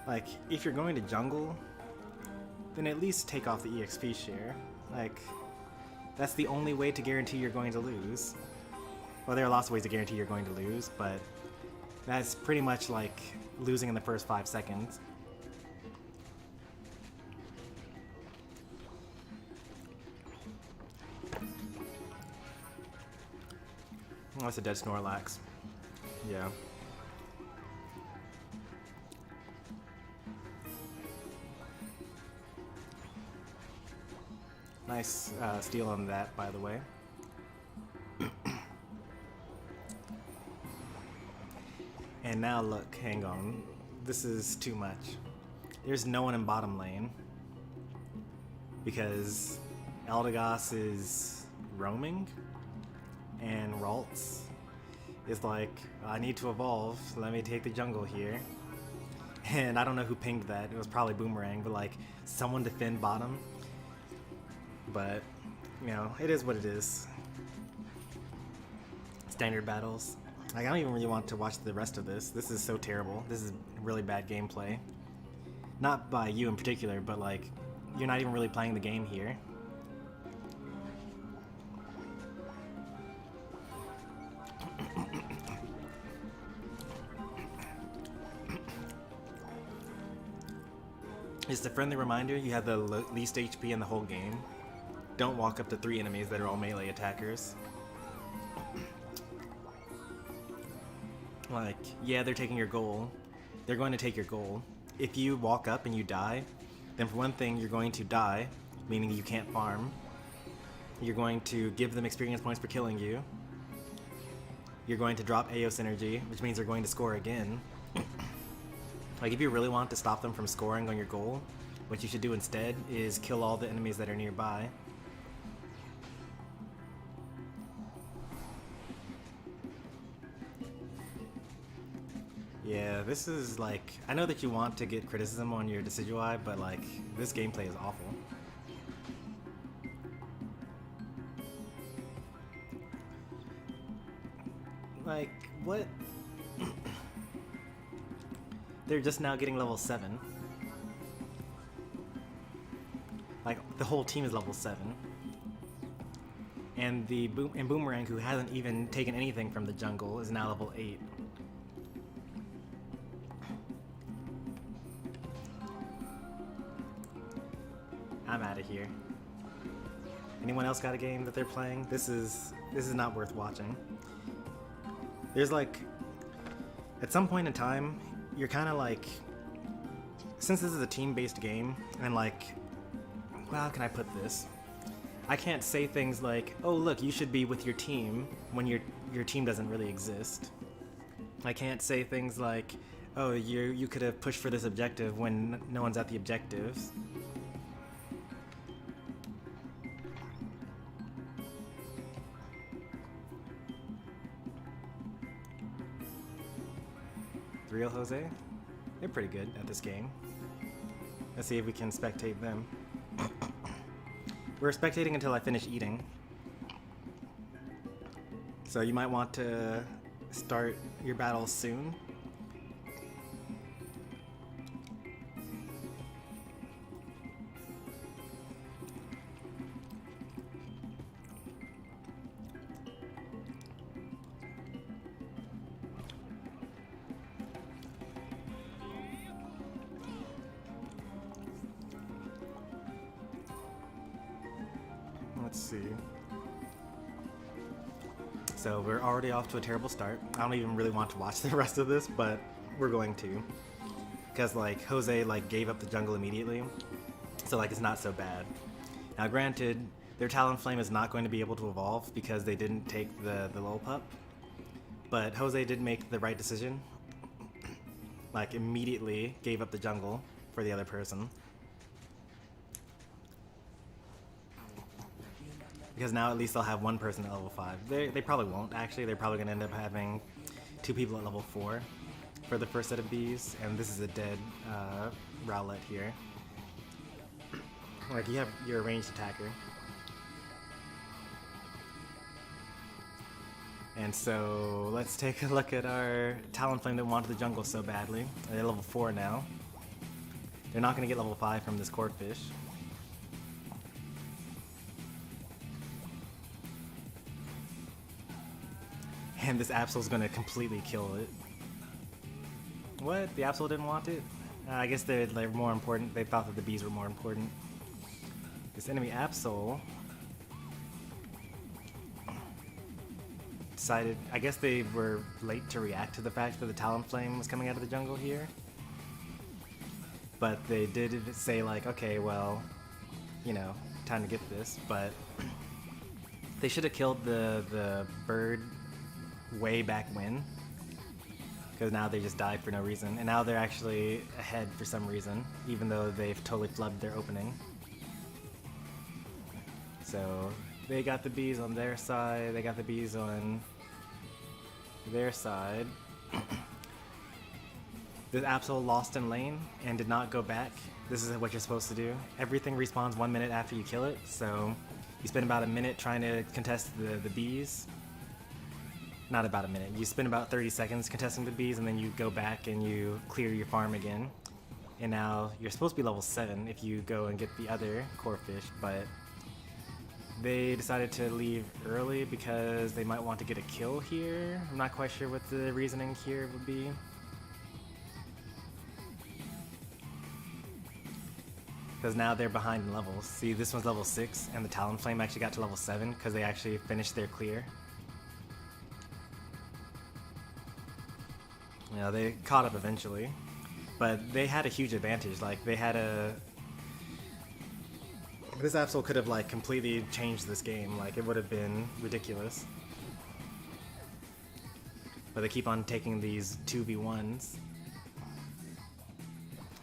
A: Like, if you're going to jungle, then at least take off the EXP share. Like, that's the only way to guarantee you're going to lose. Well, there are lots of ways to guarantee you're going to lose, but that's pretty much like losing in the first 5 seconds. Oh, that's a dead Snorlax. Yeah. Nice steal on that, by the way. And now look, hang on. This is too much. There's no one in bottom lane because Eldegoss is roaming and Ralts is like, I need to evolve, so let me take the jungle here. And I don't know who pinged that. It was probably Boomerang, but like, someone defend bottom. But, you know, it is what it is. Standard battles. Like, I don't even really want to watch the rest of this. This is so terrible. This is really bad gameplay. Not by you in particular, but like, you're not even really playing the game here. Just a friendly reminder, you have the least HP in the whole game. Don't walk up to 3 enemies that are all melee attackers. Like, yeah, they're taking your goal. They're going to take your goal. If you walk up and you die, then for one thing, you're going to die, meaning you can't farm. You're going to give them experience points for killing you. You're going to drop AOS energy, which means they're going to score again. Like, if you really want to stop them from scoring on your goal, what you should do instead is kill all the enemies that are nearby. Yeah, this is like, I know that you want to get criticism on your Decidueye, but like, this gameplay is awful. Like, what? They're just now getting level 7. Like, the whole team is level 7. And Boomerang, who hasn't even taken anything from the jungle, is now level 8. I'm out of here. Anyone else got a game that they're playing? This is not worth watching. There's like, at some point in time, you're kind of like, since this is a team-based game, and like, well, how can I put this? I can't say things like, oh look, you should be with your team, when your team doesn't really exist. I can't say things like, oh, you could have pushed for this objective when no one's at the objectives. Real Jose? They're pretty good at this game. Let's see if we can spectate them. We're spectating until I finish eating. So you might want to start your battles soon. Let's see. So we're already off to a terrible start. I don't even really want to watch the rest of this, but we're going to. Because like Jose like gave up the jungle immediately. So like it's not so bad. Now granted, their Talonflame is not going to be able to evolve because they didn't take the little pup. But Jose did make the right decision. Like immediately gave up the jungle for the other person. Because now at least they'll have one person at level 5. They probably won't, actually. They're probably going to end up having 2 people at level 4 for the first set of bees. And this is a dead Rowlet here. Like, you have your ranged attacker. And so, let's take a look at our Talonflame that wanted the jungle so badly. They're level 4 now. They're not going to get level 5 from this Corphish. And this Absol's gonna completely kill it. What? The Absol didn't want it? I guess they're more important. They thought that the bees were more important. This enemy Absol decided, I guess they were late to react to the fact that the Talonflame was coming out of the jungle here. But they did say like, okay, well, you know, time to get this. But they should have killed the bird way back when, because now they just died for no reason, and now they're actually ahead for some reason, even though they've totally flubbed their opening. So they got the bees on their side, they got the bees on their side. This Absol lost in lane and did not go back. This is what you're supposed to do. Everything respawns 1 minute after you kill it, so you spend about a minute trying to contest the bees. Not about a minute. You spend about 30 seconds contesting the bees, and then you go back and you clear your farm again. And now you're supposed to be level 7 if you go and get the other Corphish, but they decided to leave early because they might want to get a kill here. I'm not quite sure what the reasoning here would be. Because now they're behind in levels. See, this one's level 6, and the Talonflame actually got to level 7 because they actually finished their clear. You know, they caught up eventually, but they had a huge advantage. Like, they had a... This Absol could have, like, completely changed this game. Like, it would have been ridiculous. But they keep on taking these 2v1s.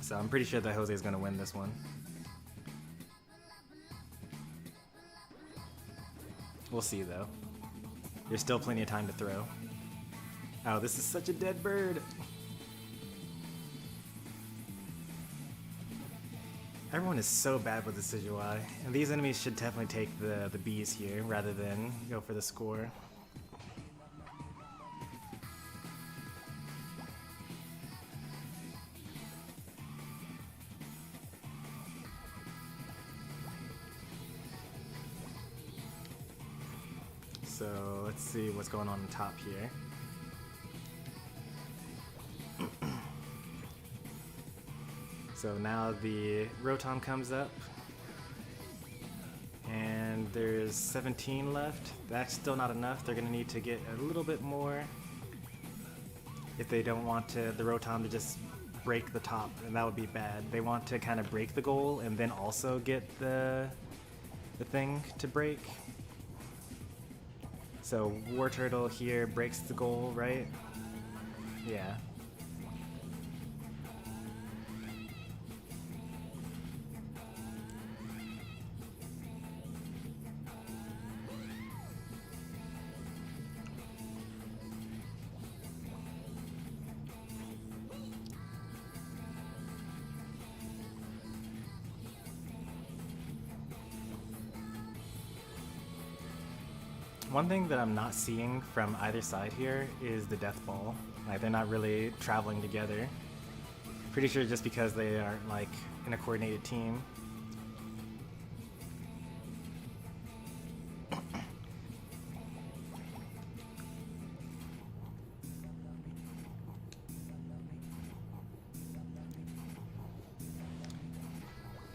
A: So I'm pretty sure that Jose is going to win this one. We'll see, though. There's still plenty of time to throw. Oh, this is such a dead bird. Everyone is so bad with the Decidueye, and these enemies should definitely take the bees here rather than go for the score. So let's see what's going on top here. So now the Rotom comes up, and there's 17 left. That's still not enough. They're gonna need to get a little bit more if they don't want the Rotom to just break the top, and that would be bad. They want to kind of break the goal and then also get the thing to break. So War Turtle here breaks the goal, right? Yeah. One thing that I'm not seeing from either side here is the death ball. Like, they're not really traveling together. Pretty sure just because they aren't like in a coordinated team.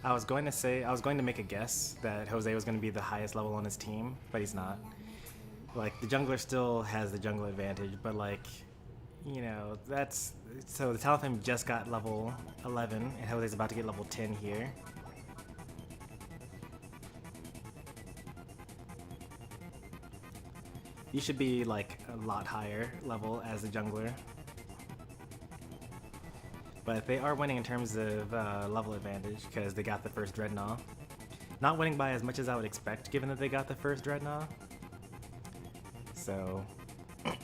A: I was going to make a guess that Jose was going to be the highest level on his team, but he's not. Like, the jungler still has the jungle advantage, but like, you know, that's... So the Talonflame just got level 11, and Jose's about to get level 10 here. You should be like a lot higher level as a jungler. But they are winning in terms of level advantage, because they got the first Dreadnought. Not winning by as much as I would expect, given that they got the first Dreadnought. So... I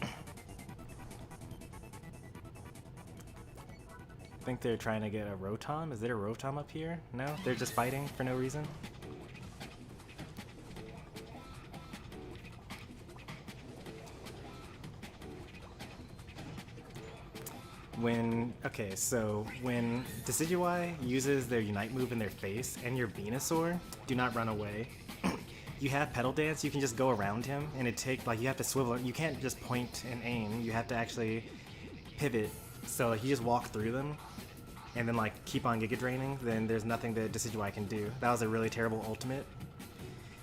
A: think they're trying to get a Rotom. Is there a Rotom up here? No? They're just fighting for no reason? Okay, so when Decidueye uses their Unite move in their face and your Venusaur, do not run away. You have Petal Dance, you can just go around him, and you have to swivel. You can't just point and aim, you have to actually pivot. So like, you just walk through them, and then like keep on Giga Draining, then there's nothing that Decidueye can do. That was a really terrible ultimate.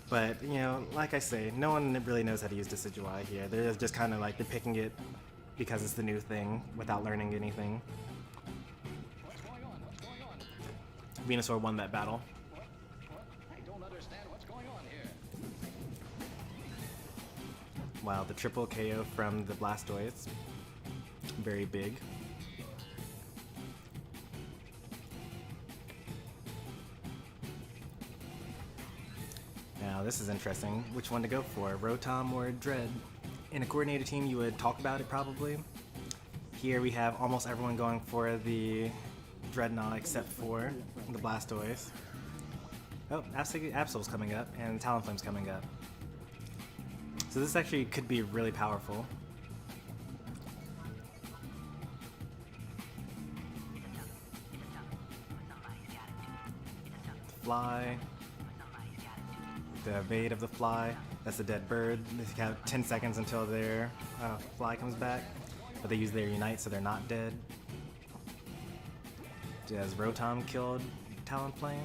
A: But, you know, like I say, no one really knows how to use Decidueye here. They're just kind of like, they're picking it because it's the new thing, without learning anything. Venusaur won that battle.
E: I don't understand what's going on here.
A: Wow, the triple KO from the Blastoise. Very big. Now this is interesting. Which one to go for, Rotom or Dread? In a coordinated team you would talk about it probably. Here we have almost everyone going for the Dreadnought except for the Blastoise. Oh, Absol's coming up and Talonflame's coming up. So this actually could be really powerful. Fly. The evade of the fly. That's a dead bird. They have 10 seconds until their fly comes back. But they use their Unite so they're not dead. Has Rotom killed Talonflame?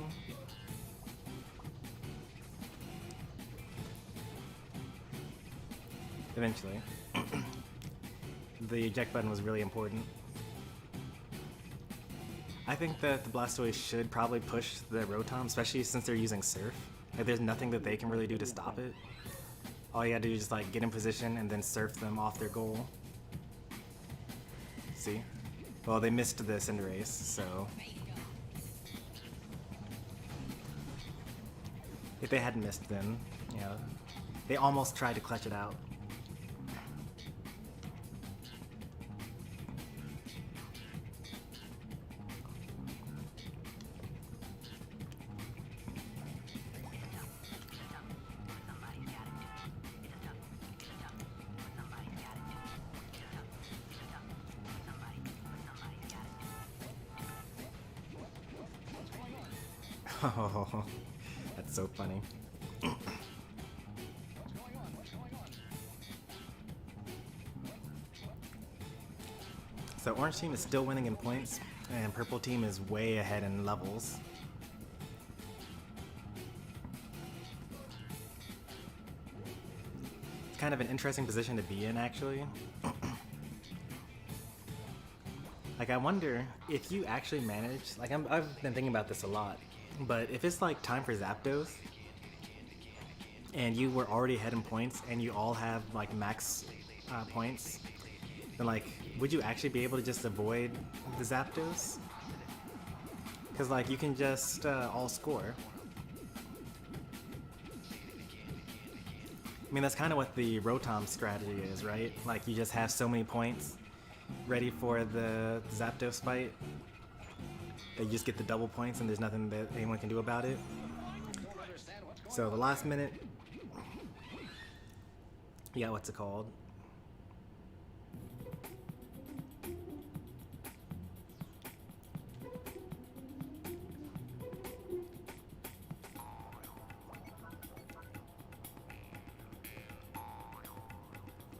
A: Eventually. The eject button was really important. I think that the Blastoise should probably push the Rotom, especially since they're using Surf. Like, there's nothing that they can really do to stop it. All you gotta do is just like get in position and then surf them off their goal. See? Well, they missed the Cinderace, so... If they hadn't missed then, you know, they almost tried to clutch it out. Oh, that's so funny.
E: What's going on? What's going on?
A: So orange team is still winning in points, and purple team is way ahead in levels. It's kind of an interesting position to be in, actually. Like, I wonder if you actually manage, like, I've been thinking about this a lot, but if it's like time for Zapdos, and you were already ahead in points, and you all have like max points, then like, would you actually be able to just avoid the Zapdos? Because like, you can just all score. I mean, that's kind of what the Rotom strategy is, right? Like, you just have so many points ready for the Zapdos fight that you just get the double points and there's nothing that anyone can do about it. So the last minute, yeah, what's it called?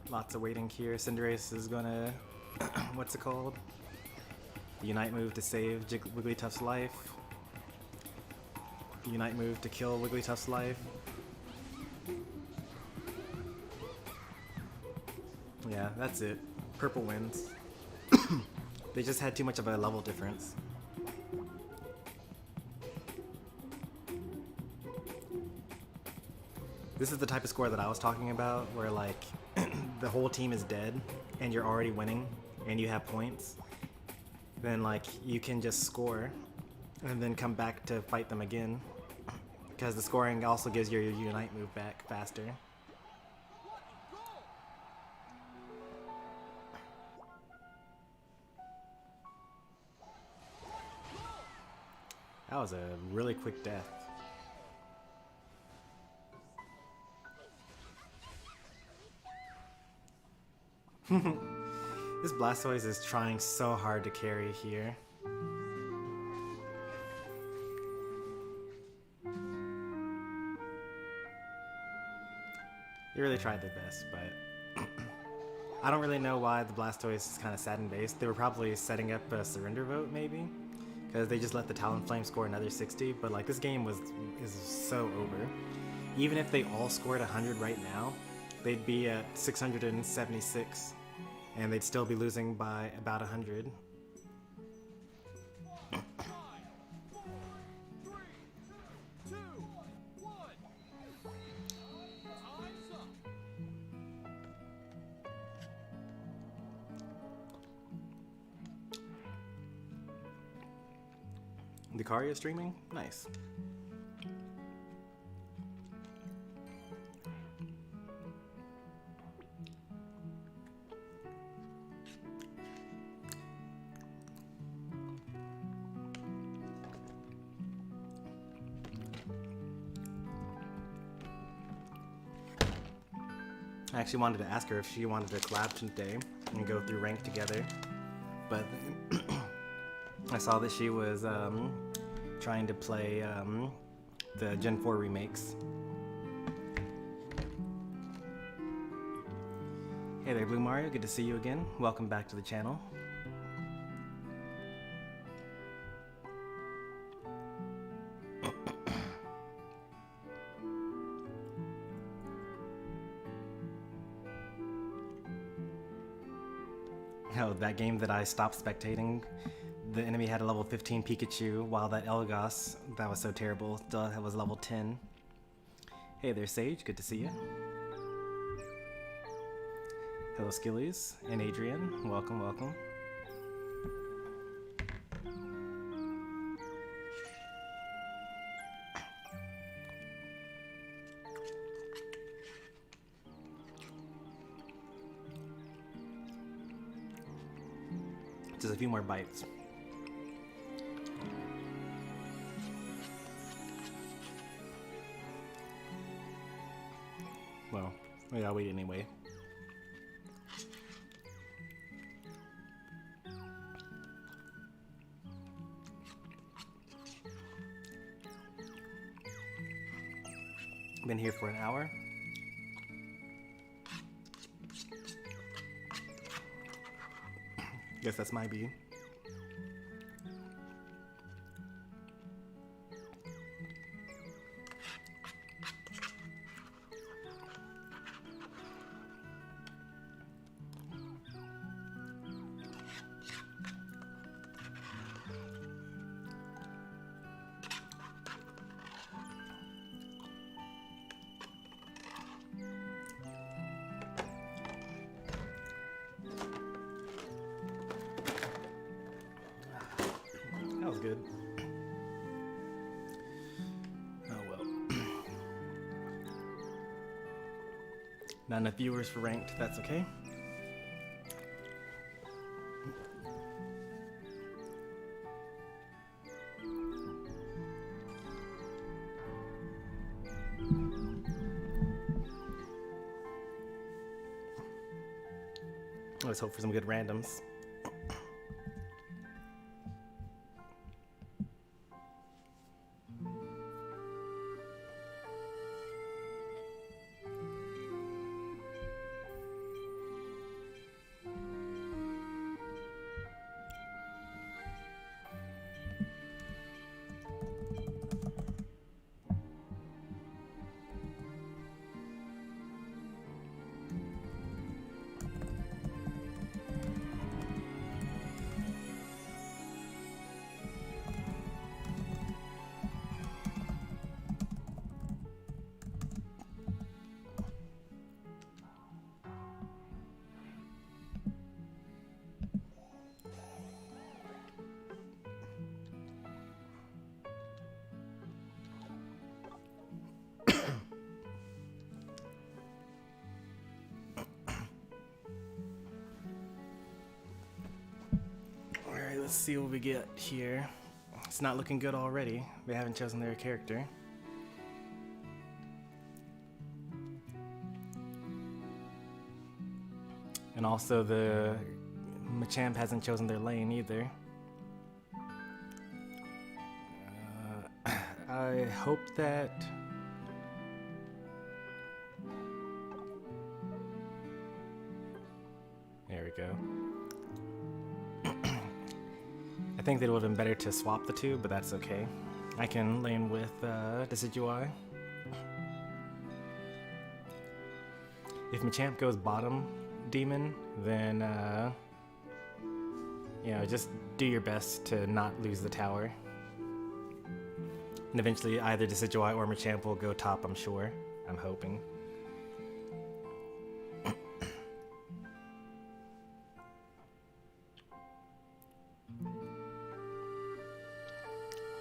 A: Lots of waiting here. Cinderace is gonna, what's it called? The Unite move to save Wigglytuff's life. The Unite move to kill Wigglytuff's life. Yeah, that's it. Purple wins. They just had too much of a level difference. This is the type of score that I was talking about, where like the whole team is dead and you're already winning and you have points. Then like you can just score and then come back to fight them again, because the scoring also gives your Unite move back faster. That was a really quick death. This Blastoise is trying so hard to carry here. They really tried their best, but I don't really know why the Blastoise is kind of sad and based. They were probably setting up a surrender vote, maybe, because they just let the Talonflame score another 60. But like, this game is so over. Even if they all scored 100 right now, they'd be at 676, and they'd still be losing by about 100. Lucario streaming? Nice. I actually wanted to ask her if she wanted to collab today and go through rank together, but I saw that she was trying to play the Gen 4 remakes. Hey there, Blue Mario, good to see you again. Welcome back to the channel. Oh, that game that I stopped spectating, the enemy had a level 15 Pikachu, while that Eldegoss, that was so terrible, still was level 10. Hey there, Sage, good to see you. Hello, Skillies and Adrian, welcome, welcome. Just a few more bites. Well, yeah, I'll wait anyway. Been here for an hour. Guess that's my bee. That was good. Oh well. Not enough viewers for ranked, that's okay. Let's hope for some good randoms. Let's see what we get here. It's not looking good already. They haven't chosen their character. And also the Machamp hasn't chosen their lane either. I hope that... There we go. I think that it would have been better to swap the two, but that's okay. I can lane with Decidueye. If Machamp goes bottom demon, then you know, just do your best to not lose the tower. And eventually either Decidueye or Machamp will go top, I'm sure. I'm hoping.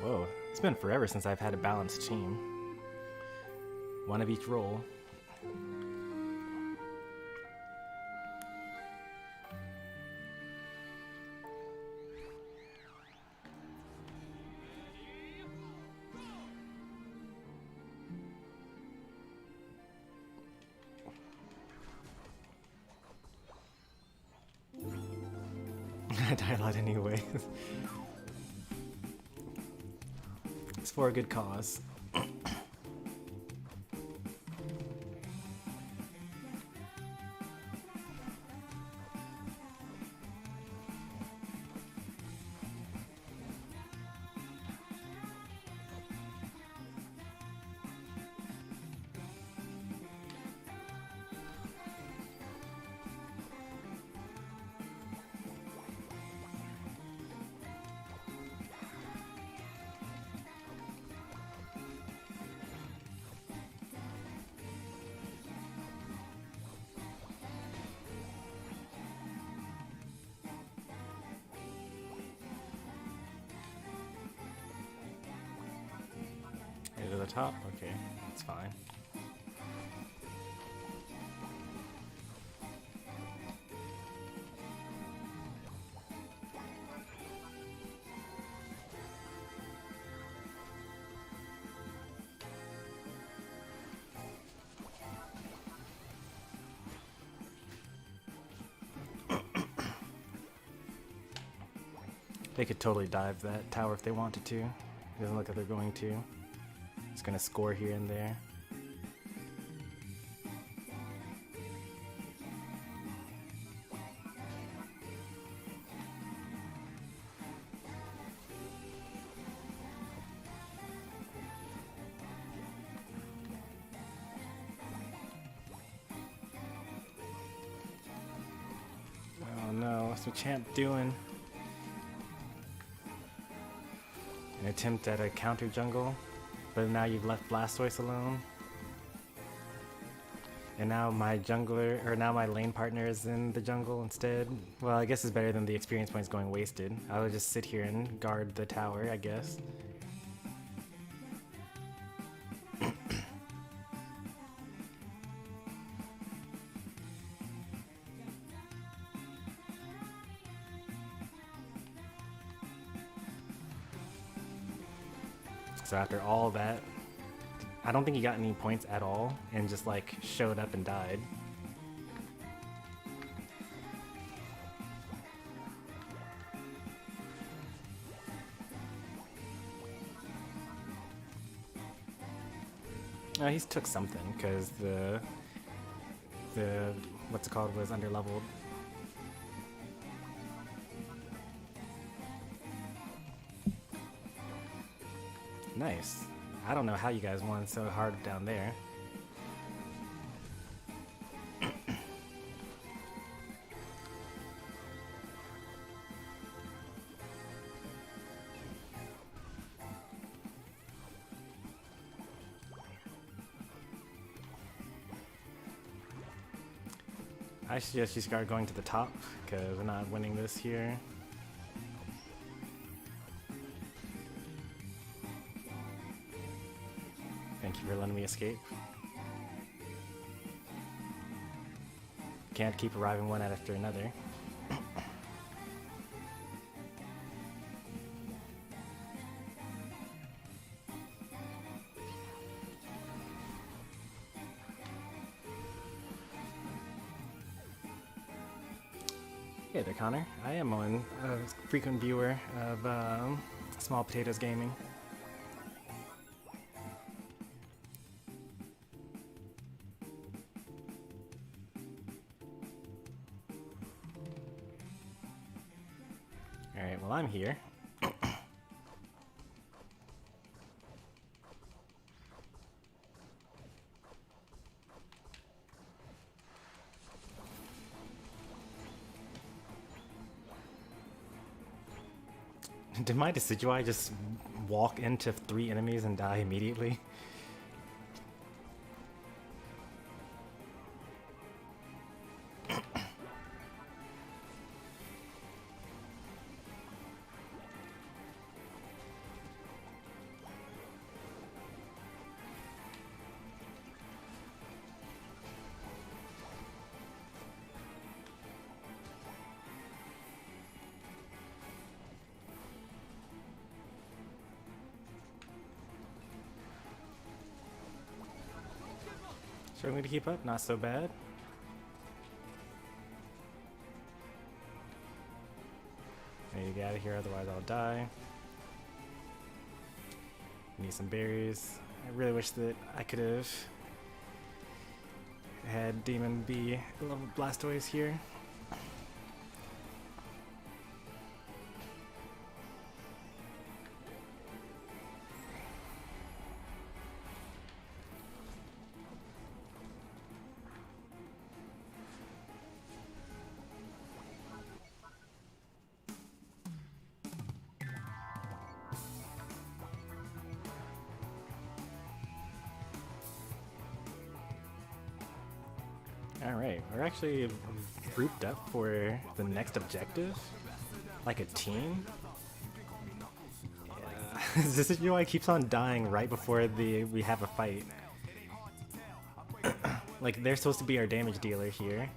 A: Whoa, it's been forever since I've had a balanced team. One of each role. I die a lot anyway. It's for a good cause. To the top? Okay, that's fine. They could totally dive that tower if they wanted to. It doesn't look like they're going to. Just gonna score here and there. What's Machamp doing? An attempt at a counter jungle, but now you've left Blastoise alone. And now my jungler, or now my lane partner is in the jungle instead. Well, I guess it's better than the experience points going wasted. I'll just sit here and guard the tower, I guess. So after all that, I don't think he got any points at all and just like showed up and died. He's took something because the what's it called was underleveled. Nice. I don't know how you guys won so hard down there. I suggest you start going to the top because we're not winning this here. Thank you for letting me escape. Can't keep arriving one after another. Hey there, Connor. I am a frequent viewer of Small Potatoes Gaming. Alright, well I'm here. Did my Decidueye just walk into 3 enemies and die immediately? Struggling to keep up, not so bad. I need to get out of here, otherwise I'll die. Need some berries. I really wish that I could have had Demon be a level Blastoise here. Alright, we're actually grouped up for the next objective, like a team. Yeah. Decidueye keeps on dying right before we have a fight. Like, they're supposed to be our damage dealer here.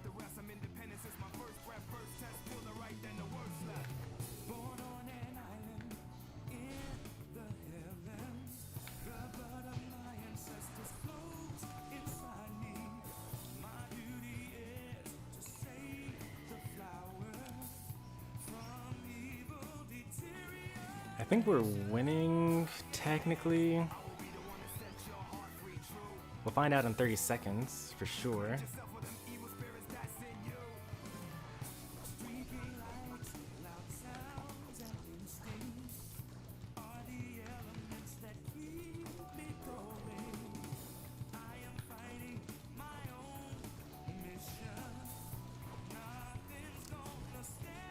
A: I think we're winning, technically. We'll find out in 30 seconds, for sure.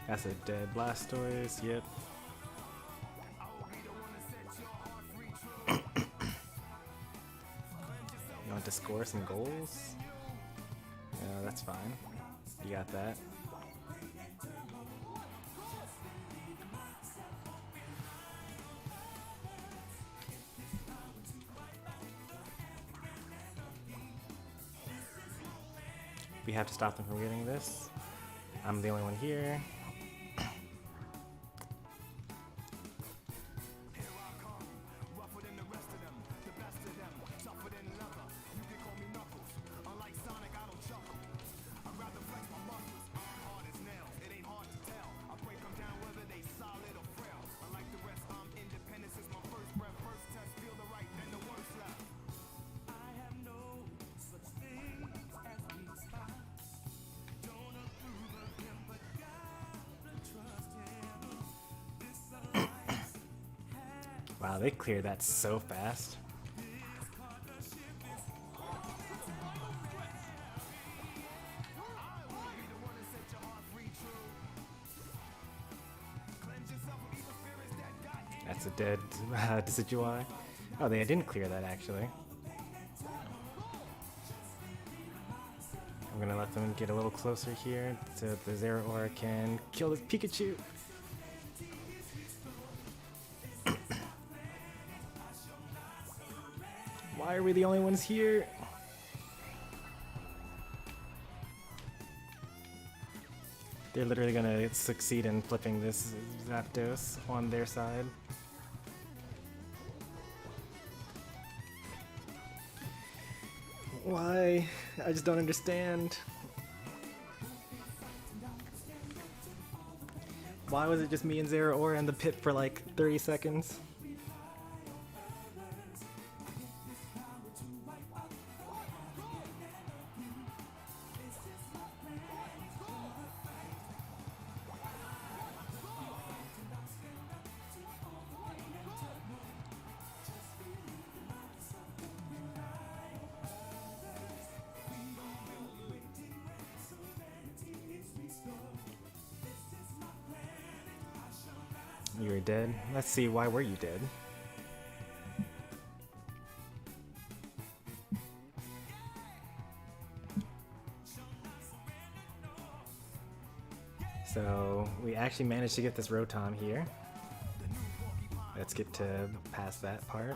A: That's a dead Blastoise, yep. You want to score some goals? Yeah, that's fine. You got that. We have to stop them from getting this. I'm the only one here. Wow, they cleared that so fast. That's a dead Decidueye. Oh, they didn't clear that actually. I'm gonna let them get a little closer here so the Zeraora can kill this Pikachu. Why are we the only ones here? They're literally gonna succeed in flipping this Zapdos on their side. Why? I just don't understand. Why was it just me and Zeraora in the pit for like 30 seconds? You were dead? Let's see, why were you dead? So, we actually managed to get this Rotom here. Let's get to past that part.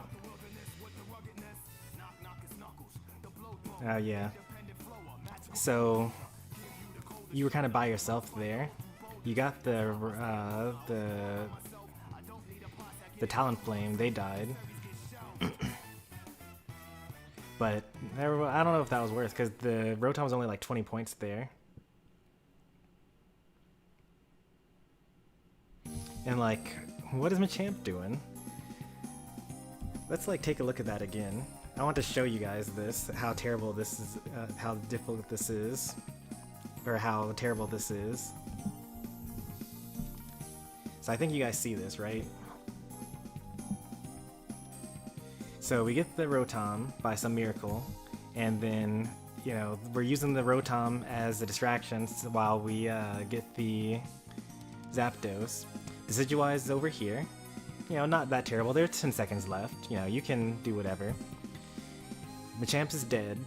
A: Oh yeah. So, you were kind of by yourself there. You got the Talonflame, they died. But I don't know if that was worth, because the Rotom was only like 20 points there. And like, what is Machamp doing? Let's like take a look at that again. I want to show you guys this, how terrible this is, how difficult this is. Or how terrible this is. So I think you guys see this, right? So we get the Rotom by some miracle, and then, you know, we're using the Rotom as a distraction while we get the Zapdos. Decidueye is over here. You know, not that terrible. There's 10 seconds left. You know, you can do whatever. Machamp is dead.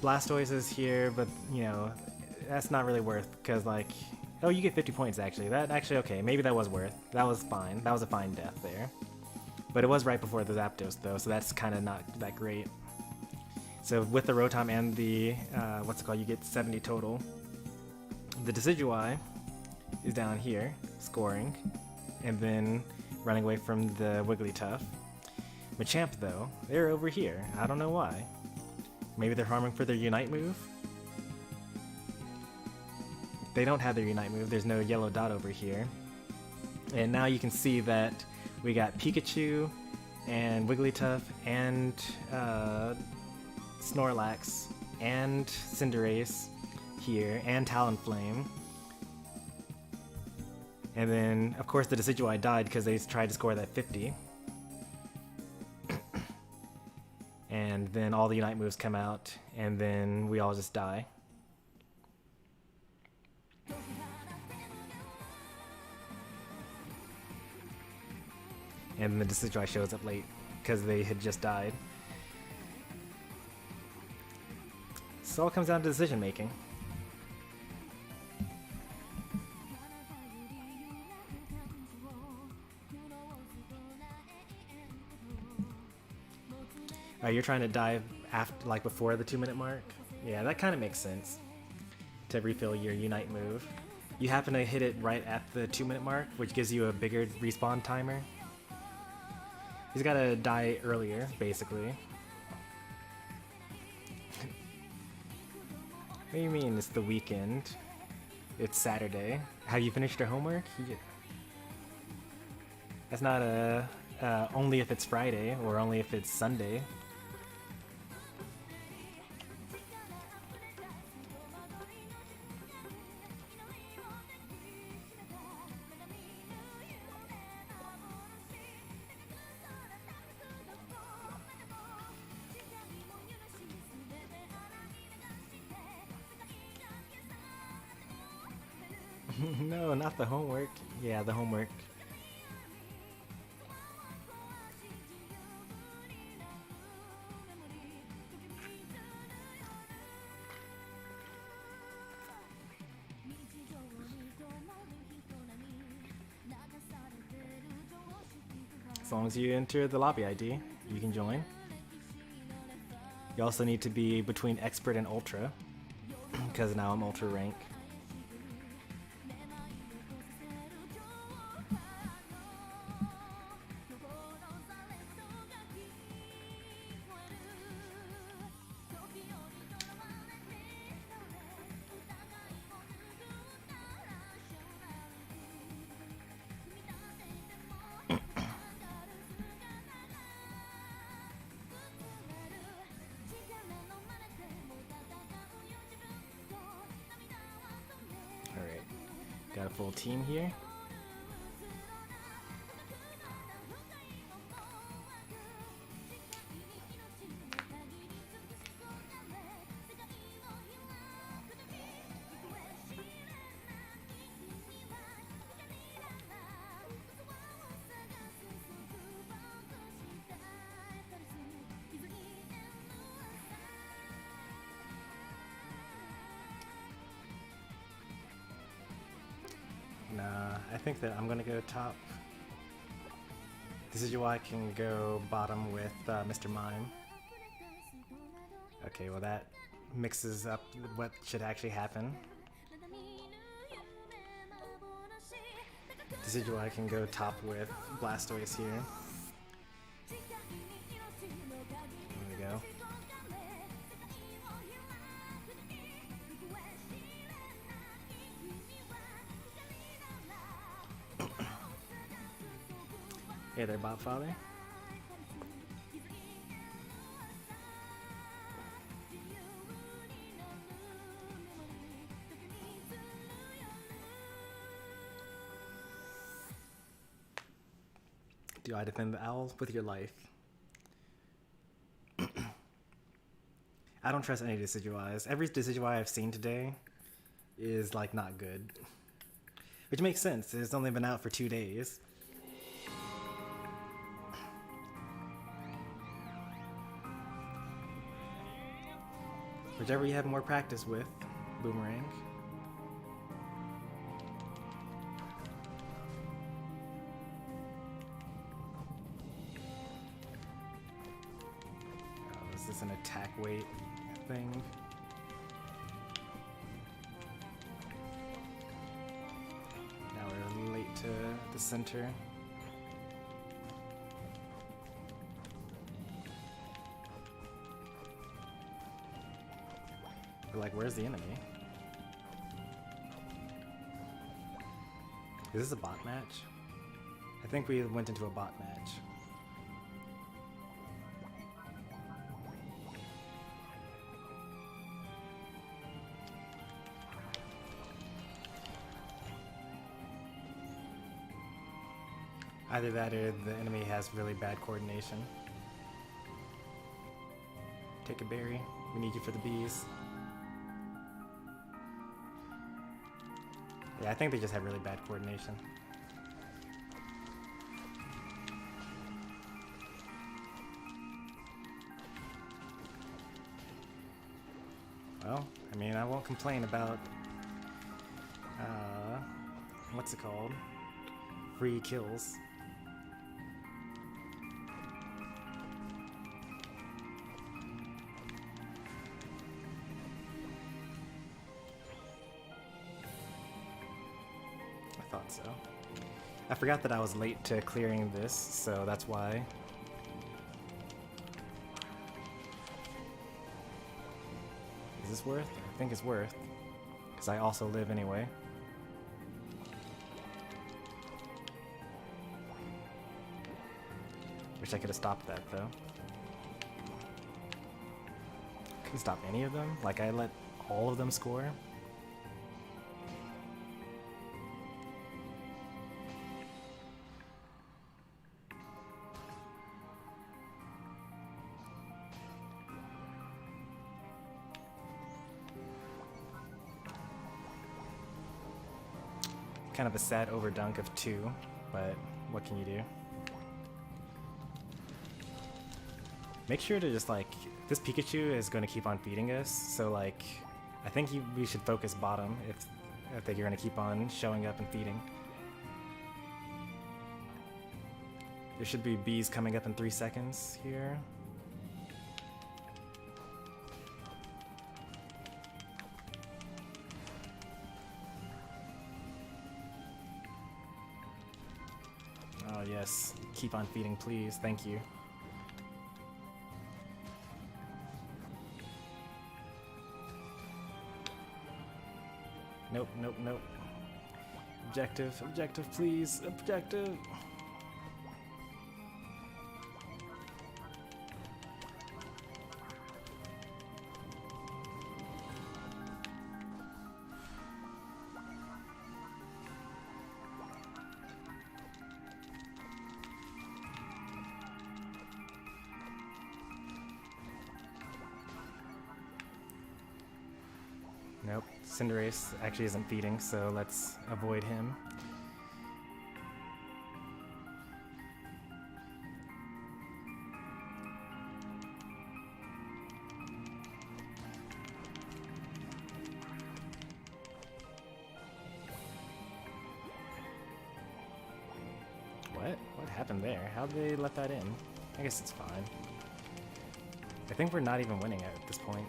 A: Blastoise is here, but, you know, that's not really worth, because, like, oh, you get 50 points, actually. That, actually, okay, maybe that was worth. That was fine. That was a fine death there. But it was right before the Zapdos, though, so that's kind of not that great. So with the Rotom and the, what's it called, you get 70 total. The Decidueye is down here, scoring, and then running away from the Wigglytuff. Machamp, though, they're over here. I don't know why. Maybe they're farming for their Unite move? They don't have their Unite move, there's no yellow dot over here. And now you can see that we got Pikachu and Wigglytuff and Snorlax and Cinderace here and Talonflame. And then, of course, the Decidueye died because they tried to score that 50. And then all the Unite moves come out, and then we all just die. and the Decidueye shows up late because they had just died. So it all comes down to decision making. You're trying to dive after, like before the 2-minute mark? Yeah, that kind of makes sense. To refill your Unite move. You happen to hit it right at the 2-minute mark, which gives you a bigger respawn timer. He's gotta die earlier, basically. What do you mean it's the weekend? It's Saturday. Have you finished your homework? That's not only if it's Friday or only if it's Sunday. No, not the homework. Yeah, the homework. As long as you enter the lobby ID, you can join. You also need to be between expert and ultra, because now I'm ultra rank. Got a full team here. Nah, I think that I'm gonna go top. Decidueye can go bottom with Mr. Mime. Okay, well that mixes up what should actually happen. Decidueye can go top with Blastoise here. There we go. Hey there, Bobfather. Do I defend the owls with your life? I don't trust any Decidueyes. Every Decidueye I've seen today is like not good. Which makes sense. It's only been out for 2 days. Whichever you have more practice with, Boomerang. Oh, is this an attack weight thing? Now we're late to the center. Like, where's the enemy? Is this a bot match? I think we went into a bot match. Either that or the enemy has really bad coordination. Take a berry. We need you for the bees. Yeah, I think they just have really bad coordination. Well, I mean, I won't complain about, what's it called? Free kills. I thought so. I forgot that I was late to clearing this, so that's why. Is this worth? I think it's worth, because I also live anyway. Wish I could have stopped that though. Couldn't stop any of them? Like I let all of them score? Kind of a sad overdunk of 2, but what can you do? Make sure to just like, this Pikachu is going to keep on feeding us, so like, I think we should focus bottom if they're going to keep on showing up and feeding. There should be bees coming up in 3 seconds here. Oh yes, keep on feeding please, thank you. Nope, nope, nope. Objective, objective please, objective! Nope, Cinderace actually isn't feeding, so let's avoid him. What happened there? How'd they let that in? I guess it's fine. I think we're not even winning at this point.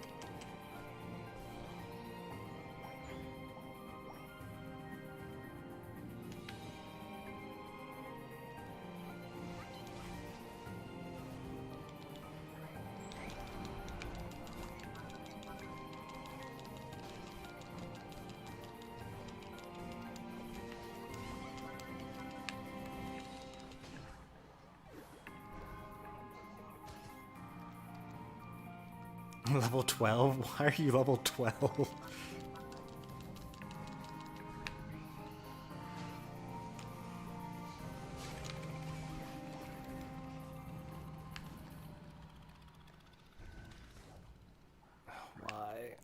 A: Level 12? Why are you level 12? Why?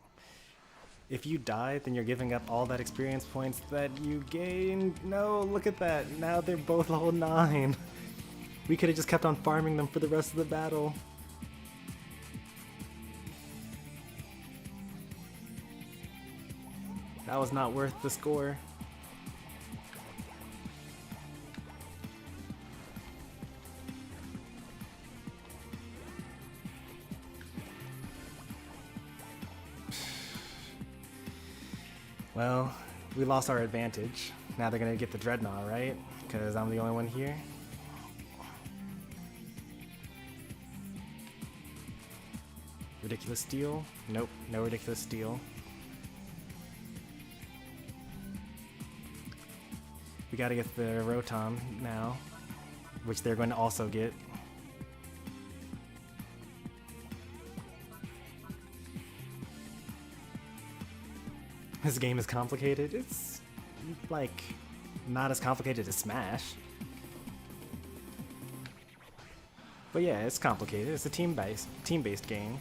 A: If you die, then you're giving up all that experience points that you gained. No, look at that. Now they're both level 9. We could have just kept on farming them for the rest of the battle. That was not worth the score. Well, we lost our advantage. Now they're gonna get the Dreadnought, right? Because I'm the only one here. Ridiculous steal? Nope, no ridiculous steal. We gotta get the Rotom now, which they're going to also get. This game is complicated. It's like not as complicated as Smash. But yeah, it's complicated. It's a team-based game.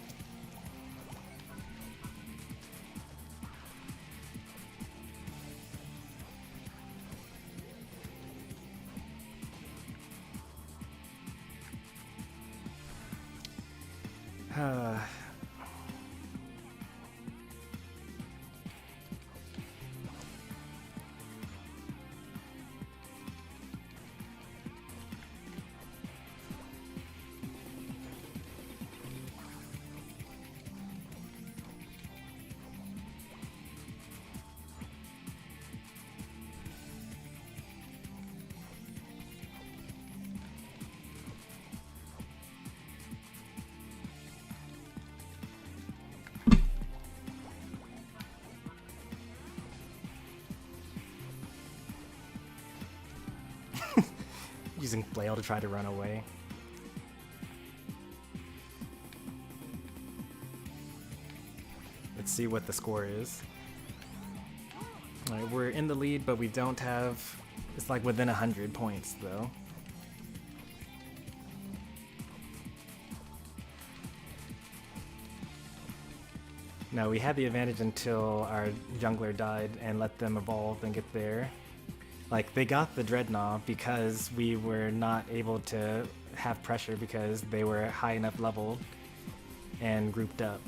F: using flail to try to run away. Let's see what the score is. Alright, we're in the lead, but we don't have... It's like within 100 points, though. No, we had the advantage until our jungler died and let them evolve and get there. Like, they got the Dreadnought because we were not able to have pressure because they were high enough level and grouped up.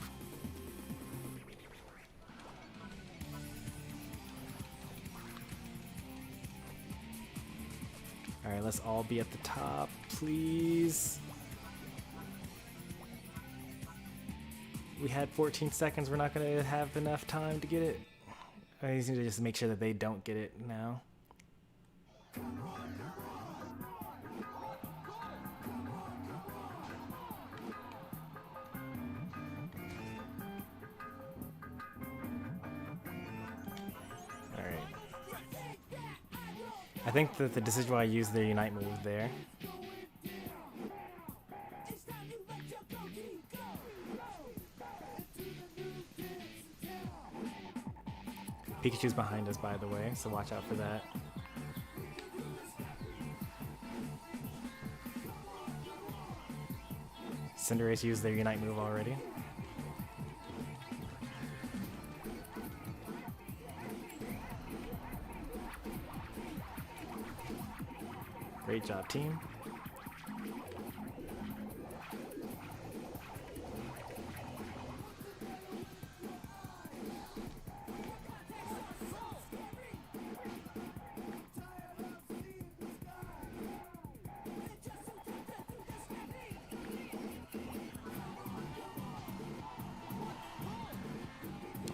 F: Alright, let's all be at the top, please. We had 14 seconds, we're not going to have enough time to get it. I just need to just make sure that they don't get it now. Alright. I think that the Decidueye used their Unite move there. Pikachu's behind us, by the way, so watch out for that. Cinderace used their Unite move already. Great job, team.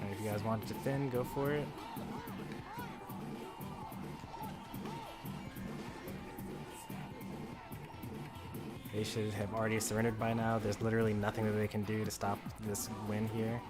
F: If you guys want to defend, go for it. They should have already surrendered by now. There's literally nothing that they can do to stop this win here.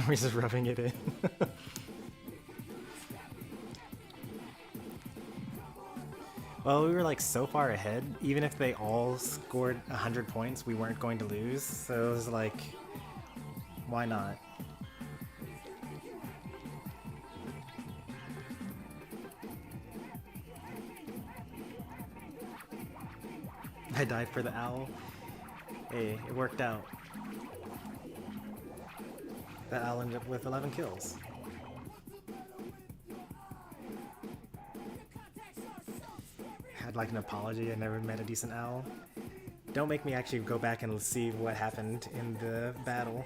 F: We're just rubbing it in. Well, we were like so far ahead, even if they all scored 100 points, we weren't going to lose, so it was like, why not? I died for the owl. Hey, it worked out. That owl ended up with 11 kills. Had like an apology, I never met a decent owl. Don't make me actually go back and see what happened in the battle.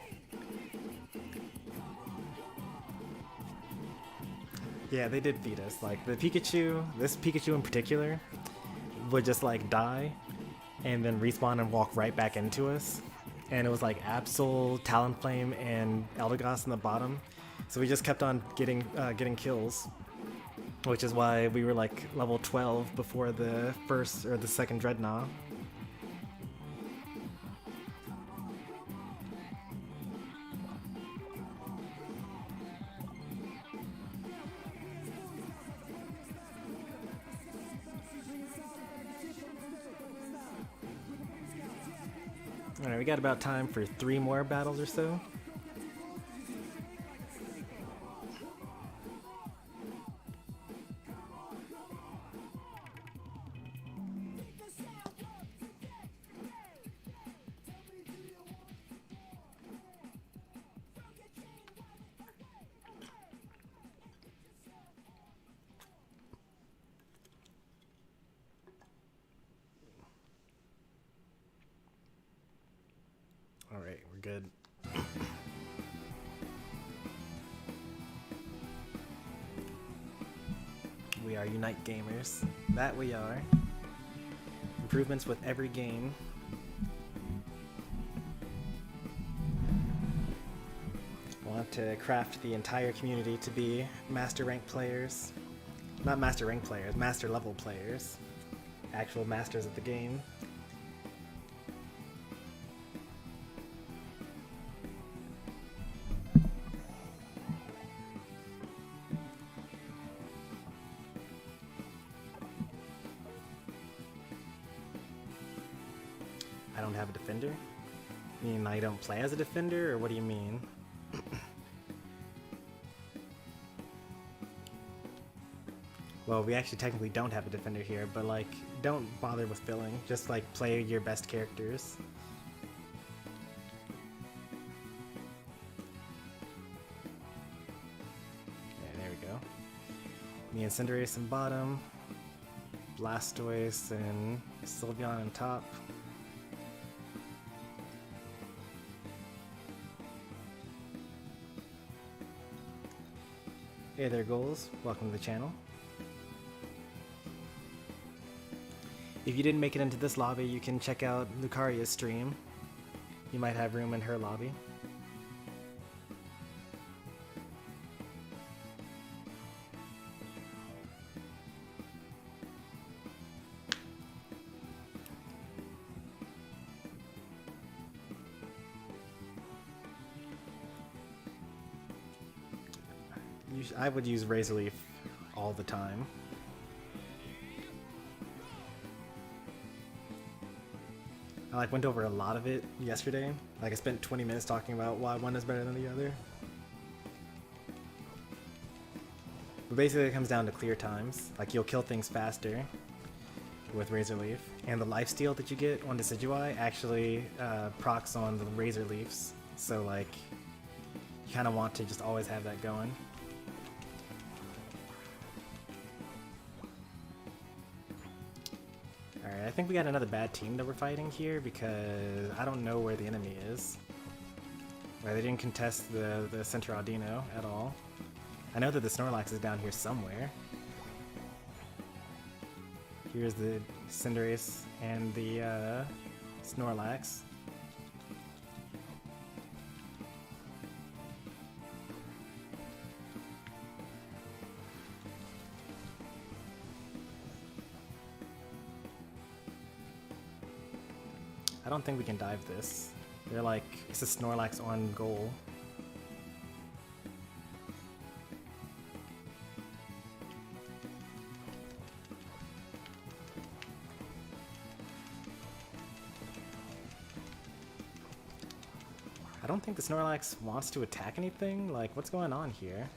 F: Yeah, they did beat us. Like the Pikachu, this Pikachu in particular, would just like die and then respawn and walk right back into us. And it was like Absol, Talonflame, and Eldegoss in the bottom. So we just kept on getting kills, which is why we were like level 12 before the first or the second Dreadnought. Alright, we got about time for 3 more battles or so. Alright, we're good. We are Unite Gamers. That we are. Improvements with every game. Want to craft the entire community to be master rank players. Not master rank players, master level players. Actual masters of the game. I don't have a defender? You mean I don't play as a defender, or what do you mean? Well, we actually technically don't have a defender here, but like, don't bother with filling. Just like, play your best characters. Okay, there we go. Me and Cinderace in bottom. Blastoise and Sylveon on top. Hey there, Goals. Welcome to the channel. If you didn't make it into this lobby, you can check out Lucaria's stream. You might have room in her lobby. I would use Razor Leaf all the time. I like went over a lot of it yesterday. Like I spent 20 minutes talking about why one is better than the other. But basically it comes down to clear times. Like you'll kill things faster with Razor Leaf. And the lifesteal that you get on Decidueye actually procs on the Razor Leafs. So like you kind of want to just always have that going. Alright, I think we got another bad team that we're fighting here because I don't know where the enemy is. Right, they didn't contest the Center Audino at all. I know that the Snorlax is down here somewhere. Here's the Cinderace and the Snorlax. I don't think we can dive this. They're like, it's a Snorlax on goal. I don't think the Snorlax wants to attack anything. Like, what's going on here?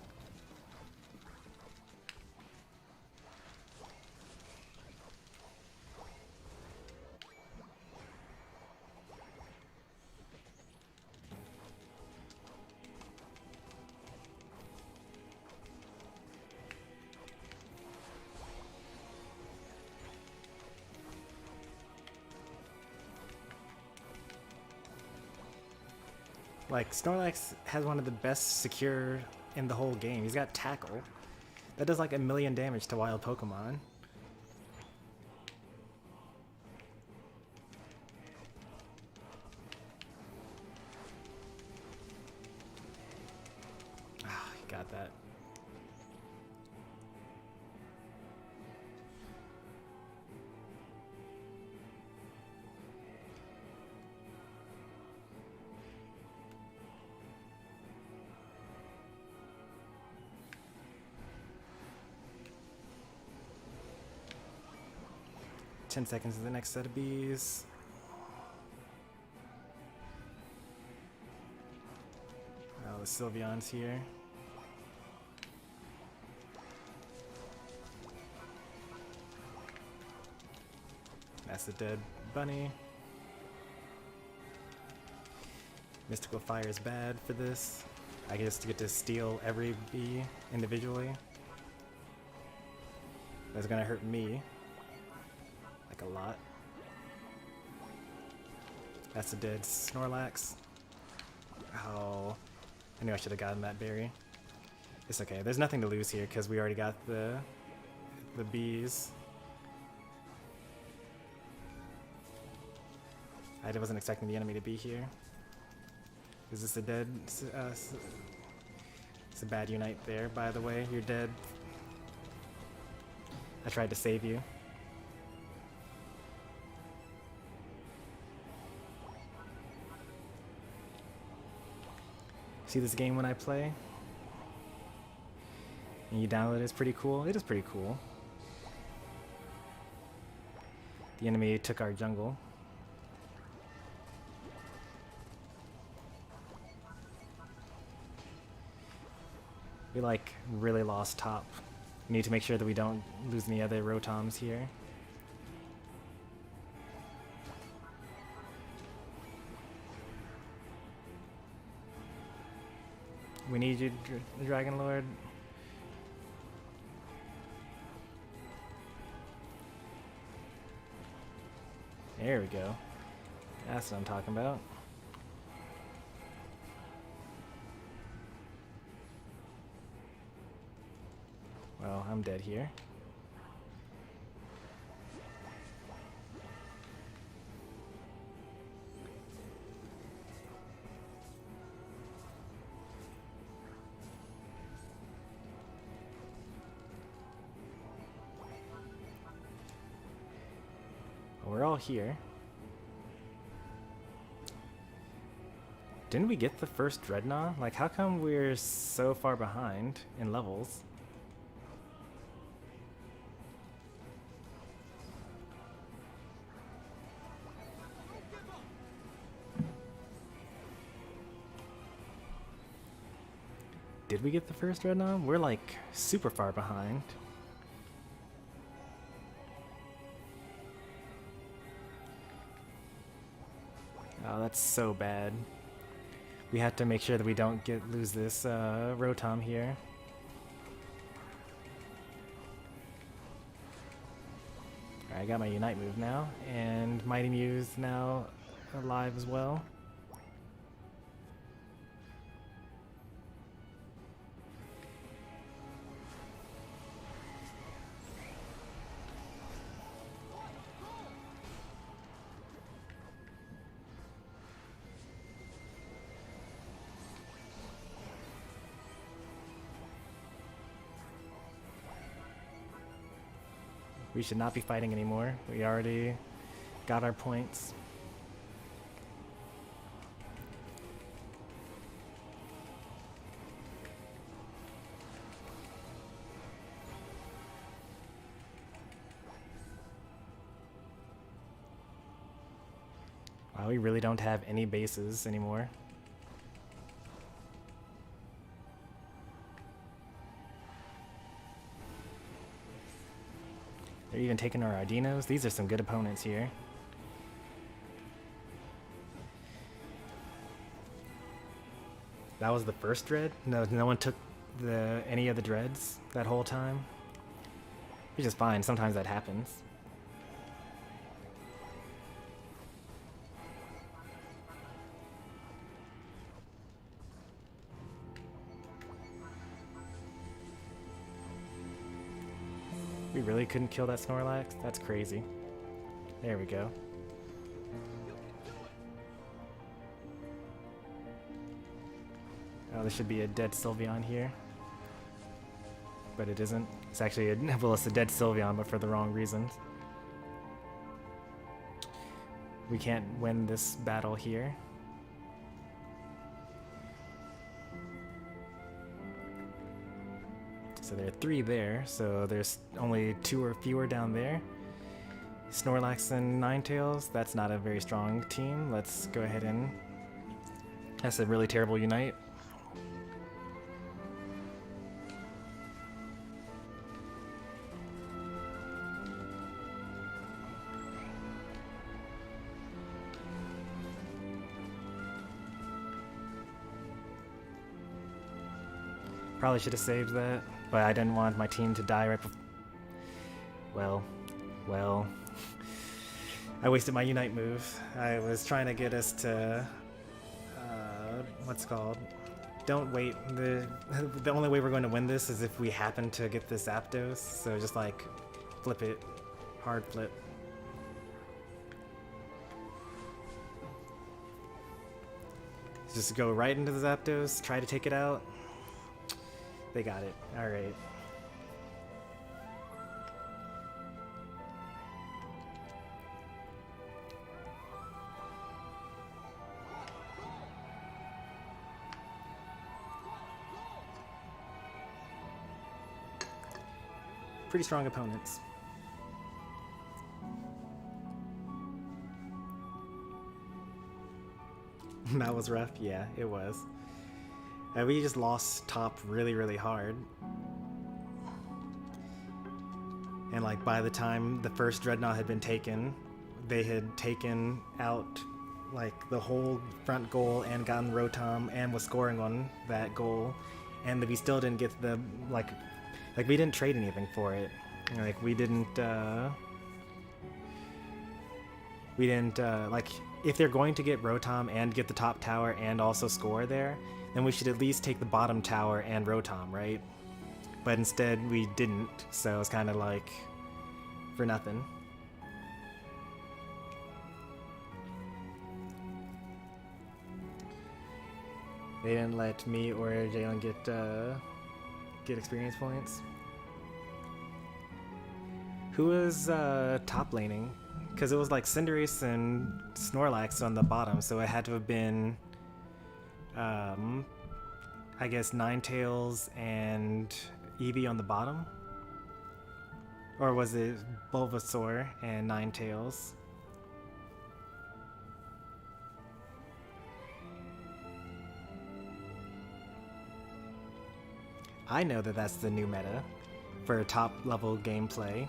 F: Like, Snorlax has one of the best secure in the whole game. He's got Tackle. That does like 1,000,000 damage to wild Pokemon. Ah, he got that. Ten seconds to the next set of bees. Oh, the Sylveon's here. That's the dead bunny. Mystical Fire is bad for this. I just get to steal every bee individually. That's gonna hurt me. Like a lot. That's a dead Snorlax. Oh, I knew I should have gotten that berry. It's okay. There's nothing to lose here because we already got the bees. I wasn't expecting the enemy to be here. Is this a dead? It's a bad unite there, by the way. You're dead. I tried to save you. See this game when I play? And you download it, it's pretty cool. It is pretty cool. The enemy took our jungle. We like really lost top. We need to make sure that we don't lose any other Rotoms here. We need you, Dragon Lord. There we go. That's what I'm talking about. Well, I'm dead here. We're all here. Didn't we get the first Dreadnought? Like, how come we're so far behind in levels? Did we get the first Dreadnought? We're like super far behind. Oh, that's so bad. We have to make sure that we don't lose this Rotom here. Alright, I got my Unite move now, and Mighty Mew's now alive as well. We should not be fighting anymore. We already got our points. Wow, we really don't have any bases anymore. They're even taking our Ardinos. These are some good opponents here. That was the first dread? No one took any of the dreads that whole time? Which is fine, sometimes that happens. We really couldn't kill that Snorlax? That's crazy. There we go. Oh, there should be a dead Sylveon here. But it isn't. It's actually well, it's a dead Sylveon, but for the wrong reasons. We can't win this battle here. So there are 3 there, so there's only 2 or fewer down there. Snorlax and Ninetales, that's not a very strong team. Let's go ahead and... That's a really terrible Unite. Probably should have saved that, but I didn't want my team to die right before. Well. I wasted my Unite move. I was trying to get us to what's it called? Don't wait. The only way we're going to win this is if we happen to get this Zapdos. So just like flip it, hard flip. Just go right into the Zapdos, try to take it out. They got it. All right. Pretty strong opponents. That was rough. Yeah, it was. We just lost top really, really hard. And like by the time the first Dreadnought had been taken, they had taken out like the whole front goal and gotten Rotom and was scoring on that goal, and we still didn't get the like we didn't trade anything for it. Like we didn't like, if they're going to get Rotom and get the top tower and also score there, then we should at least take the bottom tower and Rotom, right? But instead we didn't, so it's kind of like for nothing. They didn't let me or Jalen get experience points. Who was top laning? Because it was like Cinderace and Snorlax on the bottom, so it had to have been, I guess, Ninetales and Eevee on the bottom? Or was it Bulbasaur and Ninetales? I know that that's the new meta for top level gameplay.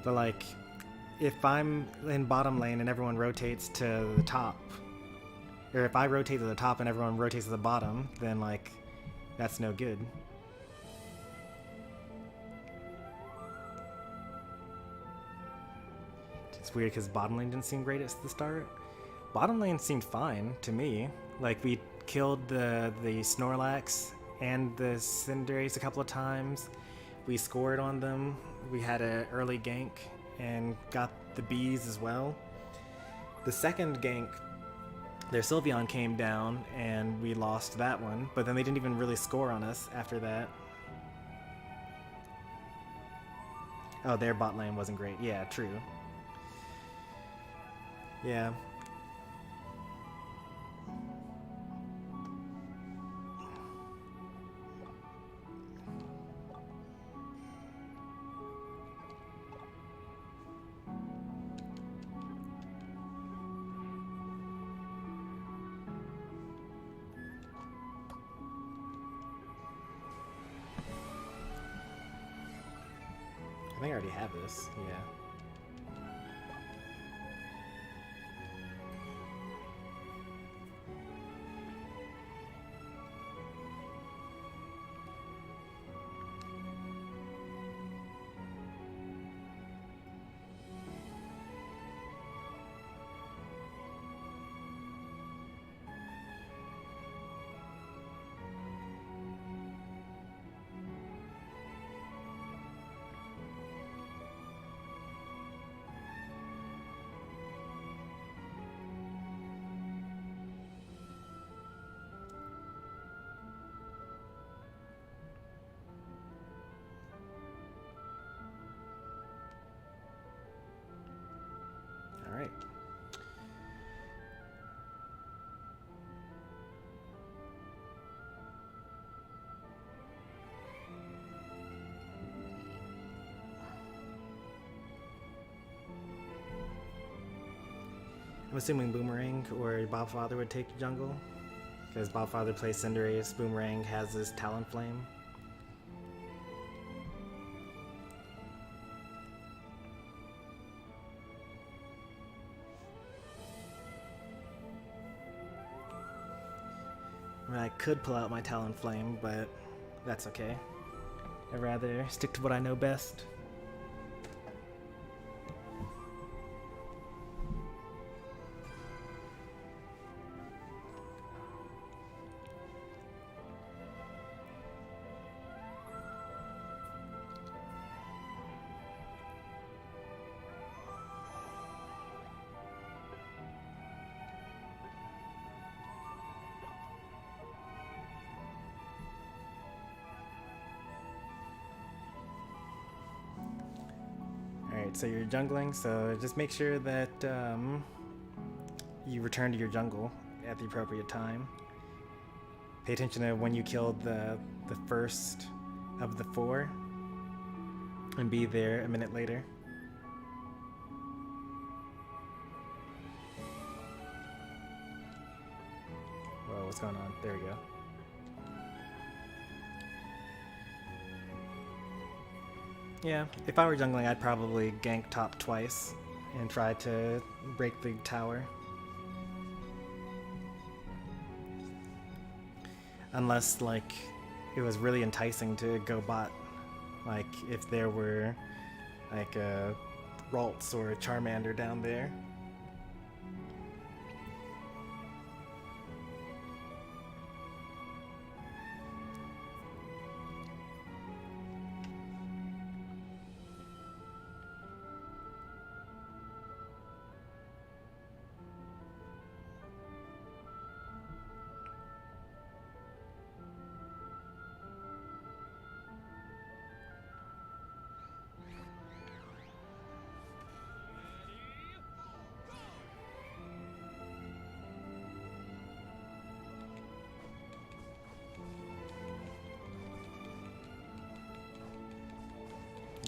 F: But like, if I'm in bottom lane and everyone rotates to the top, or if I rotate to the top and everyone rotates to the bottom, then like, that's no good. It's weird because bottom lane didn't seem great at the start. Bottom lane seemed fine to me. Like, we killed the Snorlax and the Cinderace a couple of times. We scored on them. We had an early gank and got the bees as well. The second gank, their Sylveon came down and we lost that one, but then they didn't even really score on us after that. Oh, their bot lane wasn't great. Yeah, true. Yeah. I think I already have this, yeah. All right. I'm assuming Boomerang or Bobfather would take the jungle, because Bobfather plays Cinderace, Boomerang has this Talonflame. I mean, I could pull out my Talonflame, but that's okay. I'd rather stick to what I know best. Alright, so you're jungling, so just make sure that you return to your jungle at the appropriate time. Pay attention to when you killed the first of the 4 and be there a minute later. Whoa, what's going on? There we go. Yeah, if I were jungling, I'd probably gank top twice and try to break the tower. Unless, like, it was really enticing to go bot. Like, if there were, like, a Ralts or a Charmander down there.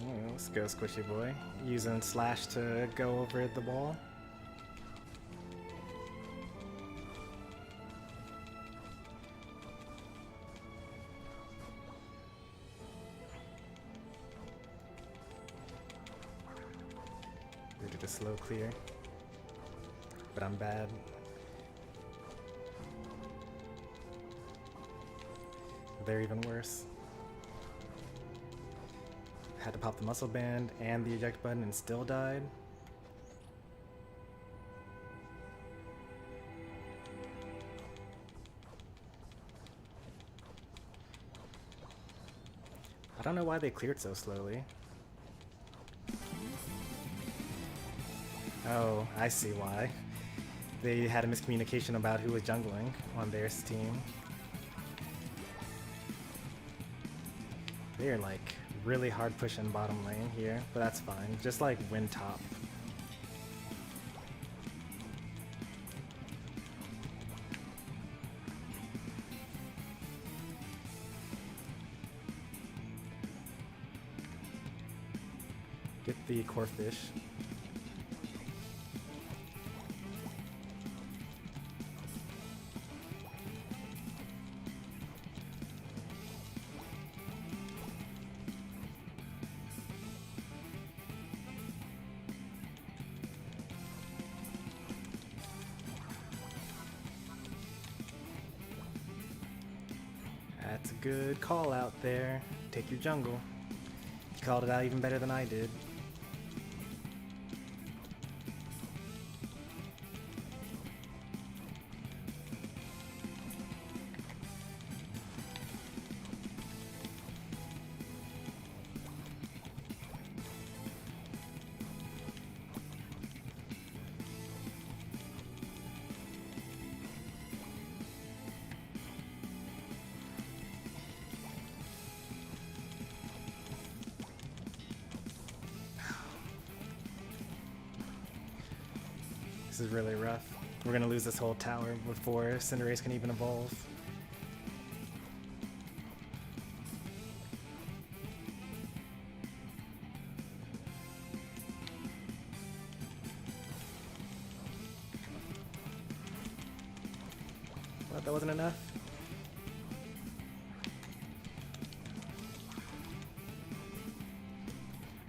F: Oh, let's go, Squishy Boy. Using Slash to go over the wall. We did a slow clear, but I'm bad. They're even worse. Had to pop the muscle band and the eject button and still died. I don't know why they cleared so slowly. Oh, I see why. They had a miscommunication about who was jungling on their team. They're like really hard pushing bottom lane here, but that's fine. Just like win top. Get the core fish. That's a good call out there. Take your jungle. You called it out even better than I did. This is really rough. We're gonna lose this whole tower before Cinderace can even evolve. What, that wasn't enough?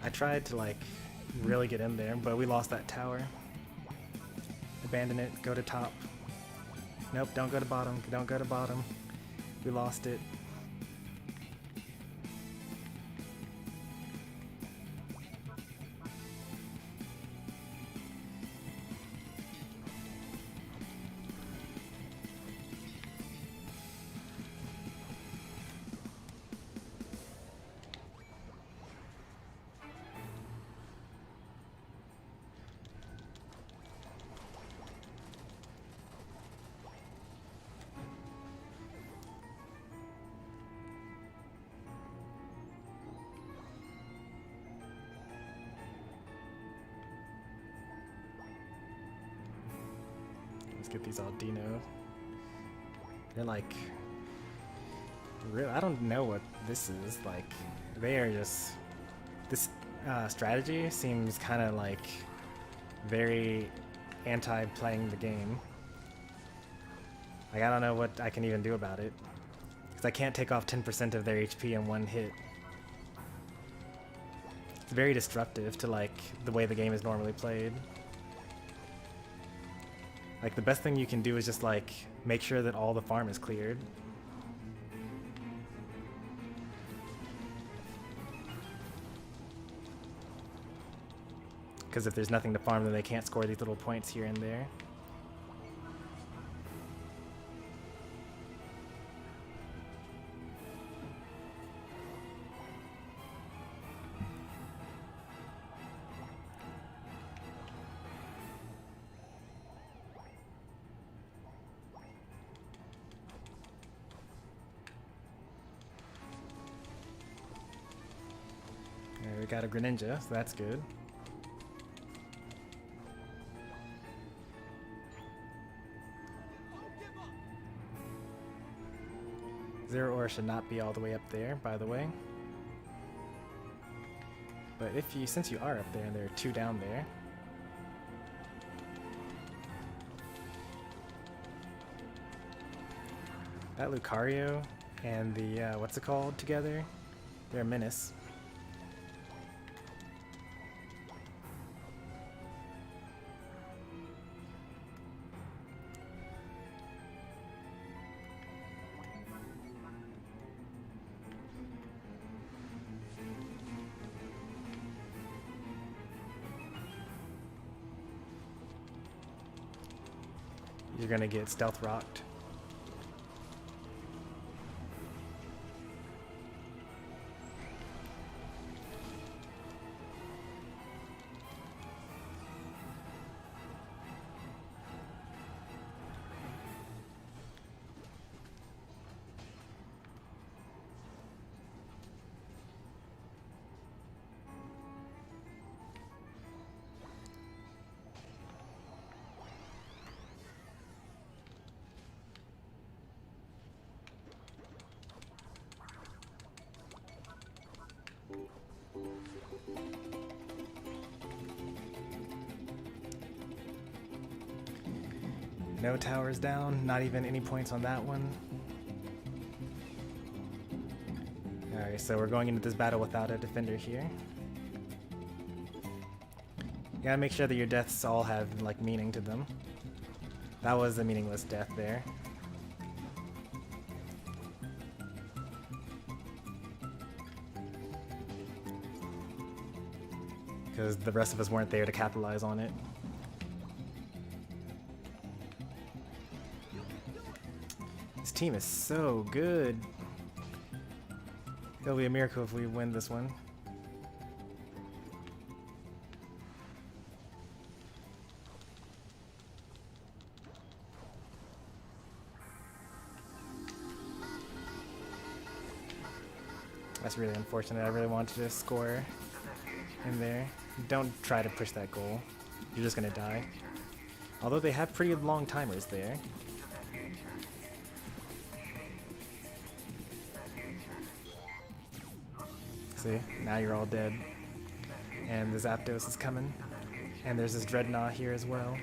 F: I tried to like really get in there, but we lost that tower. Abandon it, go to top. Nope, don't go to bottom, don't go to bottom. We lost it. Let's get these all Dino. They're like, real. I don't know what this is. Like, they are just. This strategy seems kind of like very anti-playing the game. Like, I don't know what I can even do about it. Because I can't take off 10% of their HP in one hit. It's very destructive to, like, the way the game is normally played. Like, the best thing you can do is just, like, make sure that all the farm is cleared. Because if there's nothing to farm, then they can't score these little points here and there. Alright, we got a Greninja, so that's good. Zero ore should not be all the way up there, by the way. But if you, since you are up there and there are two down there, that Lucario and the what's it called together? They're a menace. You're gonna get stealth rocked. No towers down, not even any points on that one. Alright, so we're going into this battle without a defender here. You gotta make sure that your deaths all have, like, meaning to them. That was a meaningless death there. Because the rest of us weren't there to capitalize on it. This team is so good. It'll be a miracle if we win this one. That's really unfortunate. I really wanted to score in there. Don't try to push that goal. You're just gonna die. Although they have pretty long timers there. See, now you're all dead. And the Zapdos is coming. And there's this Dreadnought here as well.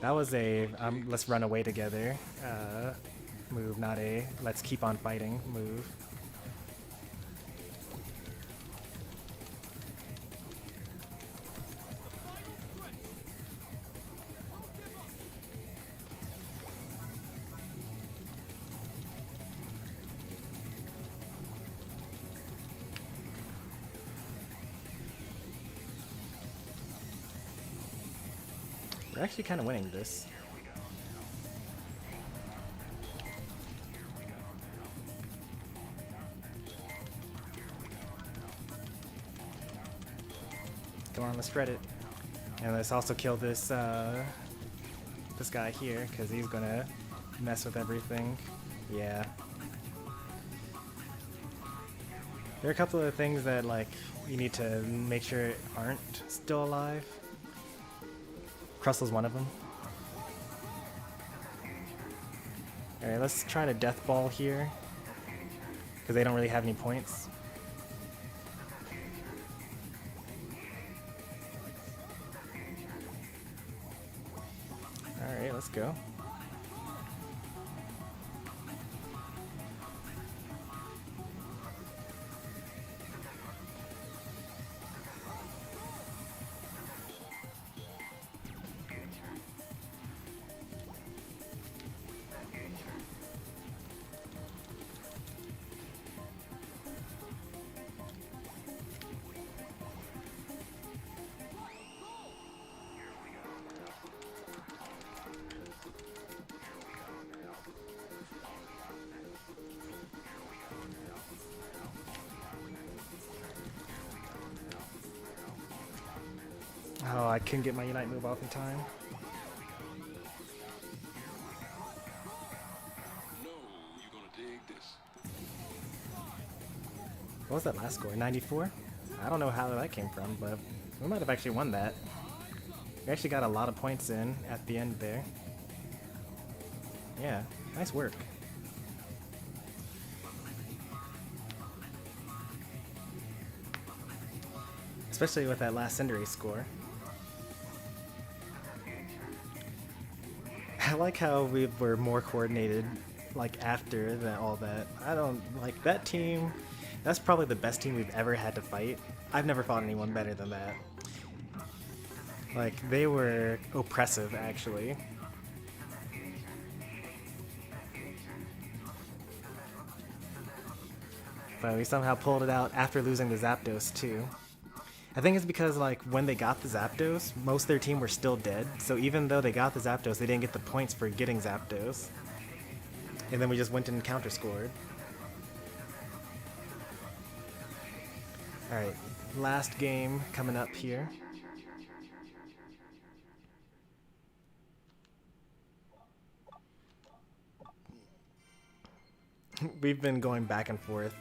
F: That was a let's run away together move, not a let's keep on fighting move. We're actually kind of winning this. Come on, let's shred it. And let's also kill this this guy here, because he's gonna mess with everything. Yeah. There are a couple of things that like you need to make sure aren't still alive. Crustle's one of them. Alright, let's try to death ball here. Because they don't really have any points. Alright, let's go. Oh, I couldn't get my Unite move off in time. What was that last score? 94? I don't know how that came from, but we might have actually won that. We actually got a lot of points in at the end there. Yeah, nice work. Especially with that last Cinderace score. I like how we were more coordinated, like after all that. I don't like that team. That's probably the best team we've ever had to fight. I've never fought anyone better than that. Like they were oppressive, actually. But we somehow pulled it out after losing the Zapdos too. I think it's because like when they got the Zapdos, most of their team were still dead. So even though they got the Zapdos, they didn't get the points for getting Zapdos. And then we just went and counter-scored. Alright, last game coming up here. We've been going back and forth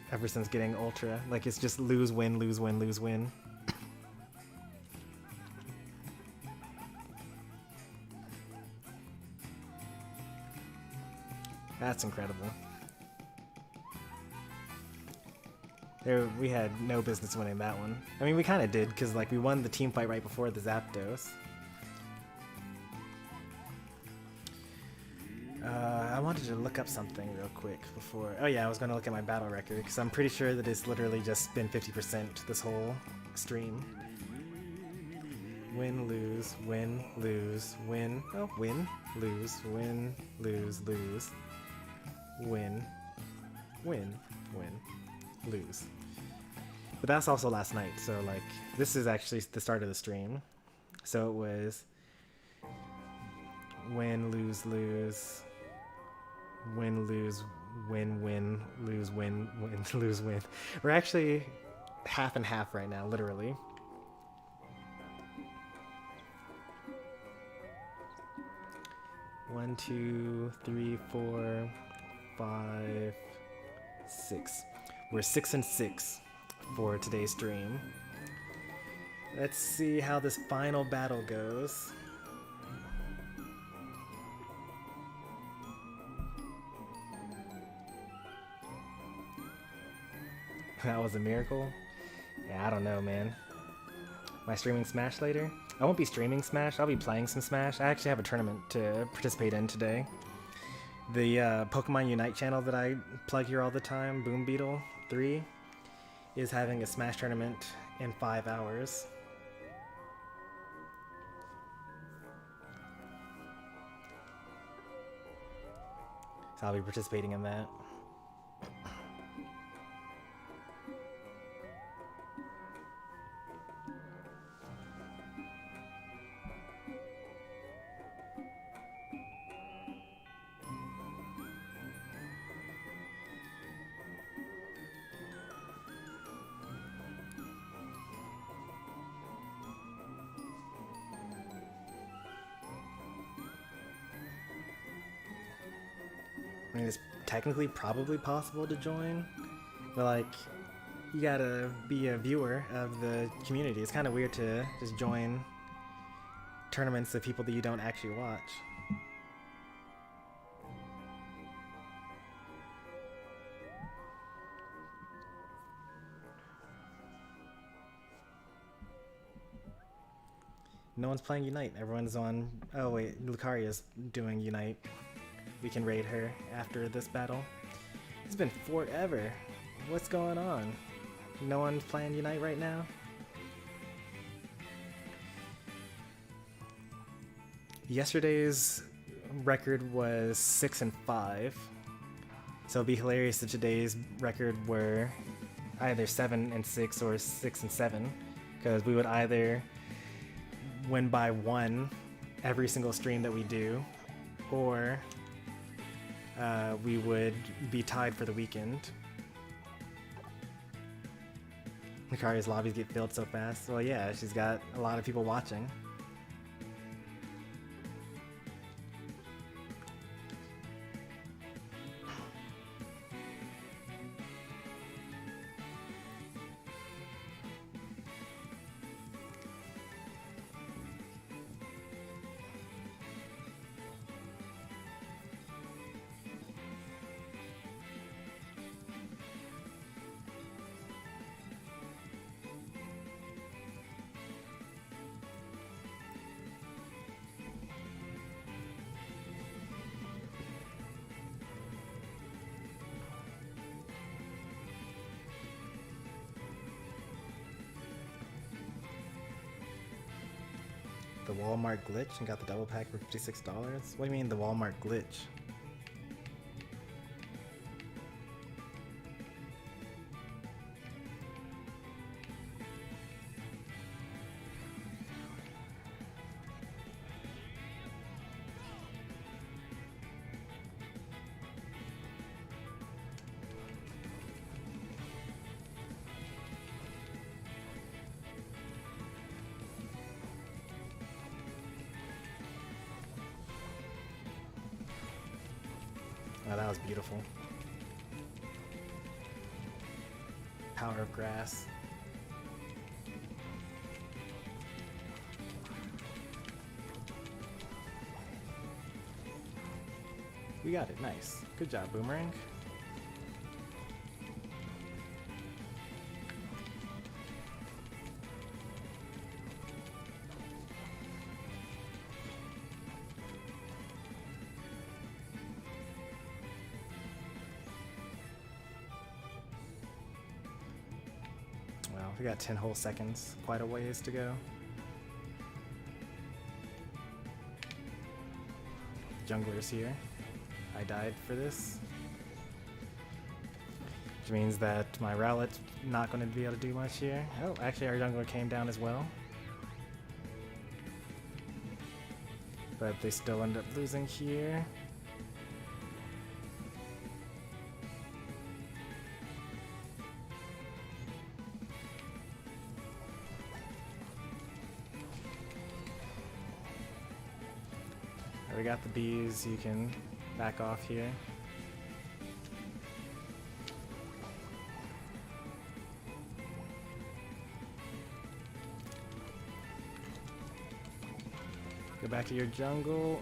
F: ever since getting Ultra. Like, it's just lose, win, lose, win, lose, win. That's incredible. We had no business winning that one. I mean, we kind of did, because like we won the team fight right before the Zapdos. I wanted to look up something real quick before. Oh yeah, I was going to look at my battle record, because I'm pretty sure that it's literally just been 50% this whole stream. Win, lose, win, lose, win. Oh, win, lose, win, lose, lose. Win, win, win, lose. But that's also last night, so like this is actually the start of the stream. So it was win, lose, lose, win, lose, win, win, lose, win, win, lose, win. We're actually half and half right now, literally. One, two, three, 4, 5, 6. We're 6 and 6 for today's stream. Let's see how this final battle goes. That was a miracle? Yeah, I don't know, man. Am I streaming Smash later? I won't be streaming Smash, I'll be playing some Smash. I actually have a tournament to participate in today. The Pokemon Unite channel that I plug here all the time, Boom Beetle 3, is having a Smash tournament in 5 hours. So I'll be participating in that. I mean, it's technically probably possible to join, But like, you gotta be a viewer of the community. It's kind of weird to just join tournaments of people that you don't actually watch. No one's playing Unite. Everyone's on... Oh wait, Lucaria's doing Unite. We can raid her after this battle. It's been forever. What's going on? No one's playing Unite right now? Yesterday's record was 6-5. So it'd be hilarious if today's record were either 7-6 or 6-7. Because we would either win by 1 every single stream that we do, or we would be tied for the weekend. Lucaria's lobbies get filled so fast. Well, yeah, she's got a lot of people watching. The Walmart glitch and got the double pack for $56? What do you mean the Walmart glitch? Oh, that was beautiful. Power of grass. We got it, nice. Good job, Boomerang. Well, we got 10 whole seconds, quite a ways to go. Jungler's here. I died for this. Which means that my Rowlet's not going to be able to do much here. Oh, actually our jungler came down as well. But they still end up losing here. We got the bees, you can back off here. Go back to your jungle.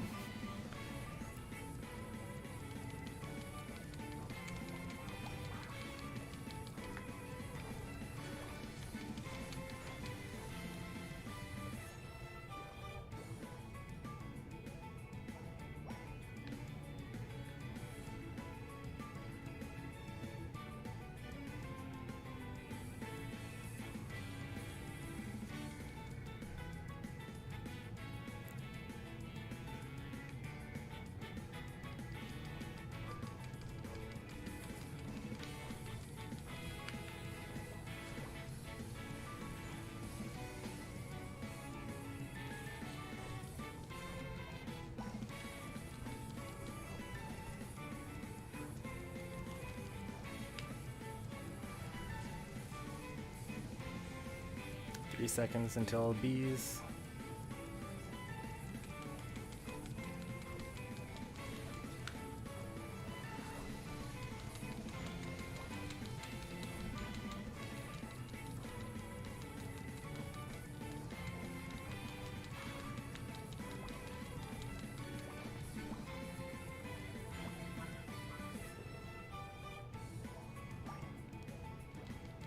F: Three seconds until bees.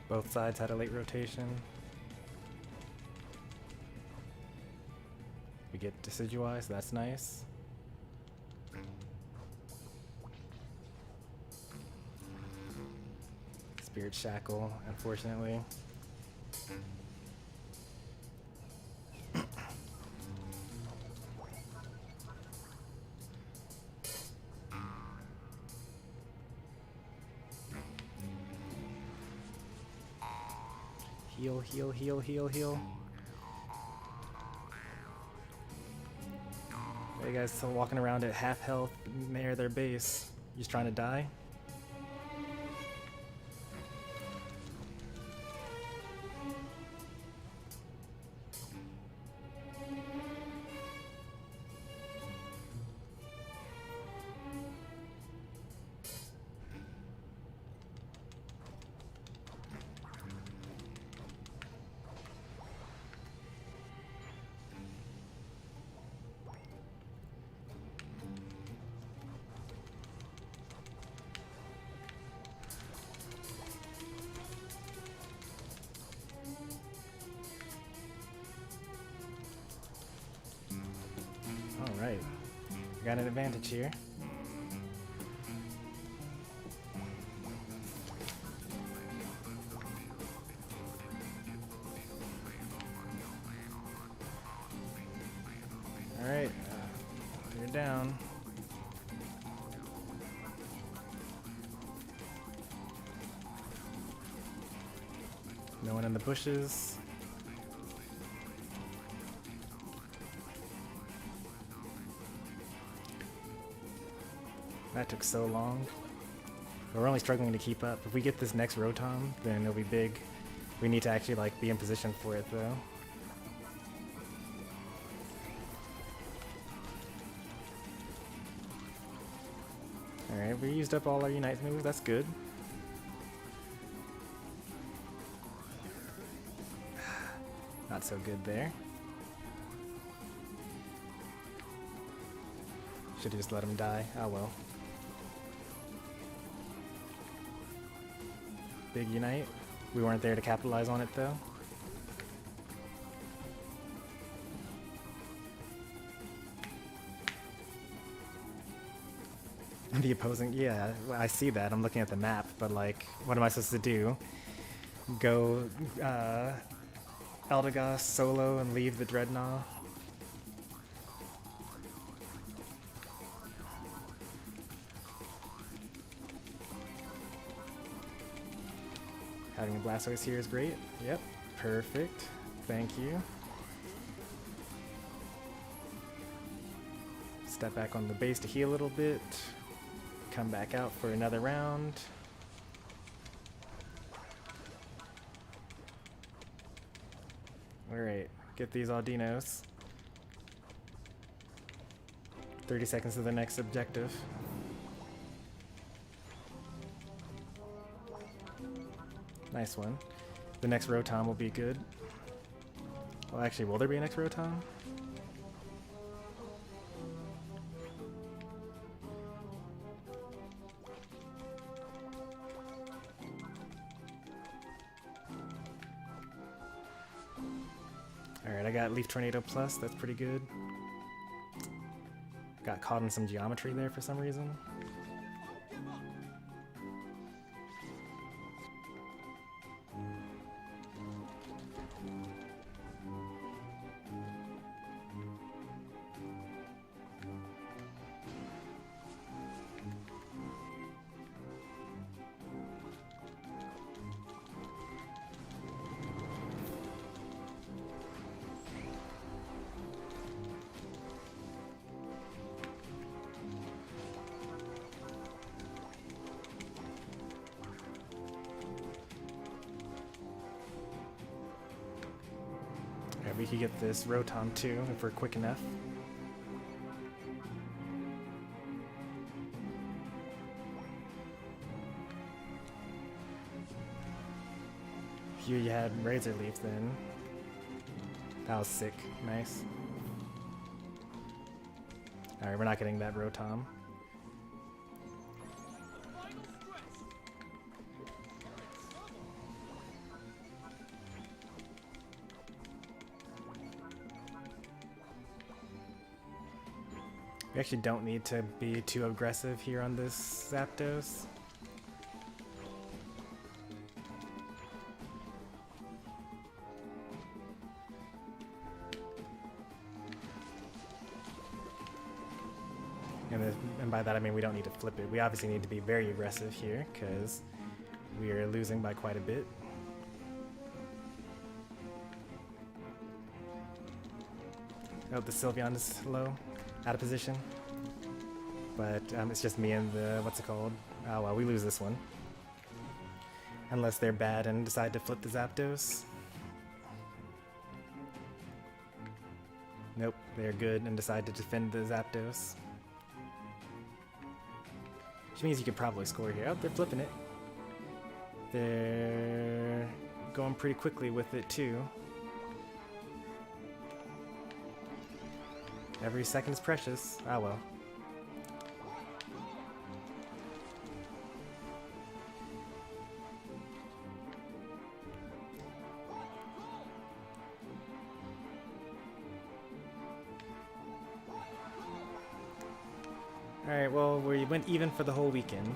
F: Both sides had a late rotation. We get Decidueye, so that's nice. Spirit Shackle, unfortunately. Heal, heal, heal, heal, heal. You guys still walking around at half health near their base. You just trying to die? Alright, got an advantage here. Alright, you're down. No one in the bushes. That took so long. We're only struggling to keep up. If we get this next Rotom, then it'll be big. We need to actually like be in position for it though. Alright, we used up all our Unite moves, that's good. Not so good there. Should've just let him die. Oh well. Big Unite. We weren't there to capitalize on it though. The opposing, yeah, I see that. I'm looking at the map, but like, what am I supposed to do? Go Eldegoss solo and leave the Dreadnought? Having a Blastoise here is great. Yep, perfect. Thank you. Step back on the base to heal a little bit. Come back out for another round. Alright, get these Aldinos. 30 seconds to the next objective. Nice one. The next Rotom will be good. Well, actually, will there be a next Rotom? Alright, I got Leaf Tornado Plus, that's pretty good. Got caught in some geometry there for some reason. We could get this Rotom too if we're quick enough. Here you had Razor Leaf then. That was sick. Nice. Alright, we're not getting that Rotom. We actually don't need to be too aggressive here on this Zapdos. And by that I mean we don't need to flip it. We obviously need to be very aggressive here because we are losing by quite a bit. Oh, the Sylveon is low, out of position. But it's just me and the, what's it called? Oh well, we lose this one. Unless they're bad and decide to flip the Zapdos. Nope, they're good and decide to defend the Zapdos. Which means you could probably score here. Oh, they're flipping it. They're going pretty quickly with it too. Every second is precious. Ah well. Alright, well, we went even for the whole weekend.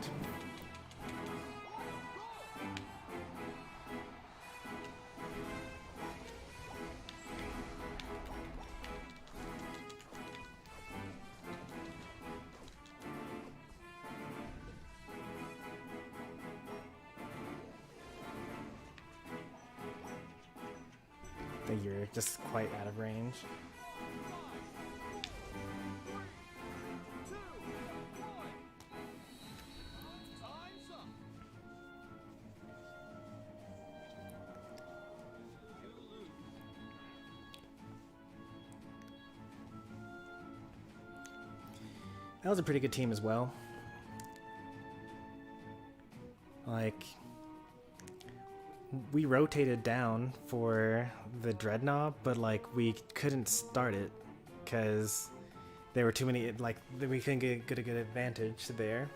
F: I think you're just quite out of range. That was a pretty good team as well. Like, we rotated down for the Dreadnought, but like we couldn't start it because there were too many, like we couldn't get a good advantage there.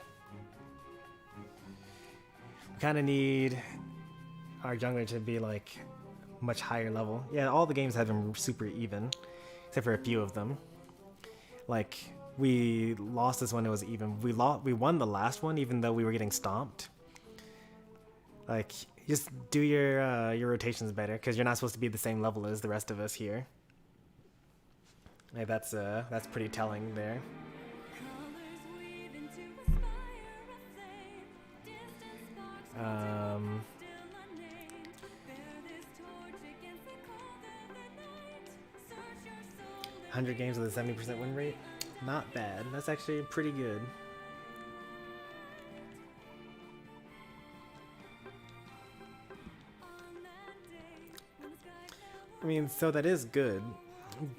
F: We kind of need our jungler to be like much higher level. Yeah, all the games have been super even, except for a few of them. Like, we lost this one, it was even. We won the last one even though we were getting stomped. Like, just do your rotations better because you're not supposed to be the same level as the rest of us here. Like, that's pretty telling there. Um, 100 games with a 70% win rate. Not bad. That's actually pretty good. I mean, so that is good,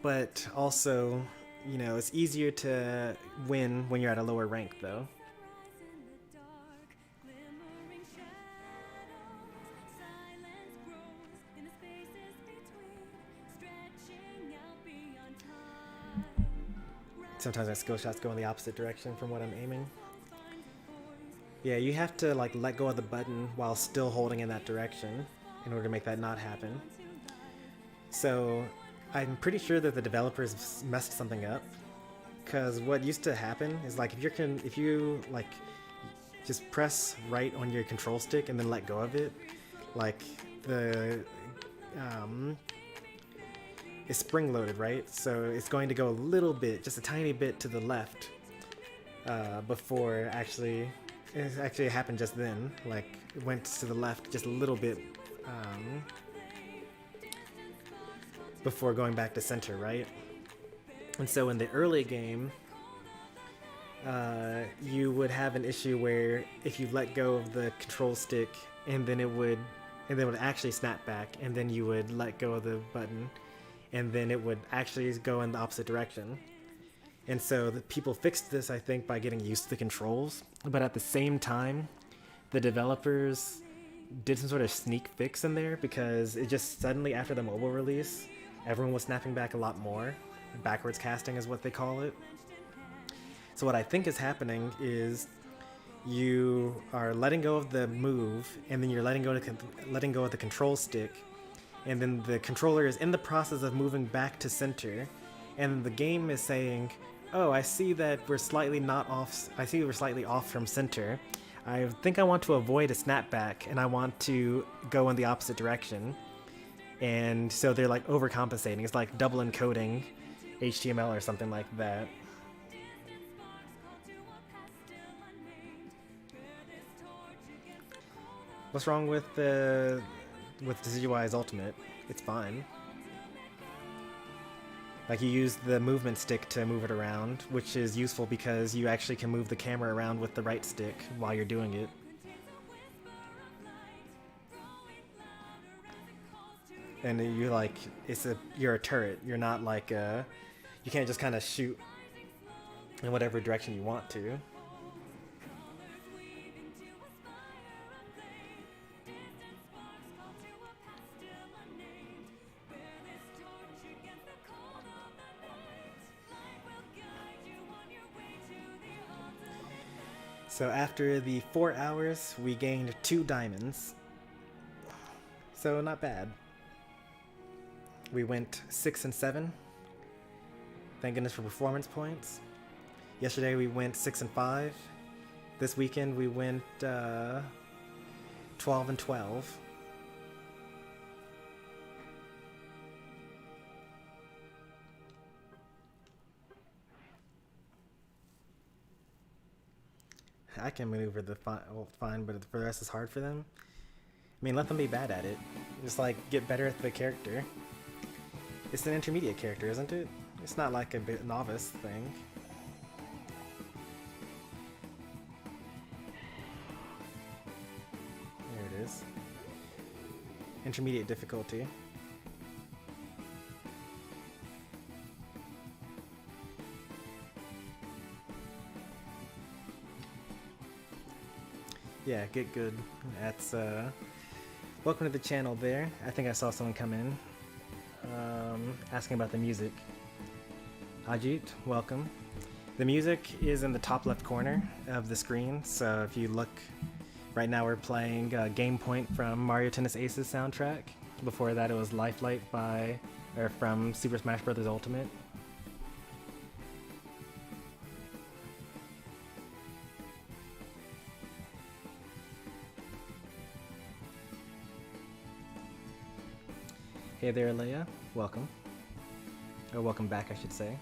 F: but also, you know, it's easier to win when you're at a lower rank, though. Sometimes my skill shots go in the opposite direction from what I'm aiming. Yeah, you have to like let go of the button while still holding in that direction in order to make that not happen. So I'm pretty sure that the developers messed something up, because what used to happen is like if you like just press right on your control stick and then let go of it, like the it's spring loaded, right? So it's going to go a little bit, just a tiny bit to the left before it actually happened just then. Like, it went to the left just a little bit before going back to center, right? And so in the early game, you would have an issue where if you let go of the control stick and then it would actually snap back, and then you would let go of the button and then it would actually go in the opposite direction. And so the people fixed this, I think, by getting used to the controls. But at the same time, the developers did some sort of sneak fix in there, because it just suddenly, after the mobile release, everyone was snapping back a lot more. Backwards casting is what they call it. So what I think is happening is you are letting go of the move, and then you're letting go of the control stick, and then the controller is in the process of moving back to center, and the game is saying, Oh, I see that we're slightly not off. I see we're slightly off from center. I think I want to avoid a snapback, and I want to go in the opposite direction. And so they're like overcompensating. It's like double encoding HTML or something like that. What's wrong with Decidueye's ultimate? It's fine. Like, you use the movement stick to move it around, which is useful because you actually can move the camera around with the right stick while you're doing it. And you're like, you're a turret. You're not like you can't just kind of shoot in whatever direction you want to. So after the 4 hours, we gained 2 diamonds. So not bad. We went 6 and 7. Thank goodness for performance points. Yesterday we went 6 and 5. This weekend we went 12 and 12. I can maneuver the fine, but for the rest it's hard for them. I mean, let them be bad at it. Just like get better at the character. It's an intermediate character, isn't it? It's not like a bit novice thing. There it is. Intermediate difficulty. Yeah, get good. That's welcome to the channel there. I think I saw someone come in asking about the music. Ajit, welcome. The music is in the top left corner of the screen, so if you look, right now we're playing Game Point from Mario Tennis Aces soundtrack. Before that it was Lifelight from Super Smash Bros. Ultimate. Hey there, Leia. Welcome. Or welcome back, I should say.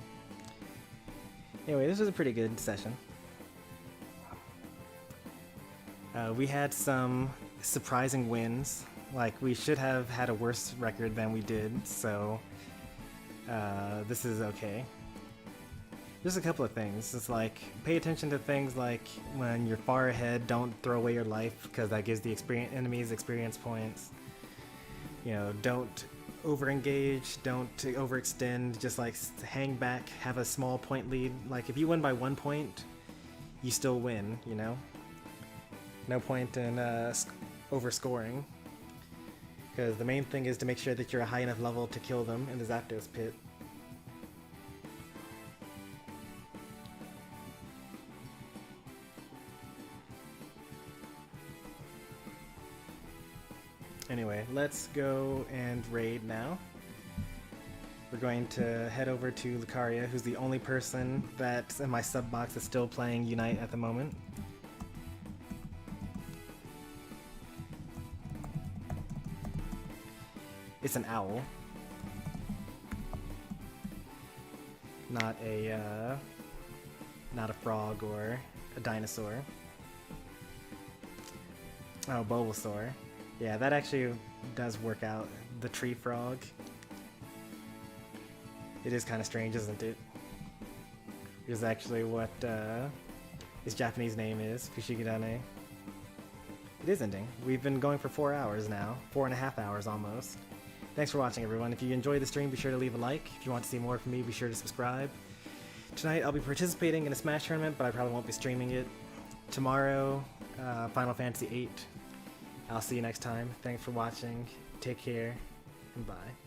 F: Anyway, this was a pretty good session. We had some surprising wins. Like, we should have had a worse record than we did, so this is okay. Just a couple of things. It's like, pay attention to things like when you're far ahead, don't throw away your life, because that gives the enemies experience points. You know, don't over-engage, don't overextend, just like hang back, have a small point lead. Like, if you win by 1 point, you still win, you know? No point in overscoring. Because the main thing is to make sure that you're a high enough level to kill them in the Zapdos pit. Anyway, let's go and raid now. We're going to head over to Lucaria, who's the only person that's in my sub box that's still playing Unite at the moment. It's an owl. Not a frog or a dinosaur. Oh, Bulbasaur. Yeah, that actually does work out. The tree frog. It is kind of strange, isn't it? Is actually what his Japanese name is, Fushigidane. It is ending. We've been going for 4 hours now. 4.5 hours almost. Thanks for watching, everyone. If you enjoyed the stream, be sure to leave a like. If you want to see more from me, be sure to subscribe. Tonight, I'll be participating in a Smash tournament, but I probably won't be streaming it. Tomorrow, Final Fantasy VIII. I'll see you next time. Thanks for watching. Take care, and bye.